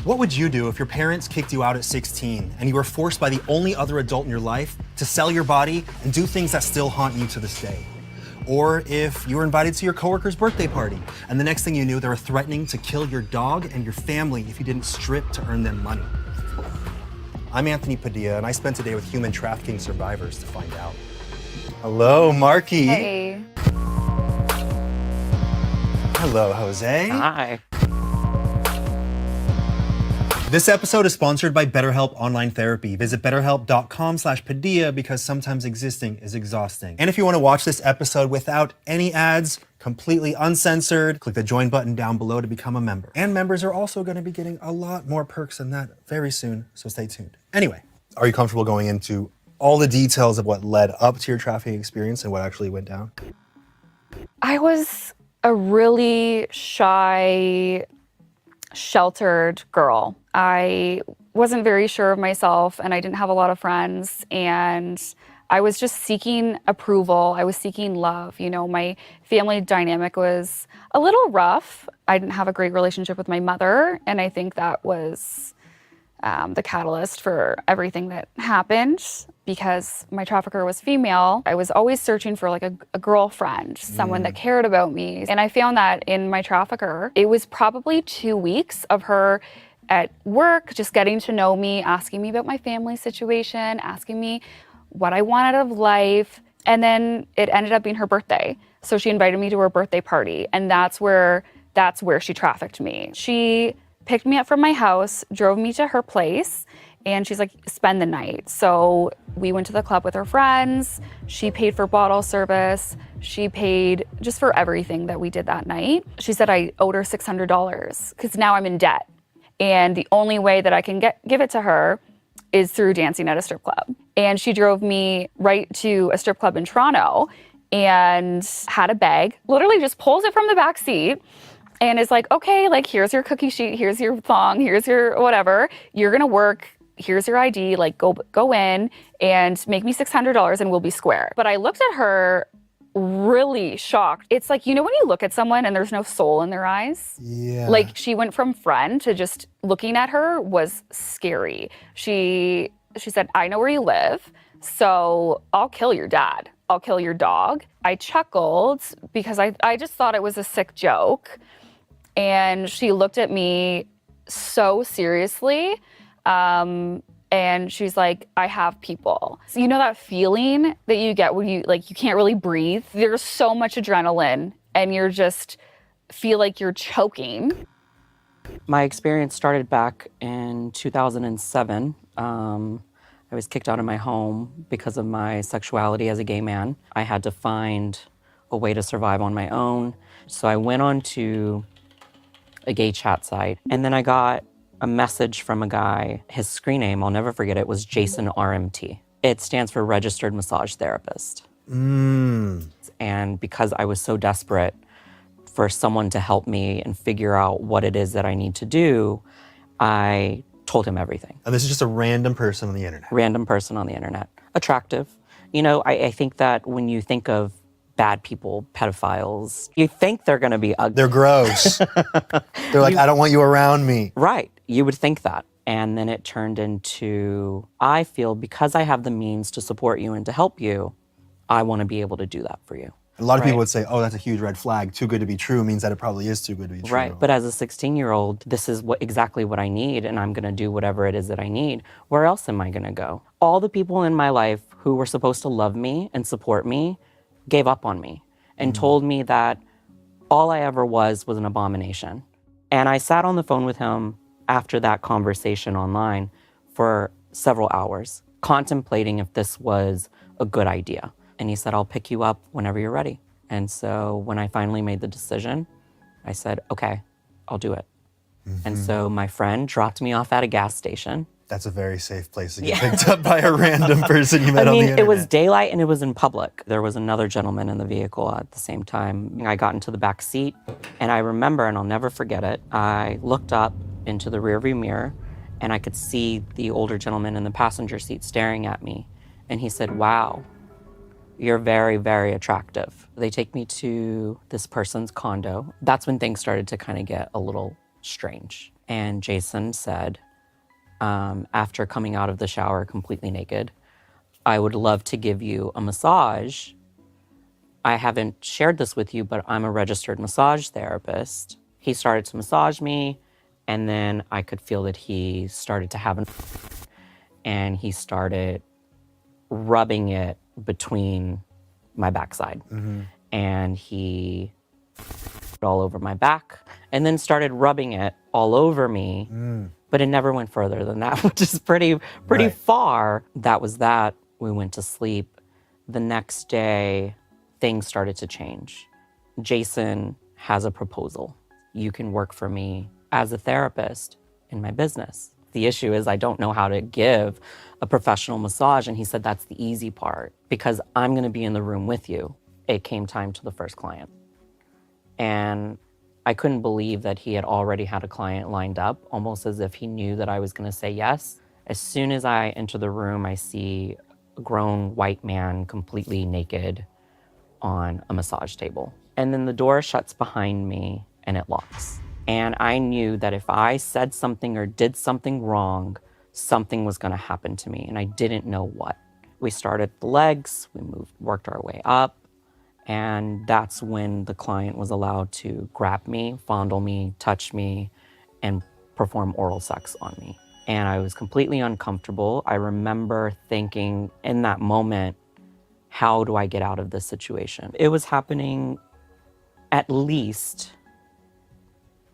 What would you do if your parents kicked you out at 16 and you were forced by the only other adult in your life to sell your body and do things that still haunt you to this day? Or if you were invited to your coworker's birthday party and the next thing you knew, they were threatening to kill your dog and your family if you didn't strip to earn them money. I'm Anthony Padilla, and I spent today with human trafficking survivors to find out. Hello, Marky. Hey. Hello, Jose. Hi. This episode is sponsored by BetterHelp Online Therapy. Visit betterhelp.com/Padilla because sometimes existing is exhausting. And if you want to watch this episode without any ads, completely uncensored, click the join button down below to become a member. And members are also going to be getting a lot more perks than that very soon, so stay tuned. Anyway, are you comfortable going into all the details of what led up to your trafficking experience and what actually went down? I was a really shy, sheltered girl. I wasn't very sure of myself and I didn't have a lot of friends and I was just seeking approval. I was seeking love. You know, my family dynamic was a little rough. I didn't have a great relationship with my mother and I think that was the catalyst for everything that happened because my trafficker was female. I was always searching for like a girlfriend, someone that cared about me. And I found that in my trafficker. It was probably 2 weeks of her at work, just getting to know me, asking me about my family situation, asking me what I wanted out of life. And then it ended up being her birthday. So she invited me to her birthday party. And that's where she trafficked me. She picked me up from my house, drove me to her place, and she's like, spend the night. So we went to the club with her friends. She paid for bottle service. She paid just for everything that we did that night. She said I owed her $600 because now I'm in debt. And the only way that I can give it to her is through dancing at a strip club. And she drove me right to a strip club in Toronto and had a bag, literally just pulls it from the back seat and is like, okay, like here's your cookie sheet, here's your thong, here's your whatever. You're gonna work, here's your ID, like go in and make me $600 and we'll be square. But I looked at her really shocked. It's like, you know when you look at someone and there's no soul in their eyes? Yeah. Like she went from friend to just looking at her was scary. She said, I know where you live, so I'll kill your dad. I'll kill your dog. I chuckled because I just thought it was a sick joke. And she looked at me so seriously. And she's like, I have people. So you know that feeling that you get when you can't really breathe? There's so much adrenaline and you're just feel like you're choking. My experience started back in 2007. I was kicked out of my home because of my sexuality as a gay man. I had to find a way to survive on my own. So I went on to a gay chat site, and then I got a message from a guy. His screen name, I'll never forget it, was Jason RMT. It stands for Registered Massage Therapist. Mm. And because I was so desperate for someone to help me and figure out what it is that I need to do, I told him everything. And this is just a random person on the internet. Random person on the internet. Attractive. You know, I think that when you think of bad people, pedophiles, you think they're gonna be ugly. They're gross. They're like, I don't want you around me. Right, you would think that. And then it turned into, I feel because I have the means to support you and to help you, I wanna be able to do that for you. A lot of Right. people would say, oh, that's a huge red flag. Too good to be true means that it probably is too good to be true. Right, but as a 16-year-old, this is exactly what I need, and I'm gonna do whatever it is that I need. Where else am I gonna go? All the people in my life who were supposed to love me and support me gave up on me and told me that all I ever was an abomination. And I sat on the phone with him after that conversation online for several hours, contemplating if this was a good idea. And he said, I'll pick you up whenever you're ready. And so when I finally made the decision, I said, okay, I'll do it. And so my friend dropped me off at a gas station. That's a very safe place to get picked up by a random person you met I on the mean, internet. it was daylight and it was in public. There was another gentleman in the vehicle at the same time. I got into the back seat and I remember, and I'll never forget it, I looked up into the rearview mirror and I could see the older gentleman in the passenger seat staring at me. And he said, wow, you're very, very attractive. They take me to this person's condo. That's when things started to kind of get a little strange. And Jason said, after coming out of the shower completely naked, I would love to give you a massage. I haven't shared this with you, but I'm a registered massage therapist. He started to massage me, and then I could feel that he started to have and he started rubbing it between my backside. And he all over my back and then started rubbing it all over me. But it never went further than that, which is pretty far. That was that. We went to sleep. The next day, things started to change. Jason has a proposal. You can work for me as a therapist in my business. The issue is I don't know how to give a professional massage. And he said, that's the easy part because I'm gonna be in the room with you. It came time to the first client. And I couldn't believe that he had already had a client lined up, almost as if he knew that I was gonna say yes. As soon as I enter the room, I see a grown white man completely naked on a massage table. And then the door shuts behind me and it locks. And I knew that if I said something or did something wrong, something was gonna happen to me, and I didn't know what. We started the legs, we worked our way up, and that's when the client was allowed to grab me, fondle me, touch me, and perform oral sex on me. And I was completely uncomfortable. I remember thinking in that moment, how do I get out of this situation? It was happening at least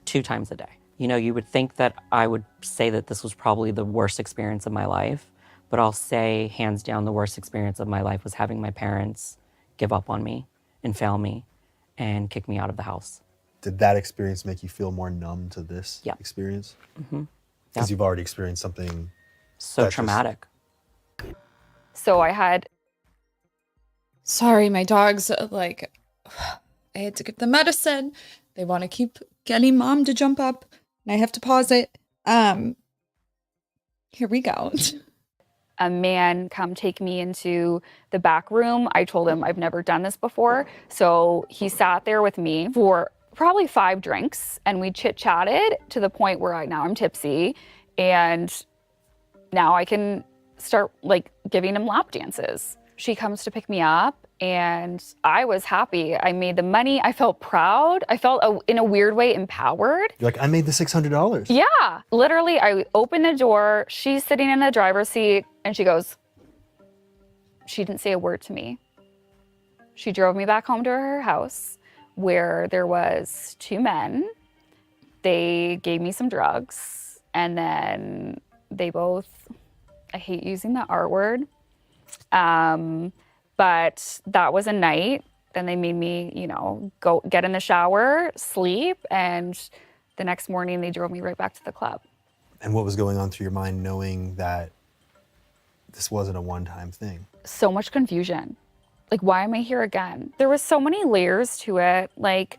2 times a day. You know, you would think that I would say that this was probably the worst experience of my life, but I'll say hands down the worst experience of my life was having my parents give up on me and fail me and kick me out of the house. Did that experience make you feel more numb to this experience? Because you've already experienced something so traumatic. So I had... Sorry, my dogs, I had to give them medicine. They want to keep getting mom to jump up, and I have to pause it. Here we go. A man come take me into the back room. I told him I've never done this before. So he sat there with me for probably 5 drinks, and we chit-chatted to the point where I'm tipsy, and now I can start giving him lap dances. She comes to pick me up, and I was happy. I made the money. I felt proud. I felt, in a weird way, empowered. You're like, I made the $600. Yeah. Literally, I opened the door. She's sitting in the driver's seat, and she goes, she didn't say a word to me. She drove me back home to her house where there was 2 men. They gave me some drugs, and then they both, I hate using the R word, but that was a night. Then they made me, go get in the shower, sleep, and the next morning they drove me right back to the club. And what was going on through your mind knowing that this wasn't a one-time thing. So much confusion. Like, why am I here again? There was so many layers to it. Like,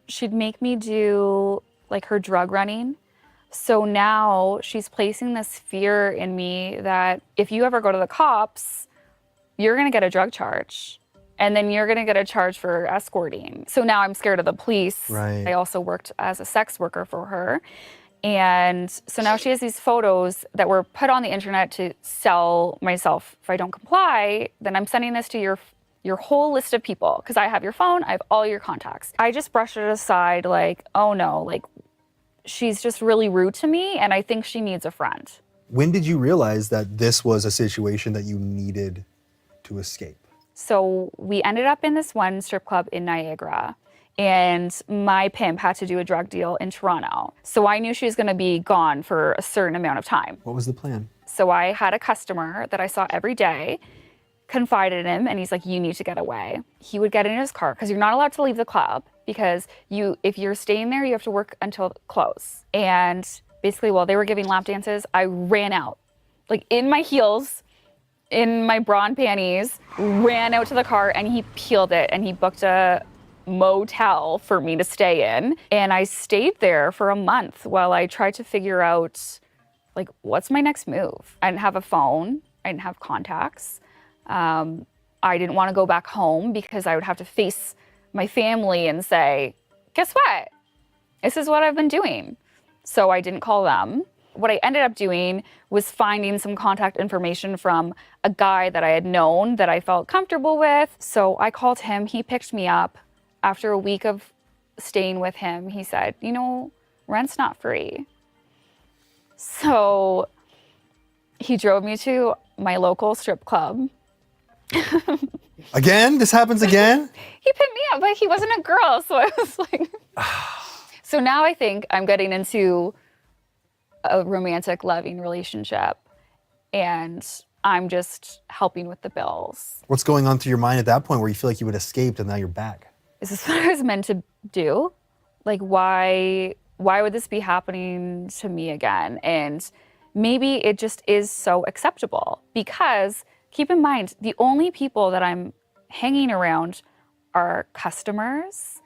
she'd make me do like her drug running. So now she's placing this fear in me that if you ever go to the cops, you're gonna get a drug charge. And then you're gonna get a charge for escorting. So now I'm scared of the police. Right. I also worked as a sex worker for her. And so now she has these photos that were put on the internet to sell myself. If I don't comply, then I'm sending this to your whole list of people because I have your phone, I have all your contacts. I just brushed it aside like, oh no, like she's just really rude to me and I think she needs a friend. When did you realize that this was a situation that you needed to escape? So we ended up in this one strip club in Niagara. And my pimp had to do a drug deal in Toronto. So I knew she was gonna be gone for a certain amount of time. What was the plan? So I had a customer that I saw every day, confided in him, and he's like, you need to get away. He would get in his car, because you're not allowed to leave the club, because if you're staying there, you have to work until close. And basically, while they were giving lap dances, I ran out, like in my heels, in my bra and panties, ran out to the car, and he peeled it, and he booked a motel for me to stay in. And I stayed there for a month while I tried to figure out, like, what's my next move? I didn't have a phone. I didn't have contacts. I didn't want to go back home because I would have to face my family and say, guess what? This is what I've been doing. So I didn't call them. What I ended up doing was finding some contact information from a guy that I had known that I felt comfortable with. So I called him. He picked me up. After a week of staying with him, he said, you know, rent's not free. So he drove me to my local strip club. Again? This happens again? He picked me up, but he wasn't a girl. So I was like, so now I think I'm getting into a romantic, loving relationship. And I'm just helping with the bills. What's going on through your mind at that point where you feel like you would escaped and now you're back? Is this what I was meant to do? Like, why would this be happening to me again? And maybe it just is so acceptable because keep in mind, the only people that I'm hanging around are customers,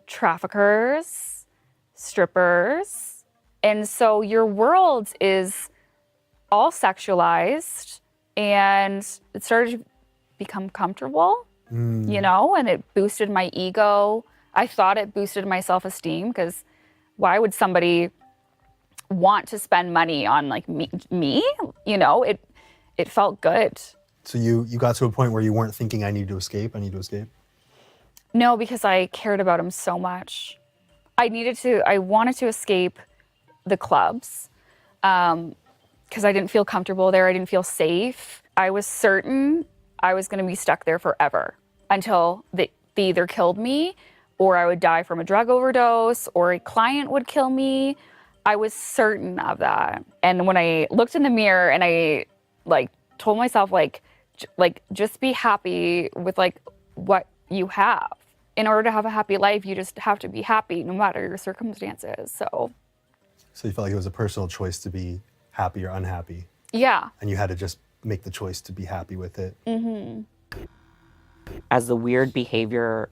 traffickers, strippers. And so your world is all sexualized and it started to become comfortable. You know, and it boosted my ego. I thought it boosted my self-esteem because why would somebody want to spend money on like me? You know, it felt good. So you got to a point where you weren't thinking, I need to escape. No, because I cared about him so much. I wanted to escape the clubs because I didn't feel comfortable there. I didn't feel safe. I was certain I was going to be stuck there forever until they either killed me or I would die from a drug overdose or a client would kill me. I was certain of that. And when I looked in the mirror and I like told myself like just be happy with like what you have. In order to have a happy life, you just have to be happy no matter your circumstances. So you felt like it was a personal choice to be happy or unhappy. Yeah. And you had to just make the choice to be happy with it. Mm-hmm. As the weird behavior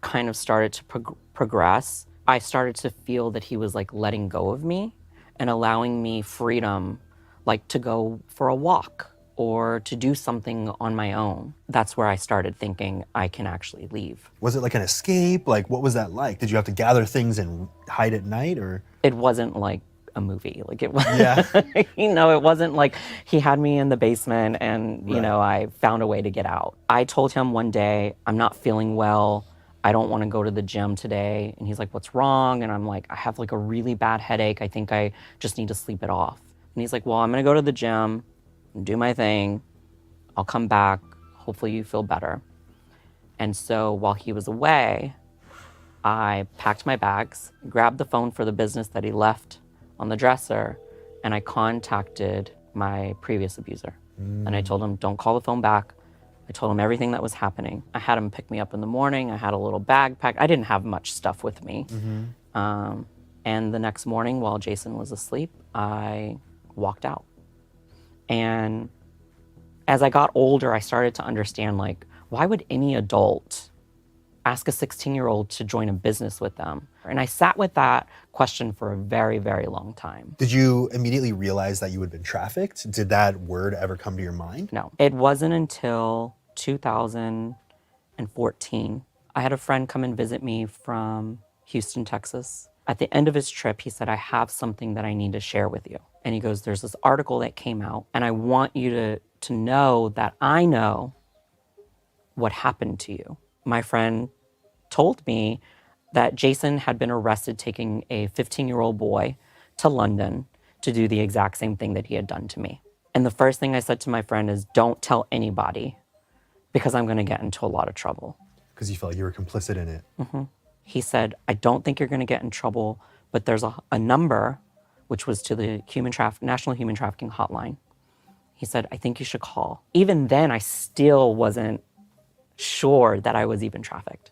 kind of started to progress, I started to feel that he was like letting go of me and allowing me freedom, like to go for a walk or to do something on my own. That's where I started thinking I can actually leave. Was it like an escape? Like, what was that like? Did you have to gather things and hide at night or? It wasn't like a movie. Like it was, yeah. You know, it wasn't like he had me in the basement and, you know, I found a way to get out. I told him one day, I'm not feeling well. I don't want to go to the gym today. And he's like, what's wrong? And I'm like, I have like a really bad headache. I think I just need to sleep it off. And he's like, well, I'm going to go to the gym and do my thing. I'll come back. Hopefully you feel better. And so while he was away, I packed my bags, grabbed the phone for the business that he left on the dresser, and I contacted my previous abuser. And I told him, don't call the phone back. I told him everything that was happening. I had him pick me up in the morning. I had a little bag packed. I didn't have much stuff with me. Mm-hmm. And the next morning while Jason was asleep, I walked out. And as I got older, I started to understand, like, why would any adult ask a 16-year-old to join a business with them? And I sat with that question for a very, very long time. Did you immediately realize that you had been trafficked? Did that word ever come to your mind? No, it wasn't until 2014. I had a friend come and visit me from Houston, Texas. At the end of his trip, he said, I have something that I need to share with you. And he goes, there's this article that came out, and I want you to know that I know what happened to you. My friend told me that Jason had been arrested taking a 15-year-old boy to London to do the exact same thing that he had done to me. And the first thing I said to my friend is, don't tell anybody, because I'm gonna get into a lot of trouble. Because you felt like you were complicit in it. Mm-hmm. He said, I don't think you're gonna get in trouble, but there's a number, which was to the National Human Trafficking Hotline. He said, I think you should call. Even then, I still wasn't sure that I was even trafficked.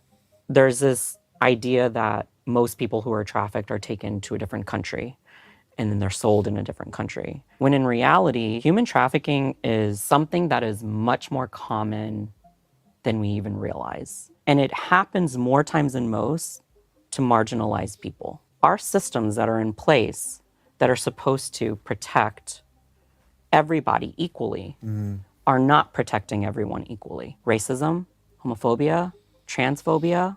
There's this idea that most people who are trafficked are taken to a different country and then they're sold in a different country. When in reality, human trafficking is something that is much more common than we even realize. And it happens more times than most to marginalized people. Our systems that are in place that are supposed to protect everybody equally are not protecting everyone equally. Racism, homophobia, transphobia,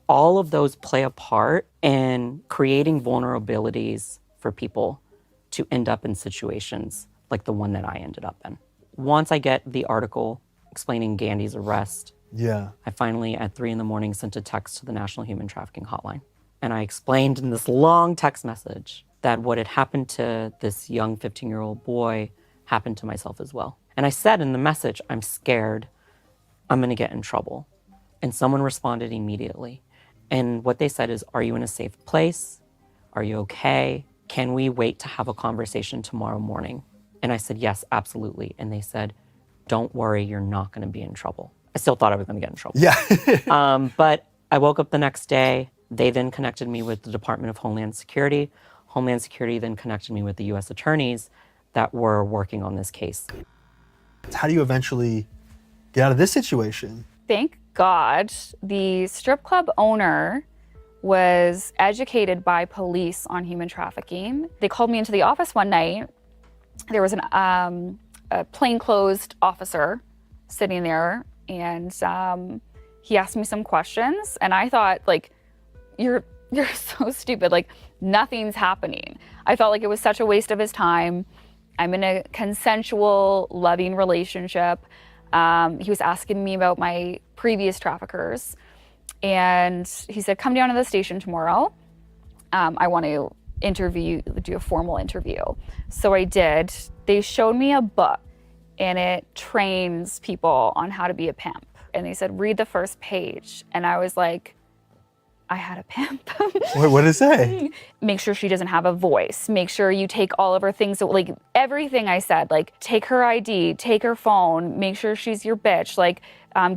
all of those play a part in creating vulnerabilities for people to end up in situations like the one that I ended up in. Once I get the article explaining Gandhi's arrest, I finally at 3 a.m. sent a text to the National Human Trafficking Hotline. And I explained in this long text message that what had happened to this young 15-year-old boy happened to myself as well. And I said in the message, I'm scared, I'm gonna get in trouble. And someone responded immediately. And what they said is, are you in a safe place? Are you okay? Can we wait to have a conversation tomorrow morning? And I said, yes, absolutely. And they said, don't worry, you're not gonna be in trouble. I still thought I was gonna get in trouble. But I woke up the next day. They then connected me with the Department of Homeland Security. Homeland Security then connected me with the US attorneys that were working on this case. How do you eventually get out of this situation? Thank God the strip club owner was educated by police on human trafficking. They called me into the office one night. There was a plainclothes officer sitting there, and he asked me some questions, and I thought, like, you're so stupid, like, nothing's happening. I felt like it was such a waste of his time. I'm in a consensual, loving relationship. He was asking me about my previous traffickers, and he said, come down to the station tomorrow. I want to do a formal interview. So I did. They showed me a book, and it trains people on how to be a pimp. And they said, read the first page. And I was like, I had a pimp. What did it say? Make sure she doesn't have a voice. Make sure you take all of her things. So, like, everything I said, like, take her ID, take her phone, make sure she's your bitch, like,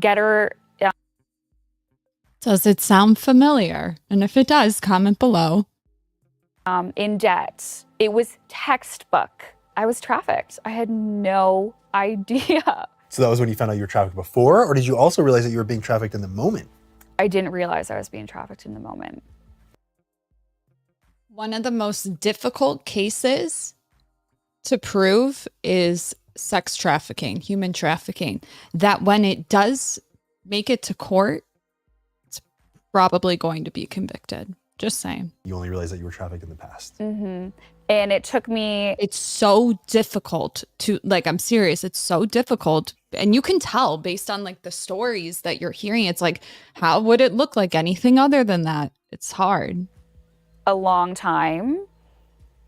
get her. Does it sound familiar? And if it does, comment below. In debt. It was textbook. I was trafficked. I had no idea. So that was when you found out you were trafficked before, or did you also realize that you were being trafficked in the moment? I didn't realize I was being trafficked in the moment. One of the most difficult cases to prove is sex trafficking, human trafficking. That when it does make it to court, it's probably going to be convicted. Just saying. You only realized that you were trafficked in the past. Mm-hmm. And it took me... It's so difficult to, like, I'm serious. It's so difficult. And you can tell based on, like, the stories that you're hearing. It's like, how would it look like anything other than that? It's hard. A long time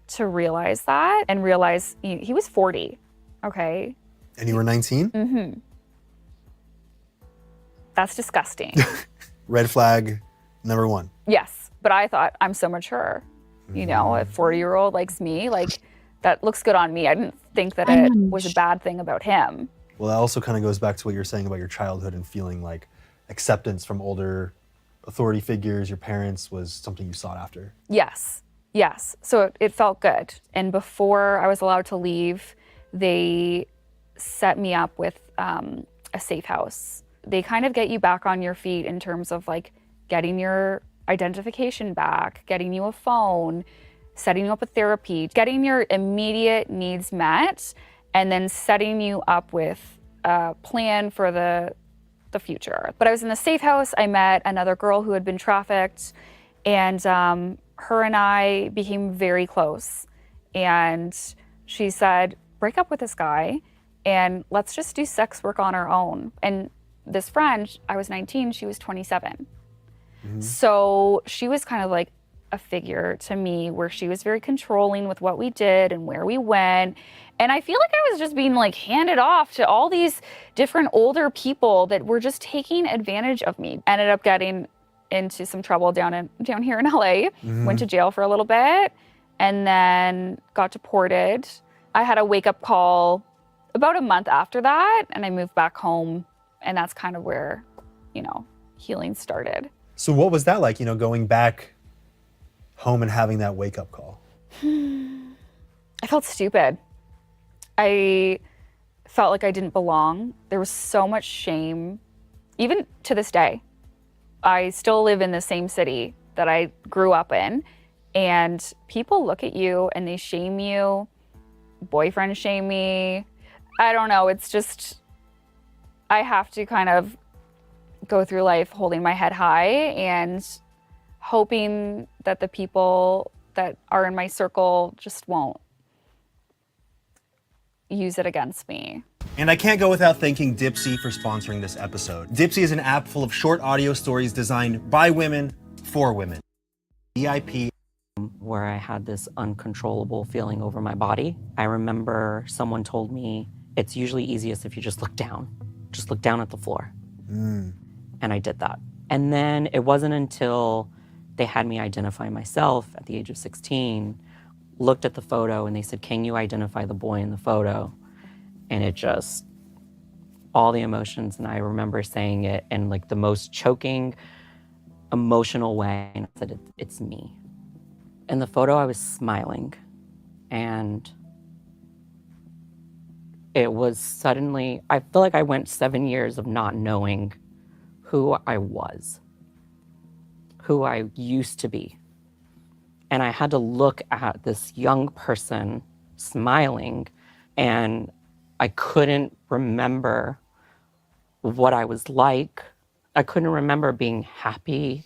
to realize that and realize he was 40. Okay. And you were 19? Mm-hmm. That's disgusting. Red flag number one. Yes. But I thought, I'm so mature. You know, a 40-year-old likes me, like, that looks good on me. I didn't think that it was a bad thing about him. Well, that also kind of goes back to what you're saying about your childhood and feeling like acceptance from older authority figures, your parents, was something you sought after. Yes, yes. So it felt good. And before I was allowed to leave, they set me up with a safe house. They kind of get you back on your feet in terms of like getting your identification back, getting you a phone, setting you up with therapy, getting your immediate needs met, and then setting you up with a plan for the future. But I was in the safe house. I met another girl who had been trafficked, and her and I became very close. And she said, break up with this guy and let's just do sex work on our own. And this friend, I was 19, she was 27. So she was kind of like a figure to me where she was very controlling with what we did and where we went. And I feel like I was just being like handed off to all these different older people that were just taking advantage of me. Ended up getting into some trouble down here in LA, went to jail for a little bit, and then got deported. I had a wake-up call about a month after that, and I moved back home, and that's kind of where, healing started. So what was that like, going back home and having that wake-up call? I felt stupid. I felt like I didn't belong. There was so much shame, even to this day. I still live in the same city that I grew up in, and people look at you and they shame you, boyfriend shame me. I don't know, it's just, I have to kind of go through life holding my head high and hoping that the people that are in my circle just won't use it against me. And I can't go without thanking Dipsea for sponsoring this episode. Dipsea is an app full of short audio stories designed by women for women. VIP. Where I had this uncontrollable feeling over my body. I remember someone told me it's usually easiest if you just look down. Just look down at the floor. And I did that. And then it wasn't until they had me identify myself at the age of 16, looked at the photo and they said, can you identify the boy in the photo? And it just, all the emotions, and I remember saying it in like the most choking, emotional way, and I said, it's me. In the photo, I was smiling, and it was suddenly, I feel like I went 7 years of not knowing who I was, who I used to be. And I had to look at this young person smiling, and I couldn't remember what I was like. I couldn't remember being happy.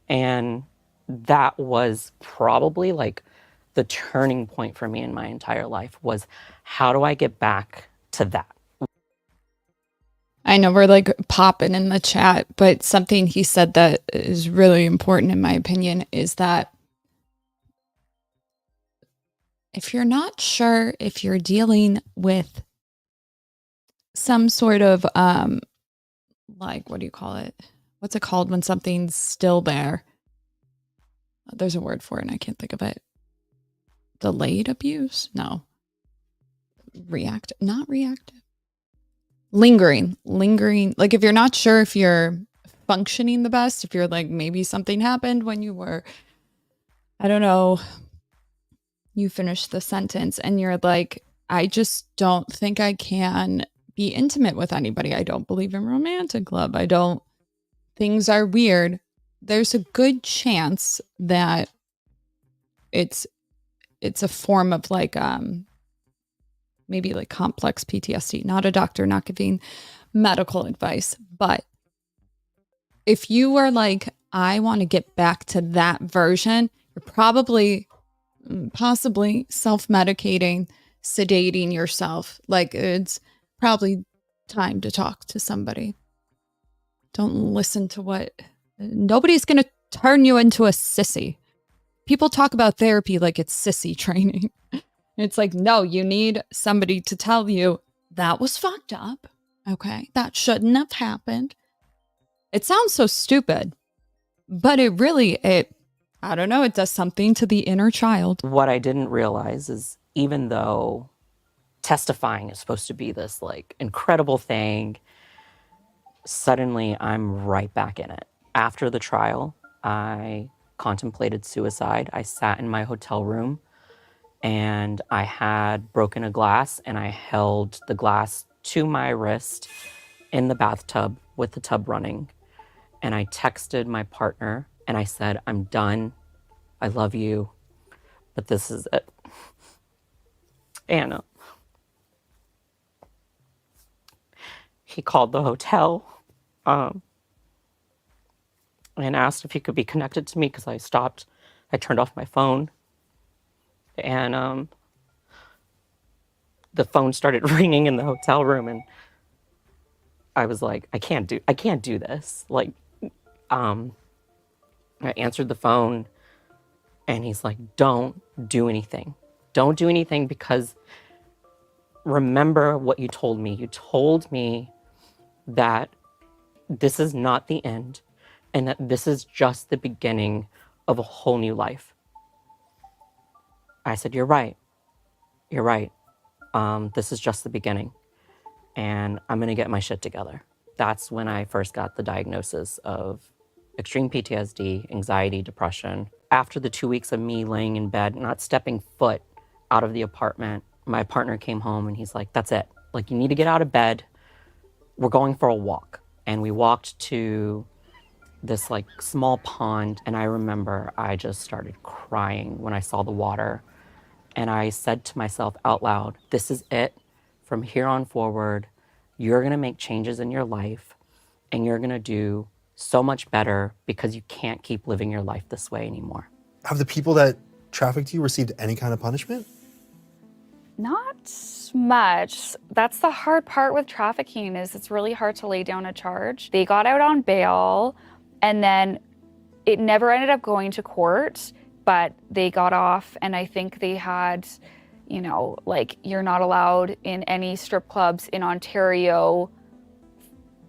And that was probably like the turning point for me in my entire life, was how do I get back to that? I know we're like popping in the chat, but something he said that is really important in my opinion is that if you're not sure if you're dealing with some sort of like, what do you call it? What's it called when something's still there? There's a word for it and I can't think of it. Delayed abuse? No. Not reactive. Lingering. Like if you're not sure if you're functioning the best, if you're like, maybe something happened when you were, I don't know, you finish the sentence and you're like, I just don't think I can be intimate with anybody. I don't believe in romantic love. Things are weird. There's a good chance that it's a form of like, maybe like complex PTSD. Not a doctor, not giving medical advice, but if you are like, I want to get back to that version, you're probably possibly self-medicating, sedating yourself. Like it's probably time to talk to somebody. Don't listen to nobody's going to turn you into a sissy. People talk about therapy like it's sissy training. It's like, no, you need somebody to tell you that was fucked up. Okay. That shouldn't have happened. It sounds so stupid, but it I don't know, it does something to the inner child. What I didn't realize is even though testifying is supposed to be this like incredible thing, suddenly I'm right back in it. After the trial, I contemplated suicide. I sat in my hotel room and I had broken a glass, and I held the glass to my wrist in the bathtub with the tub running. And I texted my partner and I said, I'm done. I love you, but this is it. And he called the hotel and asked if he could be connected to me because I turned off my phone. And the phone started ringing in the hotel room, and I was like, I can't do this. Like, I answered the phone, and he's like, don't do anything. Don't do anything, because remember what you told me. You told me that this is not the end, and that this is just the beginning of a whole new life. I said, you're right. You're right. This is just the beginning, and I'm going to get my shit together. That's when I first got the diagnosis of extreme PTSD, anxiety, depression. After the 2 weeks of me laying in bed, not stepping foot out of the apartment, my partner came home and he's like, that's it. Like, you need to get out of bed. We're going for a walk. And we walked to this like small pond, and I remember I just started crying when I saw the water. And I said to myself out loud, this is it. From here on forward, you're going to make changes in your life, and you're going to do so much better, because you can't keep living your life this way anymore. Have the people that trafficked you received any kind of punishment? Not much. That's the hard part with trafficking, is it's really hard to lay down a charge. They got out on bail, and then it never ended up going to court, but they got off, and I think they had, you know, like, you're not allowed in any strip clubs in Ontario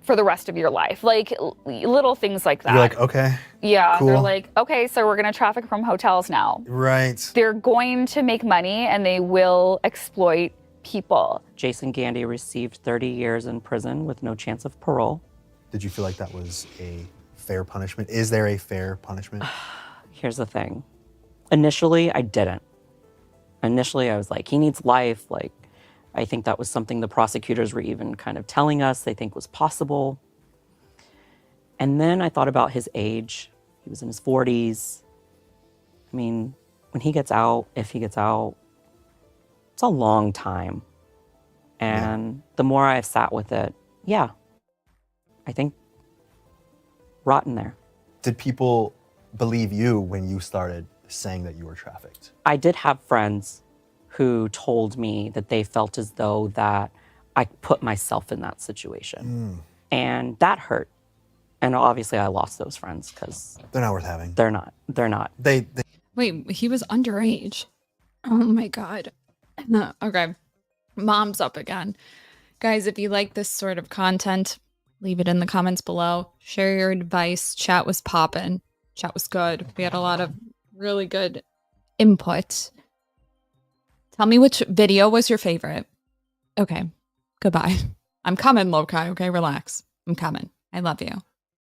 for the rest of your life. Like, little things like that. You're like, okay. Yeah, cool. They're like, okay, so we're gonna traffic from hotels now. Right. They're going to make money, and they will exploit people. Jason Gandy received 30 years in prison with no chance of parole. Did you feel like that was a fair punishment? Is there a fair punishment? Here's the thing. Initially, I didn't. Initially, I was like, he needs life. Like, I think that was something the prosecutors were even kind of telling us they think was possible. And then I thought about his age. He was in his 40s. I mean, when he gets out, if he gets out, it's a long time. And the more I've sat with it, yeah, I think rotten there. Did people believe you when you started saying that you were trafficked? I did have friends who told me that they felt as though that I put myself in that situation. And that hurt. And obviously I lost those friends because they're not worth having. They're not. They're not. They Wait, he was underage. Oh my God. No, okay. Mom's up again. Guys, if you like this sort of content, leave it in the comments below. Share your advice. Chat was popping. Chat was good. We had a lot of really good input. Tell me which video was your favorite. Okay. Goodbye. I'm coming, Lokai. Okay, relax. I'm coming. I love you.